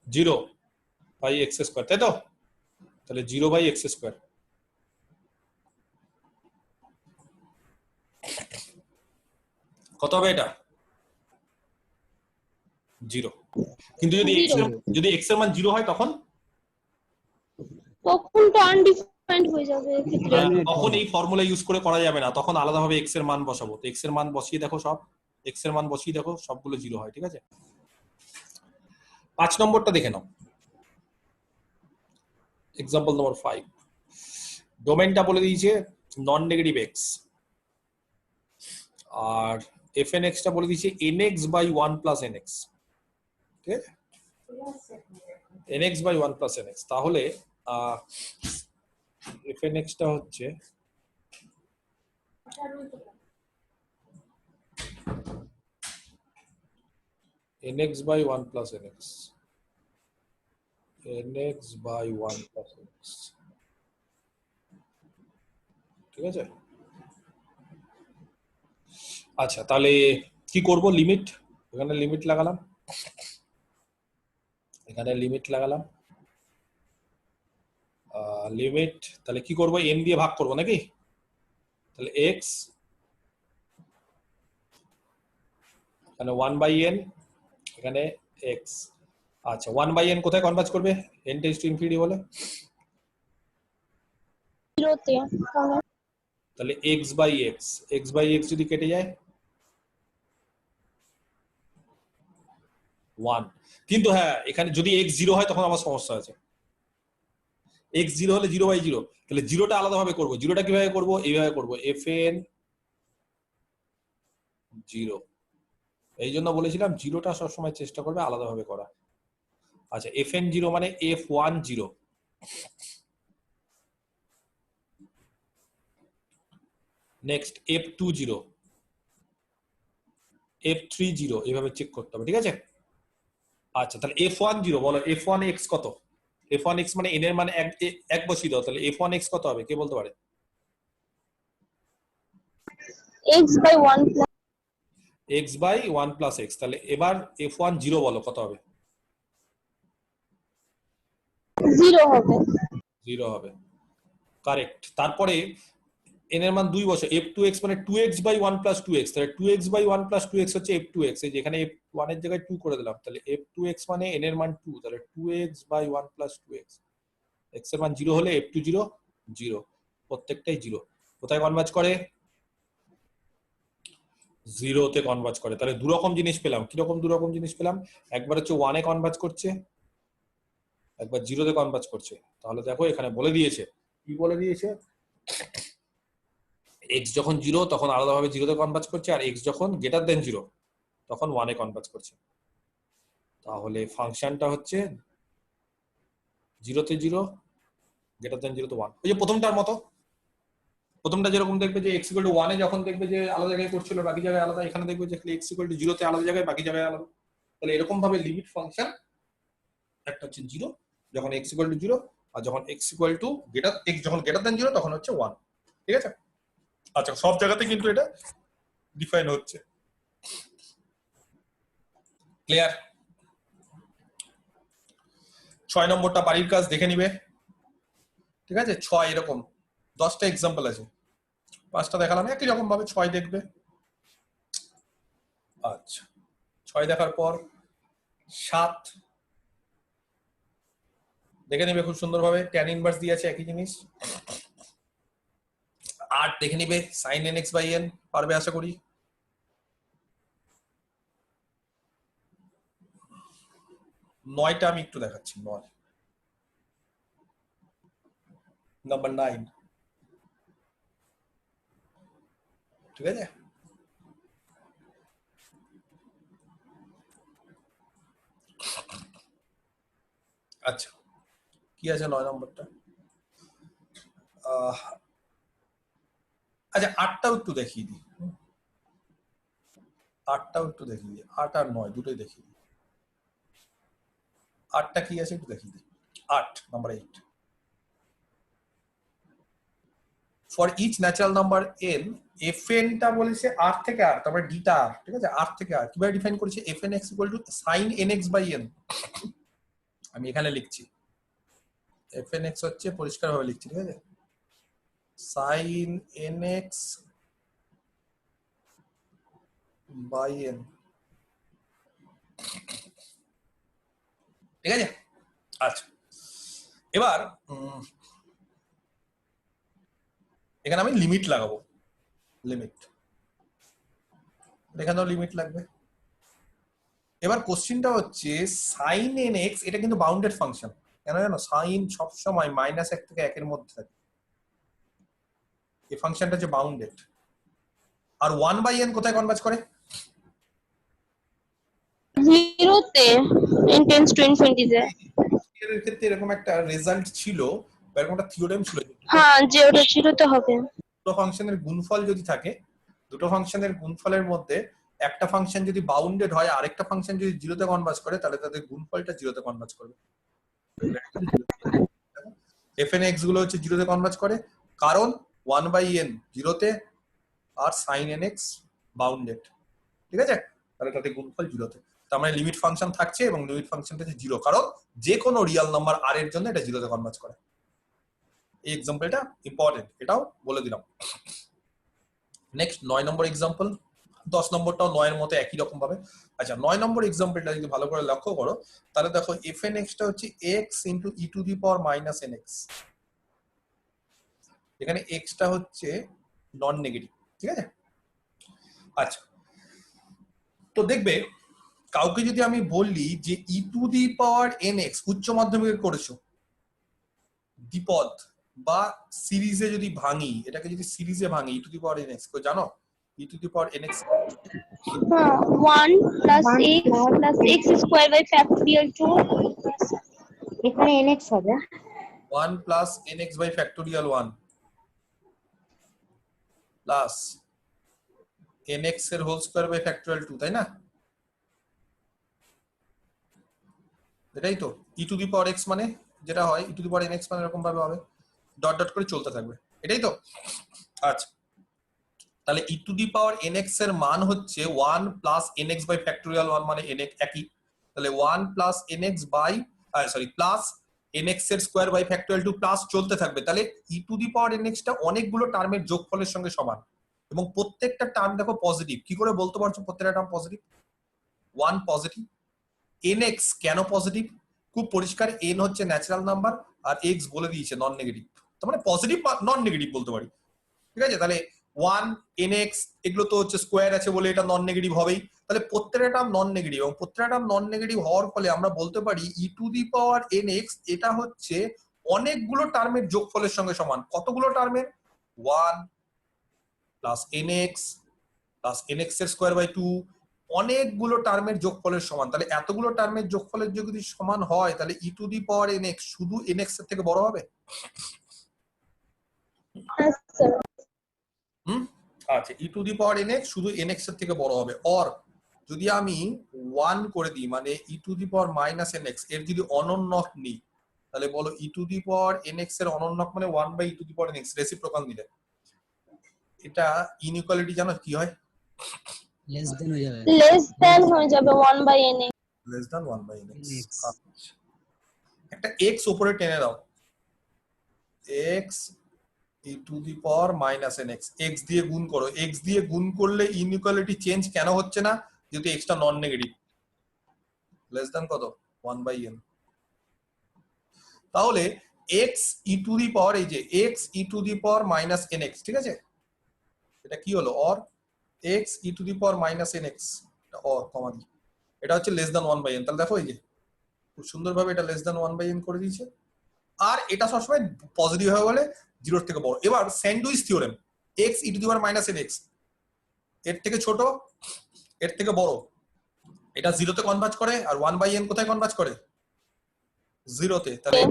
0 বাই x স্কয়ার, তাই তো? তাহলে 0 বাই x স্কয়ার। কত হবে এটা? 0। কিন্তু যদি x এর মান 0 হয় তখন তখন তো আনডিফাইন্ড হয়ে যাবে এক্ষেত্রে। তখন এই ফর্মুলা ইউজ করে করা যাবে না, তখন আলাদাভাবে x এর মান বসাবো। তো x এর মান বসিয়ে দেখো, সব x এর মান বসিয়ে দেখো, সবগুলো 0 হয়। ঠিক আছে, 5 নম্বরটা দেখে নাও। এক্সাম্পল নম্বর 5, ডোমেইনটা বলে দিয়েছে নন নেগেটিভ x, আর fnx টা বলে দিয়েছে nx বাই 1 প্লাস nx। ঠিক আছে, nx বাই 1 প্লাস nx। তাহলে fnx টা হচ্ছে nx by 1 plus nx, nx by 1 plus nx। ঠিক আছে, আচ্ছা তাহলে কি করব? লিমিট, এখানে লিমিট লাগালাম, এখানে লিমিট লাগালাম, লিমিট। তাহলে কি করব? n দিয়ে ভাগ করব নাকি? তাহলে x, এখানে 1 বাই n, এখানে x। আচ্ছা 1 বাই n কোথায় কনভার্জ করবে? n টেন্ডস টু ইনফিনিটি বলে, 0 তে। তাহলে x বাই x যদি কেটে যায় 1। কিন্তু হ্যাঁ, এখানে যদি x 0 হয় তখন আমার সমস্যা আছে। x 0 হলে 0 বাই 0, তাহলে 0টা আলাদাভাবে করব। 0টা কিভাবে করব? এইভাবে করব, fn 0। এই জন্য বলেছিলাম 0টা সবসময় চেষ্টা করবে আলাদাভাবে করা। আচ্ছা fn 0 মানে f1 0, নেক্সট f2 0, f3 0, এইভাবে চেক করতে হবে। ঠিক আছে, আচ্ছা তাহলে f1 0 বলো, f1x কত? f1x মানে n এর মান 1 বসিয়ে দাও, তাহলে f1x কত হবে? কে বলতে পারে? x by 1 plus x by 1 plus x। তাহলে এবার f1 0 বলো, কত হবে? 0 হবে। 0 হবে, কারেক্ট। তারপরে n এর মান 2 বসে, f2x মানে 2x বাই 1 প্লাস 2x। তাহলে 2x বাই 1 প্লাস 2x হচ্ছে f2x। এই যে এখানে f1 এর জায়গায় 2 করে দিলাম, তাহলে f2x মানে n এর মান 2, তাহলে 2x by 1 plus 2x। x এর মান 0 হলে f2 0 0, প্রত্যেকটাই 0। কোথায় কনভার্জ করে? 0 তে কনভার্জ করে। তাহলে দু রকম জিনিস পেলাম। কি রকম দু রকম জিনিস পেলাম? একবার হচ্ছে 1 এ কনভার্জ করছে, একবার 0 তে কনভার্জ করছে। তাহলে দেখো এখানে বলে দিয়েছে, কি বলে দিয়েছে? x যখন 0 তখন আলাদাভাবে 0 তে কনভার্জ করছে, আর x যখন গ্রেটার দেন 0 তখন 1 এ কনভার্জ করছে। তাহলে ফাংশনটা হচ্ছে 0 তে 0, গ্রেটার দেন 0 তে 1। ওই যে প্রথমটার মতো, প্রথমটা যেরকম দেখবে যে x 1 এ যখন দেখবে যে আলাদা জায়গায় করছিল, বাকি জায়গায় আলাদা, এখানে দেখবে যে x 0 তে আলাদা জায়গায়, বাকি জায়গায় আলাদা। তাহলে এরকম ভাবে লিমিট ফাংশন একটা হচ্ছে 0 যখন x 0, আর যখন x যখন গ্রেটার দেন 0 তখন হচ্ছে 1। ঠিক আছে, আচ্ছা সব জায়গাতে কিন্তু এটা ডিফাইন হচ্ছে। ক্লিয়ার? 6 নম্বরটা বাড়ির কাজ দেখে নিবে। ঠিক আছে, 6 এরকম 10টা এক্সাম্পল আছে, 5টা দেখালাম একই রকম ভাবে 6 দেখবে। আচ্ছা 6 দেখার পর 7 দেখে নিবে খুব সুন্দরভাবে, ট্যান ইনভার্স দিয়ে আছে একই জিনিস। 8 দেখে নিবে, sin nx বাই n পারবে আশা করি। 9টা আমি একটু দেখাচ্ছি, 9 নাম্বার 9। ঠিক আছে, আচ্ছা কি আছে 9 নম্বরটা? আচ্ছা 8টাও একটু দেখিয়ে দিই, 8টাও একটু দেখিয়ে দিই, 8 আর 9 দুটোই দেখিয়ে দিই। 8টা কি আছে একটু দেখিয়ে দিই। 8 number 8, for each natural number n fn টা বলেছে r থেকে r, তারপরে d টা r। ঠিক আছে, r থেকে r কিভাবে ডিফাইন করেছে? fnx sin nx by n। আমি এখানে লিখছি, fnx হচ্ছে পরিষ্কারভাবে লিখছি। ঠিক আছে, sin nx বাই এন, ঠিক আছে। আচ্ছা এবার এখানে আমি লিমিট লাগাবো, লিমিট, এখানেও লিমিট লাগবে। এবার কোশ্চেনটা হচ্ছে সাইন এন এক্স, এটা কিন্তু বাউন্ডেড ফাংশন, কেন জানো? সাইন সবসময় -1 থেকে 1 এর মধ্যে থাকে, এই ফাংশনটা হচ্ছে বাউন্ডেড। আর 1/n কোথায় কনভার্জ করে? 0 তে n টেন্ডস টু ইনফিনিটি তে। এর ক্ষেত্রে এরকম একটা রেজাল্ট ছিল, এরকম একটা থিওরেম ছিল, হ্যাঁ যে ওটা 0 তে হবে। দুটো ফাংশনের গুণফল যদি থাকে, দুটো ফাংশনের গুণফলের মধ্যে একটা ফাংশন যদি বাউন্ডেড হয়, আরেকটা ফাংশন যদি 0 তে কনভার্জ করে, তাহলে তাদের গুণফলটা 0 তে কনভার্জ করবে। fn(x) গুলো হচ্ছে 0 তে কনভার্জ করে, কারণ 1/n 0 তে আর sin nx বাউন্ডেড, ঠিক আছে? তাহলে তাদের গুণফল 0 তে। তার মানে লিমিট ফাংশন থাকছে এবং লিমিট ফাংশনটা হচ্ছে 0, কারণ যে কোনো রিয়েল নাম্বার r এর জন্য এটা 0 তে কনভার্জ করে। এই এক্সাম্পলটা ইম্পর্টেন্ট, এটাও বলে দিলাম। নেক্সট 9 নম্বর এক্সাম্পল, 10 নম্বরটাও 9 এর মতো একই রকম ভাবে। আচ্ছা 9 নম্বর এক্সাম্পলটা যদি ভালো করে লক্ষ্য করো, তাহলে দেখো fn(x) টা হচ্ছে x * e⁻ nx, এখানে x টা হচ্ছে নন নেগেটিভ, ঠিক আছে? আচ্ছা তো দেখবে কাউকে যদি আমি বললি যে e⁻nx উচ্চ মাধ্যমিকে করেছো, দ্বিপদ বা সিরিজে যদি ভাঙি, এটাকে যদি সিরিজে ভাঙি e⁻nx, কেউ জানো e⁻nx? হ্যাঁ 1 plus x plus x square by factorial 2, এখানে nx হবে 1 plus nx by factorial 1 plus nx এর হোল স্কয়ার বাই ফ্যাক্টোরিয়াল 2, তাই না? এটাই তো e⁻x মানে যেটা হয়, e⁻nx মানে এরকম ভাবে হবে, ডট ডট করে চলতে থাকবে, এটাই তো। আচ্ছা তাহলে e⁻nx এর মান হচ্ছে 1 প্লাস nx বাই ফ্যাক্টোরিয়াল 1 মানে nx একই, তাহলে 1 plus nx by plus nx এর স্কয়ার বাই ফ্যাক্টোরিয়াল 2 প্লাস চলতে থাকবে। তাহলে e⁻nx টা অনেকগুলো টার্মের যোগফলের সঙ্গে সমান এবং প্রত্যেকটা টার্ম দেখো পজিটিভ। কি করে বলতে পারছো প্রত্যেকটা টার্ম পজিটিভ? 1 পজিটিভ, nx কেন পজিটিভ? খুব পরিষ্কার, n হচ্ছে ন্যাচারাল নাম্বার আর x বলে দিয়েছে নন নেগেটিভ, তার মানে পজিটিভ নন নেগেটিভ বলতে পারি, ঠিক আছে? তাহলে 1 nx এগুলো তো হচ্ছে স্কোয়ার আছে বলে এটা নন নেগেটিভ হবেই, তাহলে প্রত্যেকটা টার্ম নন নেগেটিভ এবং প্রত্যেকটা টার্ম নন নেগেটিভ হওয়ার ফলে আমরা বলতে পারি e⁻nx এটা হচ্ছে অনেকগুলো টার্মের যোগফলের সঙ্গে সমান। কতগুলো টার্মের? 1 প্লাস nx প্লাস nx এর স্কয়ার বাই 2, অনেকগুলো টার্মের যোগফলের সমান। তাহলে এতগুলো টার্মের যোগফলের যদি সমান হয়, তাহলে e⁻nx শুধু nx এর থেকে বড় হবে? আচ্ছা e⁻nx শুধু nx এর থেকে বড় হবে। অর যদি আমি 1 করে দিই, মানে e⁻−nx এর যদি অনন্যক নিই, তাহলে বলো e⁻nx এর অনন্যক মানে 1/e⁻nx রেসিপ্রোকাল নিলে এটা ইনইকুয়ালিটি জানো কি হয়? লেস দেন হয়ে যাবে, লেস দ্যান হয়ে যাবে 1/n। Less than 1/nx। একটা x উপরে টেনে দাও, x e⁻−nx, x দিয়ে গুণ করো। x দিয়ে গুণ করলে ইনইকুয়ালিটি চেঞ্জ কেন হচ্ছে না? যেহেতু x টা নন নেগেটিভ। লেস দ্যান কত? 1/n। তাহলে x এই যে x e⁻−nx, ঠিক আছে? এটা কি হলো? অর x e⁻−nx, এটা অর কমা দি, এটা হচ্ছে লেস দ্যান 1/n। তাহলে দেখো এই যে খুব সুন্দরভাবে এটা লেস দ্যান 1/n করে দিয়েছে, আর এটা সবসময় পজিটিভ হবে বলে 0 এর থেকে বড়। এবার স্যান্ডউইচ থিওরেম, x e⁻−nx এর থেকে ছোট, এর থেকে বড়, এটা 0 তে কনভার্জ করে, আর 1/n কোথায় কনভার্জ করে? 0 তে। তাহলে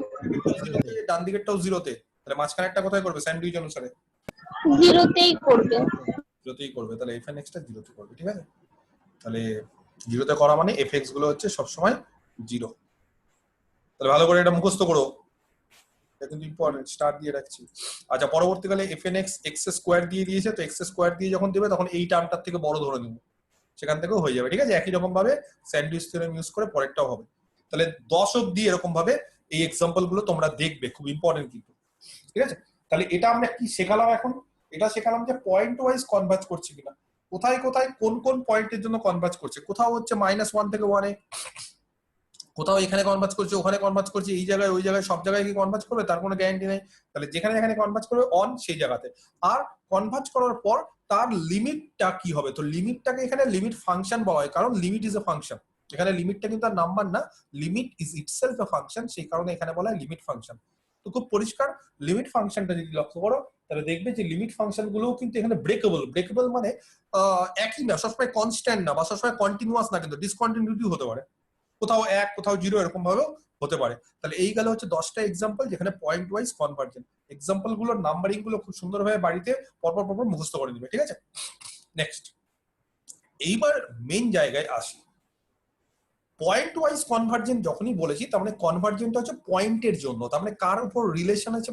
ডান দিকেরটাও 0 তে, তাহলে মাঝখানেরটা কোথায় করবে স্যান্ডউইচ অনুসারে? 0 তেই করবে। 0 তেই করবে, তাহলে fn(x) টা 0 তে করবে, ঠিক আছে? তাহলে 0 তে করা মানে fx গুলো হচ্ছে সবসময় 0। তাহলে ভালো করে এটা মুখস্থ করো, এটা কিন্তু ইম্পর্টেন্ট, স্টার দিয়ে রাখছি। আচ্ছা পরবর্তীকালে fn(x) x স্কয়ার দিয়ে দিয়েছে, তো x স্কয়ার দিয়ে যখন দিবে তখন এই টার্মটার থেকে বড় ধরে নিব, সেখান থেকেও হয়ে যাবে, ঠিক আছে? একই রকম ভাবে স্যান্ডউইচ থিওরেম ইউজ করে পরেরটাও হবে। তাহলে 10 অবধি এরকম ভাবে এই এক্সাম্পল গুলো তোমরা দেখবে, খুব ইম্পর্টেন্ট কিন্তু, ঠিক আছে? তাহলে এটা আমরা কি শেখালাম এখন? এটা শেখালাম যে পয়েন্ট ওয়াইজ কনভার্জ করছে কিনা। কোথায় কোথায় কোন কোন পয়েন্টের জন্য কনভার্জ করছে, কোথাও হচ্ছে -1 থেকে 1 এ, কোথাও এখানে কনভার্জ করছে, ওখানে কনভার্জ করছে, এই জায়গায় ওই জায়গায়, সব জায়গায় কি কনভার্জ করবে তার কোনো গ্যারান্টি নেই। তাহলে যেখানে যেখানে কনভার্জ করবে অন সেই জায়গাতে। আর কনভার্জ করার পর তার লিমিটটা কি হবে, তো লিমিটটাকে এখানে লিমিট ফাংশন বলা হয়, কারণ লিমিট ইজ এ ফাংশন। এখানে লিমিটটা কিন্তু আর নাম্বার না, limit is itself A function, সেই কারণে এখানে বলা হয় লিমিট ফাংশন। তো খুব পরিষ্কার, লিমিট ফাংশনটা যদি লক্ষ্য করো তাহলে দেখবে যে লিমিট ফাংশন গুলোও কিন্তু এখানে ব্রেকেবল। ব্রেকেবল মানে একই না, সবসময় কনস্ট্যান্ট না, বা সবসময় কন্টিনিউয়াস না, কিন্তু ডিসকন্টিনিউটি হতে পারে, কোথাও 1 কোথাও 0 এরকম ভাবেও হতে পারে। তাহলে এই গেল হচ্ছে 10টা এক্সাম্পল যেখানে পয়েন্ট ওয়াইজ কনভার্জেন্ট। এক্সাম্পল গুলোর নাম্বারিং গুলো খুব সুন্দরভাবে বাড়িতে পরপর পরপর মুখস্থ করে দিবে, ঠিক আছে? নেক্সট, এইবার মেইন জায়গায় আসি। পয়েন্ট ওয়াইজ কনভার্জেন্ট যখনই বলেছি তার মানে কনভার্জেন্ট হচ্ছে পয়েন্টের জন্য, তার মানে কার উপর রিলেশন আছে।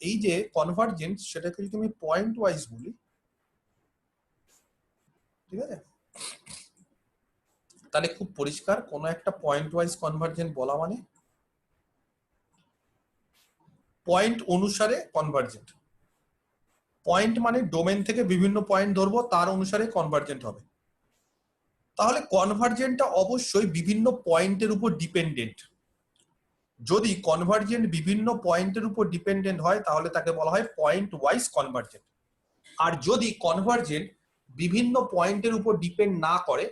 এই যে কনভার্জেন্ট সেটাকে যদি আমি পয়েন্ট ওয়াইজ বলি, ঠিক আছে, তাহলে খুব পরিষ্কার কোন একটা পয়েন্ট ওয়াইজ কনভার্জেন্ট বলা মানে পয়েন্ট অনুসারে কনভার্জেন্ট। পয়েন্ট মানে ডোমেন থেকে বিভিন্ন পয়েন্ট ধরবো, তার অনুসারে কনভার্জেন্ট হবে। তাহলে কনভার্জেন্টটা অবশ্যই বিভিন্ন পয়েন্টের উপর ডিপেন্ডেন্ট। যদি কনভার্জেন্ট বিভিন্ন পয়েন্টের উপর ডিপেন্ডেন্ট হয় তাহলে তাকে বলা হয় পয়েন্ট ওয়াইজ কনভার্জেন্ট। আর যদি কনভার্জেন্ট বিভিন্ন পয়েন্টের উপর ডিপেন্ড না করে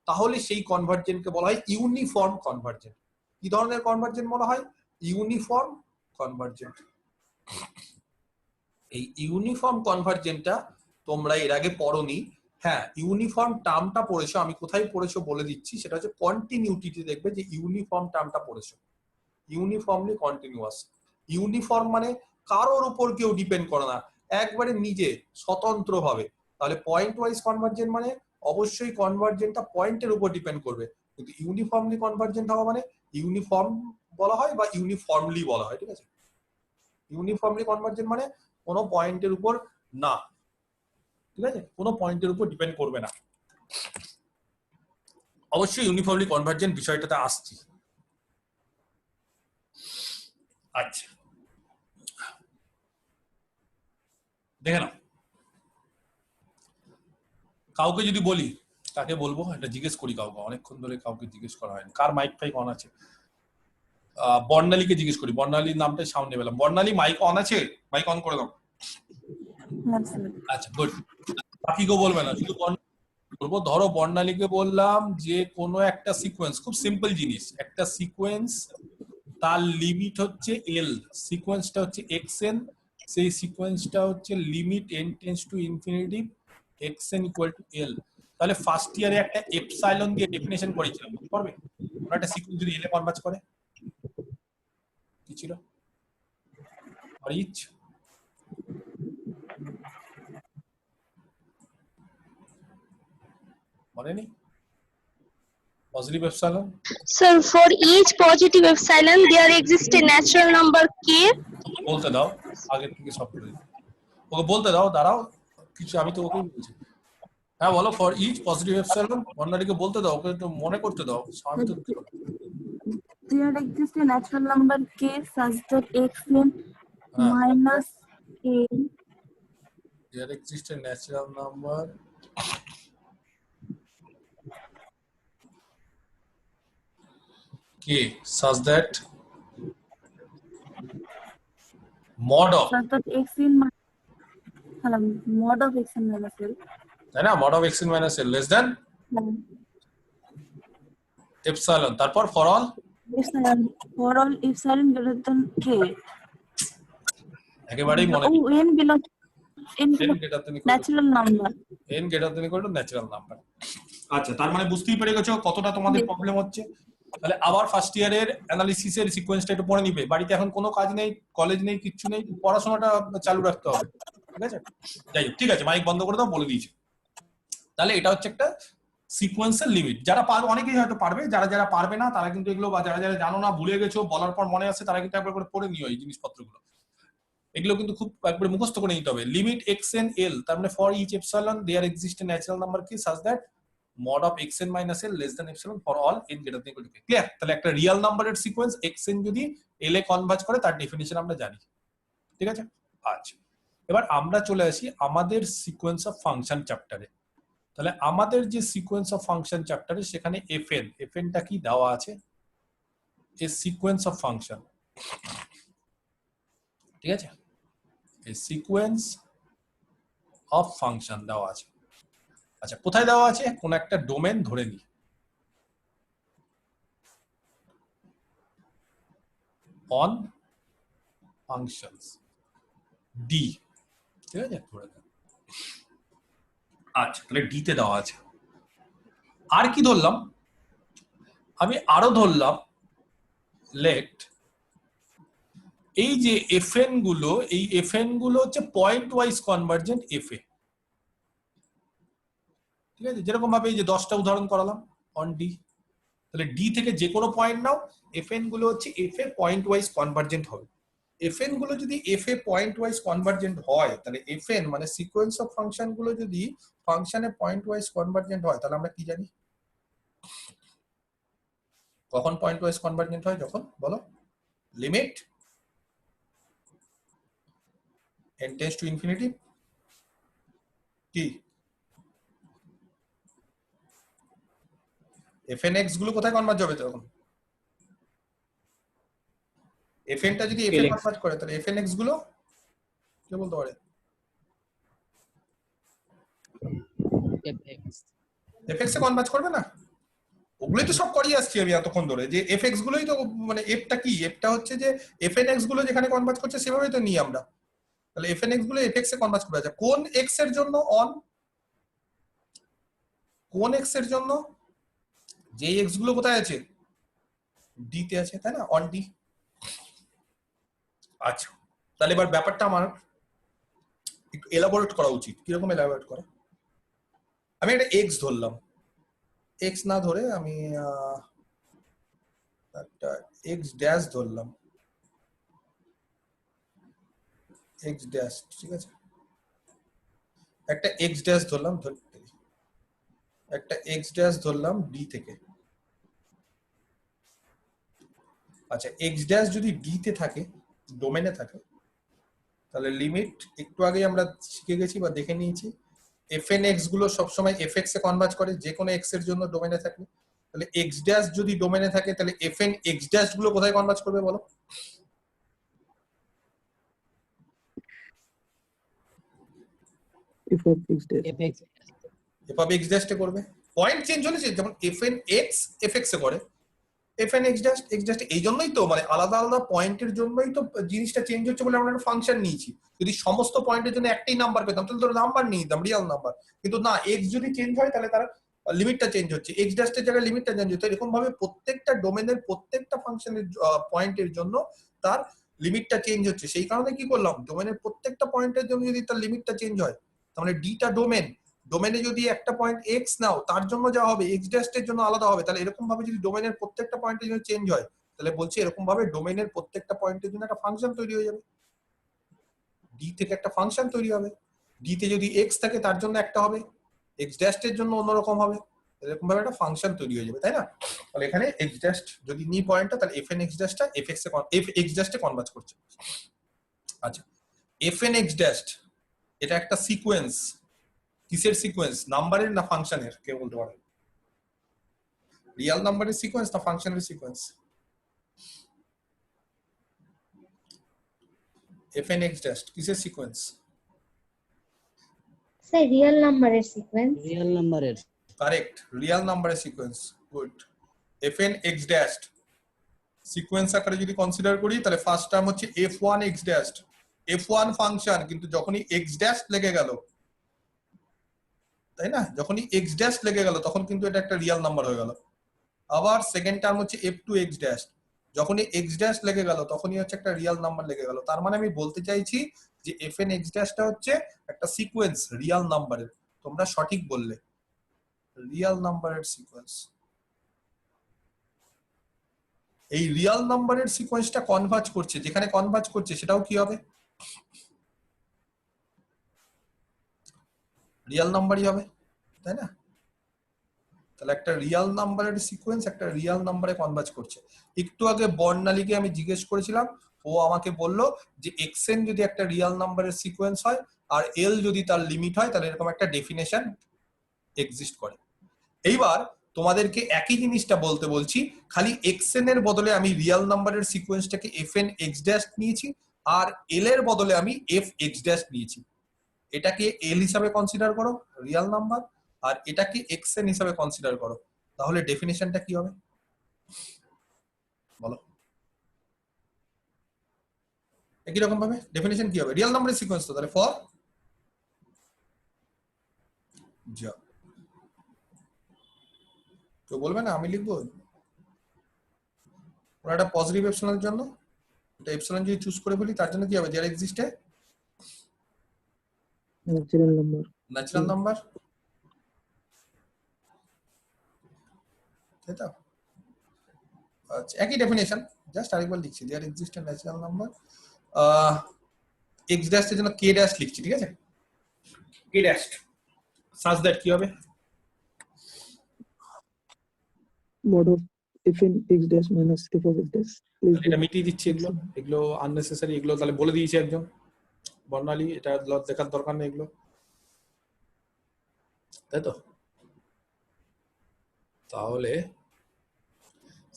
তাহলে সেই কনভার্জেন্টকে বলা হয় ইউনিফর্ম কনভার্জেন্ট। কি ধরনের কনভার্জেন্ট বলা হয়? Uniform convergent. এই ইউনিফর্ম কনভার্জেন্টটা তোমরা এর আগে পড়োনি। হ্যাঁ, ইউনিফর্ম টার্মটা পড়েছো, আমি কোথায় পড়েছো বলে দিচ্ছি, সেটা হচ্ছে কন্টিনিউটিতে দেখবে যে ইউনিফর্ম টার্মটা পড়েছো, ইউনিফর্মলি কন্টিনিউয়াস। ইউনিফর্ম মানে কারোর উপর কেউ ডিপেন্ড করে না, একবারে নিজে স্বতন্ত্রভাবে। তাহলে পয়েন্ট ওয়াইজ কনভার্জেন্ট মানে অবশ্যই কনভার্জেন্টটা পয়েন্টের উপর ডিপেন্ড করবে, কিন্তু ইউনিফর্মলি কনভার্জেন্ট হওয়া মানে ইউনিফর্ম বলা হয় বা ইউনিফর্মলি বলা হয়, ঠিক আছে? ইউনিফর্মলি কনভার্জেন্ট মানে কোনো পয়েন্টের উপর না, ঠিক আছে, কোনো পয়েন্টের উপর ডিপেন্ড করবে না। অবশ্যই ইউনিফর্মলি কনভার্জেন্ট বিষয়টাতে আসছি। আচ্ছা, দেখে নাও, কাউকে যদি বলি, কাকে বলবো এটা জিজ্ঞেস করি, কাউকে অনেকক্ষণ ধরে কাউকে জিজ্ঞেস করা হয়নি। কার মাইক ফাইক অন আছে? বর্ণালীকে জিজ্ঞেস করি, বর্ণালীর নামটা সামনে পেলাম। বর্ণালী মাইক অন আছে? মাইক অন করে দাও। আচ্ছা, গুড। বাকি কেউ বলবে না, শুধু বলবো। ধরো বর্ণালীকে বললাম যে কোনো একটা সিকোয়েন্স, খুব সিম্পল জিনিস, একটা সিকোয়েন্স তার লিমিট হচ্ছে এল, সিকোয়েন্সটা হচ্ছে xn, সেই সিকোয়েন্সটা হচ্ছে limit n tends to infinity xn equal to l। তাহলে ফার্স্ট ইয়ারে একটা এপসাইলন দিয়ে ডেফিনেশন করেছিলাম, বুঝতে পারবে? ওরা একটা সিকোয়েন্স যদি এল এ কনভার্জ করে কি ছিল? ফর ইচ মনে নেই? Positive epsilon. Sir, for each positive epsilon, there exists a natural number k. বলতে দাও, আগে থেকে সব করে দিই। ওকে বলতে দাও, দাঁড়াও কিছু, আমি তো ওকেই বলছি। হ্যাঁ বলো, ফর ইচ পজিটিভ এপসাইলন। বর্ণালীকে বলতে দাও, ওকে একটু মনে করতে দাও। আমি তো There exists a natural number k such that xn minus a. There exists a natural number k such that mod of, Such that xn mod of xn minus l. তাই না? mod of xn minus l less than epsilon। তারপর for all epsilon greater than k. একেবারেই মনে Oh, n belongs n greater than equal to natural number. n greater than equal to natural number। আচ্ছা, তার মানে বুঝতেই পেরে গেছো কতটা তোমাদের প্রবলেম হচ্ছে। তাহলে আবার ফার্স্ট ইয়ারের অ্যানালিসিসের সিকোয়েন্সটা একটু পড়ে নিবে। বাড়িতে এখন কোনো কাজ নেই, কলেজ নেই, কিচ্ছু নেই, পড়াশোনাটা চালু রাখতে হবে, ঠিক আছে? যাই হোক, ঠিক আছে, মাইক বন্ধ করে দাও, বলে দিয়েছি। তাহলে এটা হচ্ছে একটা সিকোয়েন্সের লিমিট। যারা পারবে, অনেকেই হয়তো পারবে, যারা যারা পারবে না তারা কিন্তু এগুলো, বা যারা যারা জানো না, ভুলে গেছো, বলার পর মনে আছে, তারা কিন্তু একবার করে পড়ে নিও এই জিনিসপত্রগুলো। এগুলো কিন্তু খুব একবারে মুখস্থ করে নিতে হবে। লিমিট xn l, তার মানে for each epsilon there exist a natural number k such that mod of xn minus l less than epsilon for all n greater than equal to k। Clear? তাহলে একটা real নাম্বারের sequence xn যদি l এ converge করে তার definition আমরা জানি, ঠিক আছে? আচ্ছা, এবার আমরা চলে আসি আমাদের সিকোয়েন্স অফ ফাংশন চ্যাপ্টারে। তাহলে আমাদের যে সিকোয়েন্স অফ ফাংশন চ্যাপ্টারে সেখানে এফএনটা কি দেওয়া আছে, এ সিকোয়েন্স অফ ফাংশন, ঠিক আছে, এই সিকোয়েন্স অফ ফাংশন দেওয়া আছে। আচ্ছা, কোথায় দেওয়া আছে? কোন একটা ডোমেন ধরে নিই, অন ফাংশনস ডি, ঠিক আছে, ধরে নেন। আচ্ছা, তাহলে ডি তে দেওয়া আছে। আর কি ধরলাম আমি? আরো ধরলাম লেট এই যে এফএন গুলো, এই এফএন গুলো হচ্ছে পয়েন্ট ওয়াইজ কনভার্জেন্ট এফএ, ঠিক আছে, যেরকম ভাবে এই যে 10টা উদাহরণ করালাম অন ডি। তাহলে ডি থেকে যে কোনো পয়েন্ট নাও, এফএন গুলো হচ্ছে এফএ পয়েন্ট ওয়াইজ কনভার্জেন্ট হবে। এফএন গুলো যদি এফএ পয়েন্ট ওয়াইজ কনভার্জেন্ট হয়, তাহলে এফএন মানে সিকোয়েন্স অফ ফাংশন গুলো যদি ফাংশনে পয়েন্ট ওয়াইজ কনভার্জেন্ট হয়, তাহলে আমরা কি জানি কখন পয়েন্ট ওয়াইজ কনভার্জেন্ট হয়? যখন বলো limit n tends to infinity কি fn x গুলো কোথায় কনভার্জ হবে? তখন fn টা যদি f এ কনভার্জ করে, তাহলে fn x গুলো কি বলতে পারে? fx এ কনভার্জ করবে না? ওগুলোই তো সব করিয়ে আসছি আমি এতক্ষণ ধরে, যে fx গুলোই তো, মানে f টা কি? f টা হচ্ছে যে fn x গুলো যেখানে কনভার্জ করছে সেভাবেই তো নিই আমরা। তাহলে fn x গুলো fx এ কনভার্জ করবে। আচ্ছা, কোন x এর জন্য অন? কোন x এর জন্য? যে x গুলো কোথায় আছে? d তে আছে, তাই না, অন d। আচ্ছা, তাহলে এবার ব্যাপারটা আমার একটু এলাবোরেট করা উচিত। কিরকম এলাবোরেট করা? আমি একটা x ধরলাম, x না ধরে আমি একটা x ড্যাশ ধরলাম, x ড্যাশ, ঠিক আছে, একটা x ড্যাশ ধরলাম, একটা x ড্যাশ ধরলাম d থেকে। আচ্ছা, x ড্যাশ যদি d তে থাকে, ডোমেনে থাকে, তাহলে লিমিট একটু আগে আমরা শিখে গেছি বা দেখে নিয়েছি, fn x গুলো সবসময় fx এ কনভার্জ করে যে কোনো x এর জন্য ডোমেনে থাকলে। তাহলে x ড্যাশ যদি ডোমেনে থাকে, তাহলে fn x ড্যাশ গুলো কোথায় কনভার্জ করবে বলো? f of x ড্যাশ তে করবে। পয়েন্ট চেঞ্জ হলে যেমন fn x fx এ করে, fn x ড্যাশ এই জন্যই তো, মানে আলাদা আলাদা পয়েন্টের জন্যই তো জিনিসটা চেঞ্জ হচ্ছে বলে আমরা একটা ফাংশন নিয়েছি। যদি সমস্ত পয়েন্টের জন্য একটাই নাম্বার পেতাম, তাহলে তো নাম্বার নিয়ে নিতাম, রিয়েল নাম্বার। কিন্তু না, x যদি চেঞ্জ হয় তাহলে তার লিমিটটা চেঞ্জ হচ্ছে, x ড্যাশের জায়গায় লিমিটটা চেঞ্জ হচ্ছে। এরকম ভাবে প্রত্যেকটা ডোমেনের প্রত্যেকটা ফাংশনের পয়েন্টের জন্য তার লিমিটটা চেঞ্জ হচ্ছে। সেই কারণে কি করলাম, ডোমেনের প্রত্যেকটা পয়েন্টের জন্য যদি তার লিমিটটা চেঞ্জ হয়, তাহলে ডিটা ডোমেন, ডোমেনে যদি একটা পয়েন্ট x নাও, তার জন্য যা হবে x ড্যাশের জন্য আলাদা হবে। তাহলে এরকম ভাবে যদি ডোমেনের প্রত্যেকটা পয়েন্টের জন্য চেঞ্জ হয়, তাহলে বলছি এরকম ভাবে ডোমেনের প্রত্যেকটা পয়েন্টের জন্য একটা ফাংশন তৈরি হয়ে যাবে, ডি থেকে একটা ফাংশন তৈরি হবে। ডি তে যদি x থাকে তার জন্য একটা হবে, x ড্যাশের জন্য অন্যরকম হবে, এরকম ভাবে একটা ফাংশন তৈরি হয়ে যাবে, তাই না? তাহলে এখানে x ড্যাশ যদি নি পয়েন্টটা, তাহলে fn x ড্যাশটা fx এ x ড্যাশে কনভার্জ করছে। আচ্ছা, fn x ড্যাশ এটা একটা সিকোয়েন্স। কিসের সিকোয়েন্স? নাম্বারের না ফাংশনের? কে বলতে পারে? রিয়েল নাম্বারের সিকোয়েন্স না ফাংশনের সিকোয়েন্স? fn x ড্যাশ কিসের সিকোয়েন্স? স্যার রিয়েল নাম্বারের সিকোয়েন্স। রিয়েল নাম্বারের। কারেক্ট, রিয়েল নাম্বারের sequence. Good. fn x dash sequence আকারে যদি কনসিডার করি, তাহলে ফার্স্ট টার্ম হচ্ছে f1 x dash, f1 function, কিন্তু যখনই x ড্যাশ লেগে গেল, তাই না, যখনই x ড্যাশ লেগে গেল তখন কিন্তু এটা একটা রিয়েল নাম্বার হয়ে গেল। আবার সেকেন্ড টার্ম হচ্ছে f2 x ড্যাশ, যখনই x ড্যাশ লেগে গেল তখনই হচ্ছে একটা রিয়েল নাম্বার লেগে গেল। তার মানে আমি বলতে চাইছি যে fn x ড্যাশটা হচ্ছে একটা সিকোয়েন্স রিয়েল নাম্বারের। তোমরা সঠিক বললে, রিয়েল নাম্বারের সিকোয়েন্স। এই রিয়েল নাম্বারের সিকোয়েন্সটা কনভার্জ করছে, যেখানে কনভার্জ করছে সেটাও কি হবে? রিয়েল নাম্বারই হবে, তাই না? তাহলে একটা রিয়েল নাম্বারের সিকোয়েন্স একটা রিয়েল নাম্বারে কনভার্জ করছে। একটু আগে বর্ণালীকে আমি জিজ্ঞেস করেছিলাম, ও আমাকে বললো যে xn যদি একটা রিয়েল নাম্বারের সিকোয়েন্স হয় আর l যদি তার লিমিট হয়, তাহলে এরকম একটা ডেফিনেশন এক্সিস্ট করে। এইবার তোমাদেরকে একই জিনিসটা বলতে বলছি, খালি xn এর বদলে আমি রিয়েল নাম্বারের সিকোয়েন্সটাকে fn x ড্যাশ নিয়েছি, আর l এর বদলে আমি f x ড্যাশ নিয়েছি। এটাকে l হিসাবে কনসিডার করো রিয়েল নাম্বার, আর এটাকে xn হিসাবে কনসিডার করো, তাহলে ডেফিনিশনটা কি হবে বলো? একই রকম ভাবে ডেফিনিশন কি হবে? রিয়েল নাম্বারের সিকোয়েন্স তো, তাহলে ফর যা তো বলবে না আমি লিখবো ওরা একটা পজিটিভ এপসিলনের জন্য, এটা এপসিলন যদি চুজ করে ফেলি তার জন্য কি হবে? There exists natural number. Natural number, তাই তো? আচ্ছা একই ডেফিনেশন, জাস্ট আরেকবার লিখছি, there exist a natural number x dash এর জন্য k ড্যাশ লিখছি, ঠিক আছে? k ড্যাশ সাজ দ্যাট কি হবে? mod of fn x dash minus f of x dash এটা মিটিয়ে দিচ্ছি, এগুলো আননেসেসারি, এগুলো তাহলে বলে দিয়েছি একজন বর্ণালী, এটা দেখার দরকার নেই এগুলো, তাই তো? তাহলে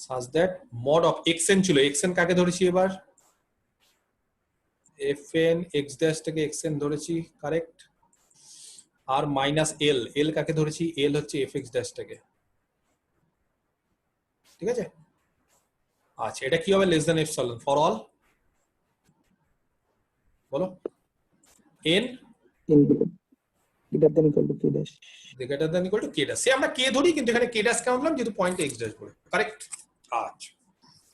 such that mod of xn ছিল, xn কাকে ধরেছি এবার? fn x dash থেকে xn ধরেছি, কারেক্ট। আর মাইনাস l, l কাকে ধরেছি? l হচ্ছে fx dash থেকে, ঠিক আছে? আচ্ছা এটা কি হবে? Less than epsilon for all, বলো n greater than equal to k dash greater than equal to k dash। সে আমরা k ধরি, কিন্তু এখানে k dash কেন দিলাম? যেহেতু পয়েন্ট x dash বলে, কারেক্ট। আচ্ছা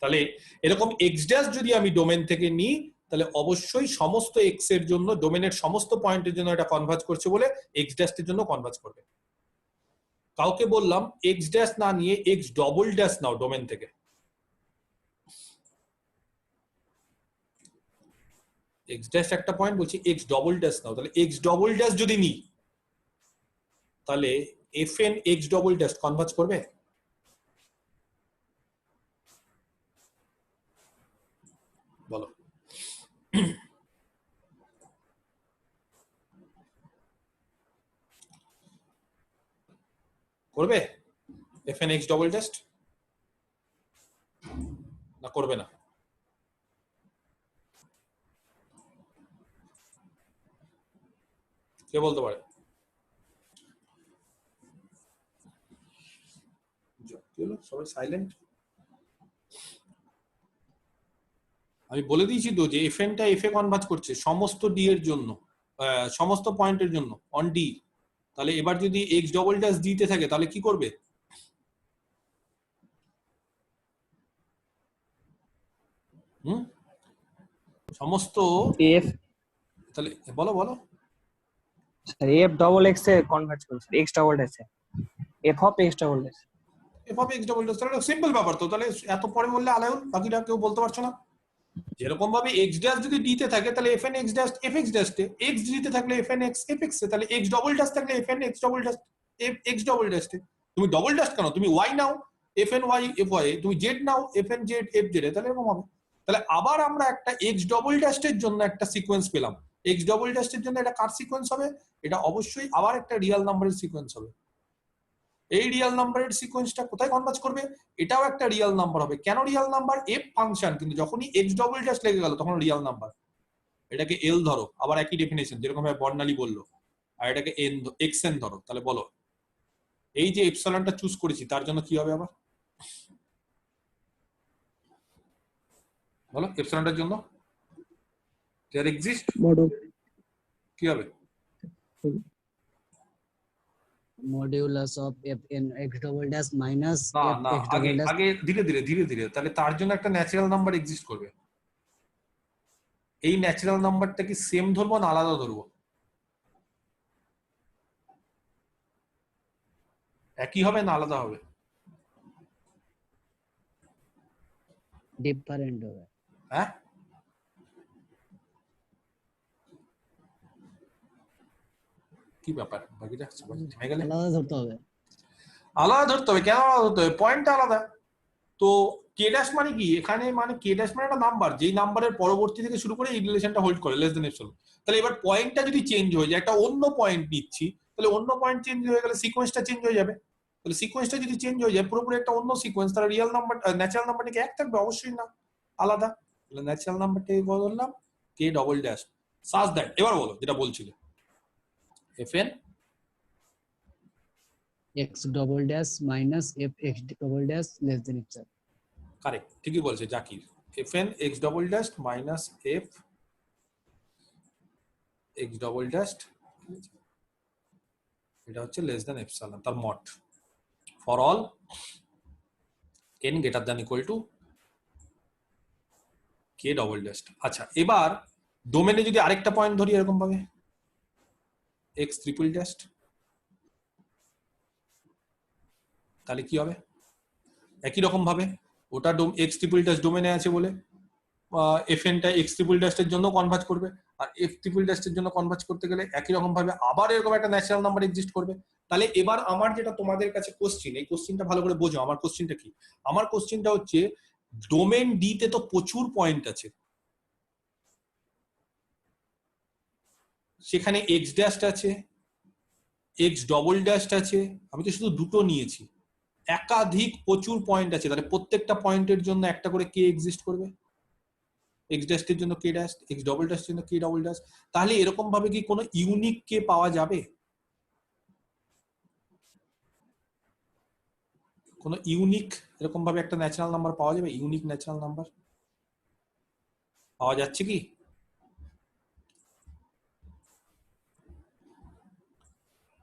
তাহলে এরকম x dash যদি আমি ডোমেন থেকে নিই, তাহলে অবশ্যই সমস্ত x এর জন্য, ডোমেনের সমস্ত পয়েন্টের জন্য এটা কনভার্জ করছে বলে x dash এর জন্য কনভার্জ করবে। কাউকে বললাম x dash না নিয়ে x ডবল ড্যাশ নাও ডোমেন থেকে, x ড্যাশ একটা পয়েন্ট, বলছি x ডবল ড্যাশ নাও, তাহলে x ডবল ড্যাশ যদি নিই তাহলে fn x double dash converge করবে? বলো করবে fn x ডবল ড্যাশ না করবে না? কে বলতে পারে? সবাই সাইলেন্ট। আমি বলে দিয়েছি তো যে fn টা f এ কনভার্জ করছে সমস্ত d এর জন্য, সমস্ত পয়েন্টের জন্য অন d। তাহলে এবার যদি x ডবল ড্যাশ d তে থাকে তাহলে কি করবে? সমস্ত f, তাহলে বলো বলো f double x এ কনভার্ট করছে, x double dash A f of x double dash, f of x double dash, তাহলে সিম্পল ব্যাপার তো। তাহলে এত পরে বললে আলাদা, বাকিটা কেউ বলতে পারছো না। যেরকম ভাবে x ড্যাশ যদি d তে থাকে তাহলে fn x dash fx dash তে, x d তে থাকলে fn x fx এ, তাহলে x ডবল ড্যাশ থাকলে fn x double dash x double dash তে। তুমি ডবল ড্যাশ কেন? তুমি y নাও fn y fy, তুমি z নাও fn z fz এ, তাহলে এরকম হবে। তাহলে আবার আমরা একটা x ডবল ড্যাশ এর জন্য একটা সিকোয়েন্স পেলাম। x ডবল ড্যাশ এর জন্য এটা কার সিকোয়েন্স হবে? এটা অবশ্যই আবার একটা রিয়েল নাম্বারের সিকোয়েন্স হবে। এই রিয়েল নাম্বারের সিকোয়েন্সটা কোথায় কনভার্জ করবে? এটাও একটা রিয়েল নাম্বার হবে। কেন রিয়েল নাম্বার? f ফাংশন, কিন্তু যখনই x ডবল ড্যাশ লেগে গেল তখন রিয়েল নাম্বার। এটাকে l ধরো, আবার একই ডেফিনেশন যেরকম ভাবে বর্ণালী বললো, আর এটাকে n xn ধরো। তাহলে বলো এই যে এপসিলনটা চুজ করেছি তার জন্য কি হবে? আবার বলো এপসিলনটার জন্য দেয়ার এক্সিস্ট mod of কি হবে? Modulus of fn x double dash minus না f না, x আগে double dash আগে ধীরে ধীরে ধীরে ধীরে, তাহলে তার জন্য একটা ন্যাচারাল নাম্বার এক্সিস্ট করবে। এই ন্যাচারাল নাম্বারটা কি সেম ধরবো না আলাদা ধরবো? একই হবে না আলাদা হবে? ডিফারেন্ট হবে। হ্যাঁ কি ব্যাপার? বাকিটা থেমে গেলে আলাদা ধরতে হবে। আলাদা ধরতে হবে। কেন আলাদা ধরতে হবে? পয়েন্টটা আলাদা তো। কে ড্যাশ মানে কি এখানে? মানে কে ড্যাশ মানে একটা নাম্বার, যেই নাম্বারের পরবর্তী থেকে শুরু করে এই রিলেশনটা হোল্ড করে লেস দেন এপসিলন। তাহলে এবার পয়েন্টটা যদি চেঞ্জ হয়ে যায়, একটা অন্য পয়েন্ট নিচ্ছি, তাহলে অন্য পয়েন্ট চেঞ্জ হয়ে গেলে সিকোয়েন্সটা চেঞ্জ হয়ে যাবে। তাহলে সিকোয়েন্সটা যদি চেঞ্জ হয়ে যায় পুরোপুরি একটা অন্য সিকোয়েন্স, তাহলে রিয়েল নাম্বার ন্যাচারাল নাম্বারটা কি এক থাকবে? অবশ্যই না, আলাদা। তাহলে ন্যাচারাল নাম্বারটাকে বললাম কে ডবল ড্যাশ সাজ দ্যাট। এবার বলো যেটা বলছিলে, fn x double dash minus f x double dash less than epsilon. Correct, ঠিকই বলছে Zakir. fn x double dash minus f x double dash, এটা হচ্ছে লেস দ্যান এপসাইলন, তার mod for all n greater than equal two k double dash. আচ্ছা, এবার ডোমেনে যদি আরেকটা পয়েন্ট ধরি এরকম ভাবে x ট্রিপল ড্যাশ, তাহলে কি হবে? একই রকম ভাবে ওটা x ট্রিপল ড্যাশ ডোমেনে আছে বলে fn টা x ট্রিপল ড্যাশের জন্য কনভার্জ করবে, আর f ট্রিপল ড্যাশের জন্য কনভার্জ করতে গেলে একই রকম ভাবে আবার এরকম একটা ন্যাচারাল নাম্বার এক্সিস্ট করবে। তাহলে এবার আমার যেটা তোমাদের কাছে কোশ্চিন, এই কোশ্চিনটা ভালো করে বোঝো। আমার কোশ্চিনটা কি? আমার কোশ্চিনটা হচ্ছে ডোমেন ডি তে তো প্রচুর পয়েন্ট আছে, সেখানে x ড্যাশ আছে, x ডবল ড্যাশ আছে, আমি তো শুধু দুটো নিয়েছি, একাধিক প্রচুর পয়েন্ট আছে, তাহলে প্রত্যেকটা পয়েন্টের জন্য একটা করে কে এক্সিস্ট করবে। x ড্যাশের জন্য কে ড্যাশ, x ডবল ড্যাশের জন্য কে ডবল ড্যাশ। তাহলে এরকম ভাবে কি কোনো ইউনিক কে পাওয়া যাবে? কোনো ইউনিক এরকম ভাবে একটা ন্যাচারাল নাম্বার পাওয়া যাবে? ইউনিক ন্যাচারাল নাম্বার পাওয়া যাচ্ছে কি?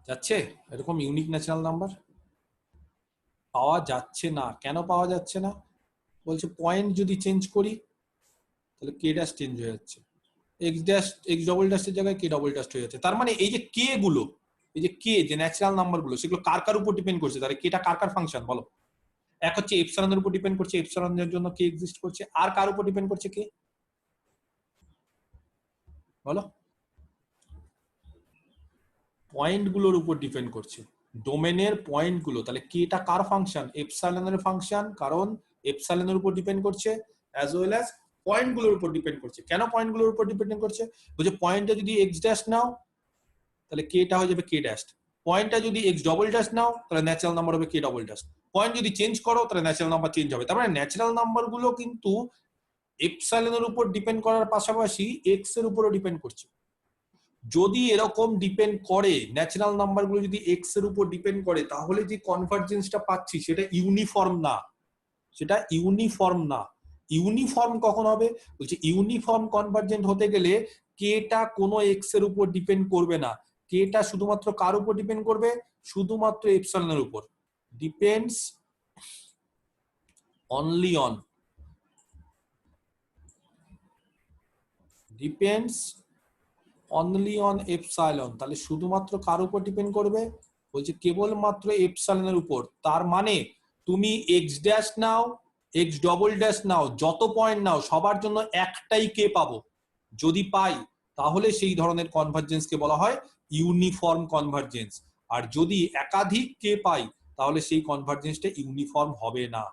যাচ্ছে? এরকম ইউনিক ন্যাচারাল নাম্বার পাওয়া যাচ্ছে না। কেন পাওয়া যাচ্ছে না? বলছে পয়েন্ট যদি চেঞ্জ করি তাহলে কে ড্যাশ চেঞ্জ হয়ে যাচ্ছে, এক্স ড্যাশ এক্স ডবল ড্যাশের জায়গায় কে ডবল ড্যাশ হয়ে যাচ্ছে। তার মানে এই যে কে গুলো, এই যে কে যে ন্যাচারাল নাম্বার গুলো, সেগুলো কার কার উপর ডিপেন্ড করছে? তাহলে কেটা কার কার ফাংশন বলো? এক হচ্ছে এপসাইলনের উপর ডিপেন্ড করছে, এপসাইলনের জন্য কে এক্সিস্ট করছে। আর কার উপর ডিপেন্ড করছে কে বলো? পয়েন্ট গুলোর উপর ডিপেন্ড করছে, ডোমেনের পয়েন্ট গুলো। তাহলে কেটা কার ফাংশন? এপসাইলনের ফাংশন, কারণ এপসাইলনের উপর ডিপেন্ড করছে, অ্যাজ ওয়েল অ্যাজ পয়েন্ট গুলোর উপর ডিপেন্ড করছে। কেন পয়েন্ট গুলোর উপর ডিপেন্ড করছে? বলছে পয়েন্টটা যদি এক্স ড্যাশ নাও তাহলে কেটা হয়ে যাবে কে ড্যাশ, পয়েন্টটা যদি এক্স ডবল ড্যাশ নাও তাহলে ন্যাচারাল নাম্বার হবে কে ডবল ড্যাশ, পয়েন্ট যদি চেঞ্জ করো তাহলে ন্যাচারাল নাম্বার চেঞ্জ হবে। তার মানে ন্যাচারাল নাম্বার গুলো কিন্তু এপসাইলনের উপর ডিপেন্ড করার পাশাপাশি এক্স এর উপরও ডিপেন্ড করছে। যদি এরকম ডিপেন্ড করে, ন্যাচারাল নাম্বার গুলো যদি এক্স এর উপর ডিপেন্ড করে, তাহলে যে কনভার্জেন্সটা পাচ্ছি সেটা ইউনিফর্ম না, সেটা ইউনিফর্ম না। ইউনিফর্ম কখন হবে? বলছে ইউনিফর্ম কনভার্জেন্ট হতে গেলে কেটা কোনো এক্স এর উপর ডিপেন্ড করবে না, কেটা শুধুমাত্র কার উপর ডিপেন্ড করবে? শুধুমাত্র এপসাইলনের উপর। Depends only on, depends only on epsilon. তাহলে শুধুমাত্র কার উপর ডিপেন্ড করবে? বলছে কেবলমাত্র এপসাইলনের উপর। তার মানে তুমি এক্স ড্যাশ নাও, এক্স ডবল ড্যাশ নাও, যত পয়েন্ট নাও, সবার জন্য একটাই কে পাবো। যদি পাই তাহলে সেই ধরনের কনভার্জেন্সকে বলা হয় ইউনিফর্ম কনভার্জেন্স। আর যদি একাধিক কে পাই তাহলে সেই কনভার্জেন্সটা ইউনিফর্ম হবে না।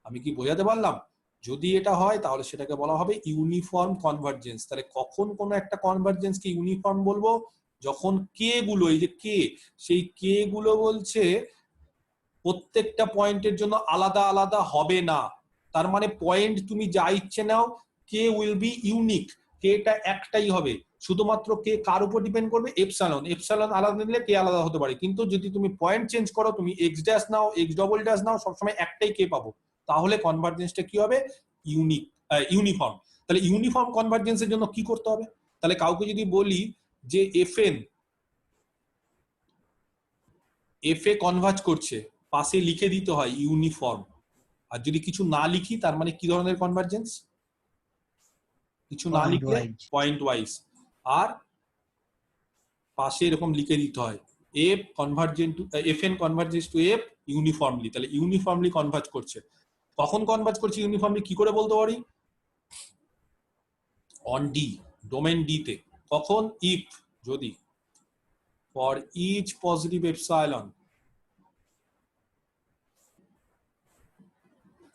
আমি কি বোঝাতে পারলাম? যদি এটা হয় তাহলে সেটাকে বলা হবে ইউনিফর্ম কনভার্জেন্স। তাহলে কখন কোনো একটা কনভার্জেন্সকে ইউনিফর্ম বলবো? যখন কে গুলো, এই যে কে, সেই কে গুলো বলছে প্রত্যেকটা পয়েন্টের জন্য আলাদা আলাদা হবে না। তার মানে পয়েন্ট তুমি যা ইচ্ছে নাও, কে উইল বি ইউনিক, কেটা একটাই হবে। শুধুমাত্র কে কার উপর ডিপেন্ড করবে? এপসাইলন। এপসাইলন আলাদা নিলে কে আলাদা হতে পারে, কিন্তু যদি তুমি পয়েন্ট চেঞ্জ করো, তুমি এক্স ড্যাশ নাও, এক্স ডবল ড্যাশ নাও, সবসময় একটাই কে পাবো। তাহলে কনভার্জেন্সটা কি হবে? Unique, uniform. তাহলে ইউনিফর্ম কনভার্জেন্সের জন্য কি করতে হবে? তাহলে কাউকে যদি বলি যে এফ এ কনভার্জ করছে, পাশে লিখে দিতে হয় ইউনিফর্ম। আর যদি কিছু না লিখি তার মানে কি ধরনের কনভার্জেন্স? কিছু না লিখলে পয়েন্ট ওয়াইজ, আর পাশে এরকম লিখে দিতে হয় F convergent to F N convergence to F uniformly. তাহলে ইউনিফর্মলি কনভার্জ করছে। কখন কনভার্জ করছে ইউনিফর্মলি কি করে বলতে পারি? অন ডি, ডোমেন ডি তে। কখন? ইফ, যদি ফর ইচ পজিটিভ এপসাইলন,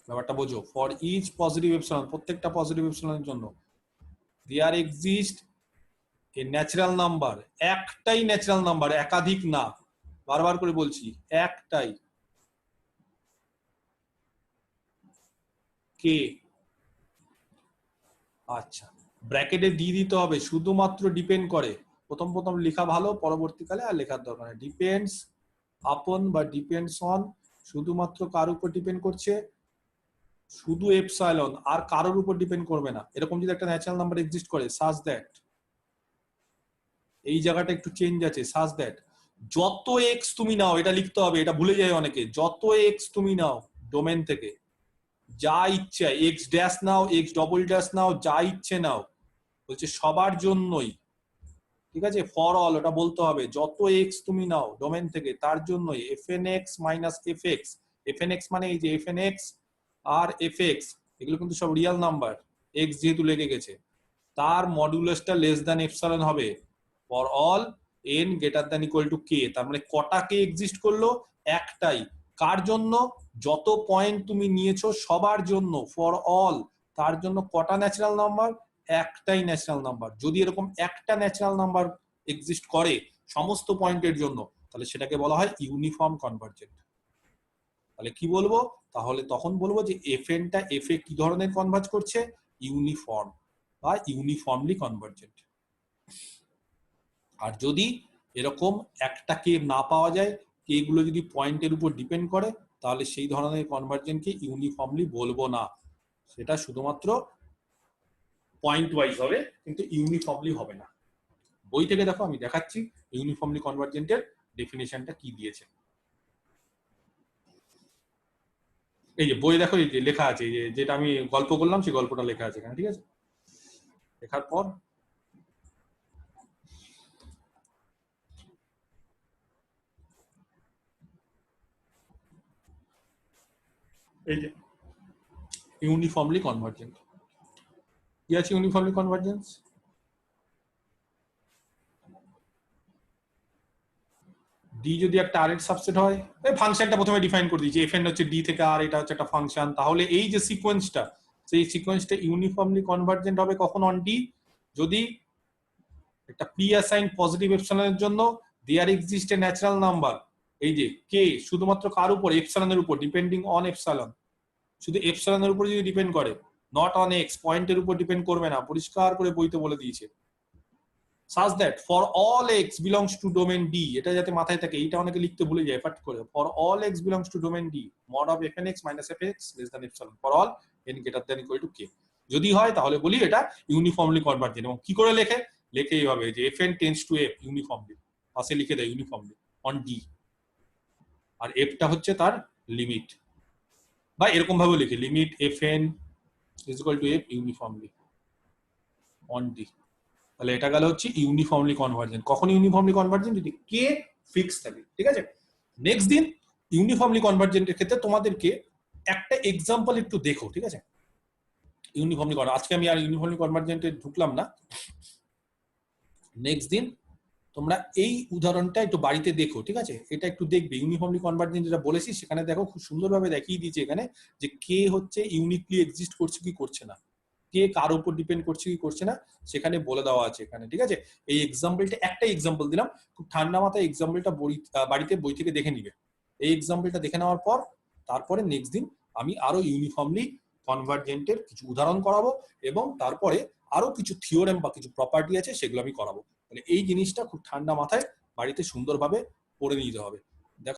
ব্যাপারটা বোঝো, ফর ইচ পজিটিভ এপসাইলন, প্রত্যেকটা পজিটিভ এপসাইলনের জন্য there exist a natural number, একটাই ন্যাচারাল নাম্বার, একাধিক না, বারবার করে বলছি একটাই, কে। আচ্ছা, ব্র্যাকেটে দিয়ে দিতে হবে শুধুমাত্র ডিপেন্ড করে, প্রথম প্রথম লেখা ভালো, পরবর্তীকালে আর লেখার দরকার নেই। ডিপেন্ডস আপন বা ডিপেন্ডস অন, শুধুমাত্র কার উপর ডিপেন্ড করছে, শুধু এপসাইলন, আর কারোর উপর ডিপেন্ড করবে না। এরকম যদি একটা ন্যাচারাল নাম্বার এক্সিস্ট করে, সাজ দ্যাট, এই জায়গাটা একটু চেঞ্জ আছে, সাজ দ্যাট যত এক্স তুমি নাও, এটা লিখতে হবে, এটা ভুলে যায় অনেকে, যত এক্স তুমি নাও ডোমেন থেকে, যা ইচ্ছে এক্স ড্যাশ নাও, এক্স ডবল ড্যাশ নাও, যা ইচ্ছে নাও, বলছে সবার জন্যই, ঠিক আছে, ফর অল, ওটা বলতে হবে, যত এক্স তুমি নাও ডোমেন থেকে তার জন্যই FN x minus F x, FN x মানে এই যে এফএন এক্স আর এফ এক্স, এগুলো কিন্তু সব রিয়েল নাম্বার, এক্স যেহেতু লেগে গেছে, তার মডুলাসটা লেস দ্যান এপসাইলন হবে for all n greater than equal to k. তার মানে কটা কে এক্সিস্ট করলো, একটাই, কার জন্য, যত পয়েন্ট তুমি নিয়েছো সবার জন্য, ফর অল, তার জন্য কটা ন্যাচারাল নাম্বার, একটাই ন্যাচারাল নাম্বার। যদি এরকম একটা ন্যাচারাল নাম্বার এক্সিস্ট করে সমস্ত পয়েন্টের জন্য, তাহলে সেটাকে বলা হয় ইউনিফর্ম কনভার্জেন্ট। তাহলে কি বলবো, তাহলে তখন বলবো যে এফএনটা এফ এ কি ধরনের কনভার্জ করছে, ইউনিফর্ম বা ইউনিফর্মলি কনভার্জেন্ট। আর যদি এরকম একটা কে না পাওয়া যায়, কে গুলো যদি পয়েন্টের উপর ডিপেন্ড করে, তাহলে সেই ধরনের কনভার্জেন্টকে ইউনিফর্মলি বলবো না, সেটা শুধুমাত্র পয়েন্ট ওয়াইজ হবে, কিন্তু ইউনিফর্মলি হবে না। বই থেকে দেখো, আমি দেখাচ্ছি ইউনিফর্মলি কনভার্জেন্টের ডেফিনেশনটা কি দিয়েছে। এই যে বই দেখো, এই যে লেখা আছে, এই যে যেটা আমি গল্প করলাম সেই গল্পটা লেখা আছে এখানে, ঠিক আছে। লেখার পর এই যে ইউনিফর্মলি কনভার্জেন্ট কি আছে, ইউনিফর্মলি কনভার্জেন্স, ডি যদি একটা আর এর সাবসেট হয়, এই ফাংশনটা প্রথমে ডিফাইন করে দিয়েছি, এফএন হচ্ছে ডি থেকে আর, এটা হচ্ছে একটা ফাংশন, তাহলে এই যে সিকোয়েন্সটা, সেই সিকোয়েন্সটা ইউনিফর্মলি কনভার্জেন্ট হবে কখন, অন ডি, যদি একটা পি অ্যাসাইন পজিটিভ এপসাইলনের জন্য there exist a natural number, এই যে কে শুধুমাত্র কার উপর, এপসাইলনের উপর, ডিপেন্ডিং অন এপসাইলন, শুধু এপসাইলনের উপর যদি ডিপেন্ড করে, নট অন এক্স, পয়েন্টের উপর ডিপেন্ড করবে না, পরিষ্কার করে বইতে বলে দিয়েছে। such that for all x belongs to domain D, এটা যাতে মাথায় থাকে, এইটা অনেকে লিখতে ভুলে যায় ফাট করে, for all x belongs to domain D mod of fnx minus fx less than epsilon for all n greater than equal to k, যদি হয় তাহলে বলি এটা ইউনিফর্মলি কনভার্জেন্ট। এবং কি করে লেখে, লেখে এইভাবে যে fn tends to f uniformly, পাশে লিখে দেয় ইউনিফর্মলি অন D, আর ফটা হচ্ছে তার লিমিট, বা এরকম ভাবে লিখে limit fn is equal to f uniformly on D। তাহলে এটা গেল হচ্ছে ইউনিফর্মলি কনভার্জেন্ট। কখন ইউনিফর্মলি কনভার্জেন্ট, যদি কে ফিক্স থাকে, ঠিক আছে। নেক্সট দিন ইউনিফর্মলি কনভার্জেন্টের ক্ষেত্রে তোমাদেরকে একটা এক্সাম্পল একটু দেখো, ঠিক আছে। ইউনিফর্মলি কনভার্জেন্ট, আজকে আমি আর ইউনিফর্মলি কনভার্জেন্টে ঢুকলাম না, নেক্সট দিন তোমরা এই উদাহরণটা একটু বাড়িতে দেখো, ঠিক আছে। এটা একটু দেখবে, ইউনিফর্মলি কনভার্জেন্ট যেটা বলেছি সেখানে দেখো খুব সুন্দরভাবে দেখিয়ে দিয়েছে এখানে যে কে হচ্ছে ইউনিকলি এক্সিস্ট করছে কি করছে না, কে কার উপর ডিপেন্ড করছে কি করছে না, সেখানে বলে দেওয়া আছে এখানে, ঠিক আছে। এই এক্সাম্পলটা একটা এক্সাম্পল দিলাম, খুব ঠান্ডা মাথায় এক্সাম্পলটা বাড়িতে বই থেকে দেখে নিবে। এই এক্সাম্পলটা দেখে নেওয়ার পর তারপরে নেক্সট দিন আমি আরো ইউনিফর্মলি কনভার্জেন্টের কিছু উদাহরণ করাবো, এবং তারপরে আরো কিছু থিওরেম বা কিছু প্রপার্টি আছে সেগুলো আমি করাবো। তাহলে এই জিনিসটা খুব ঠান্ডা মাথায় বাড়িতে সুন্দরভাবে পড়ে নিতে হবে।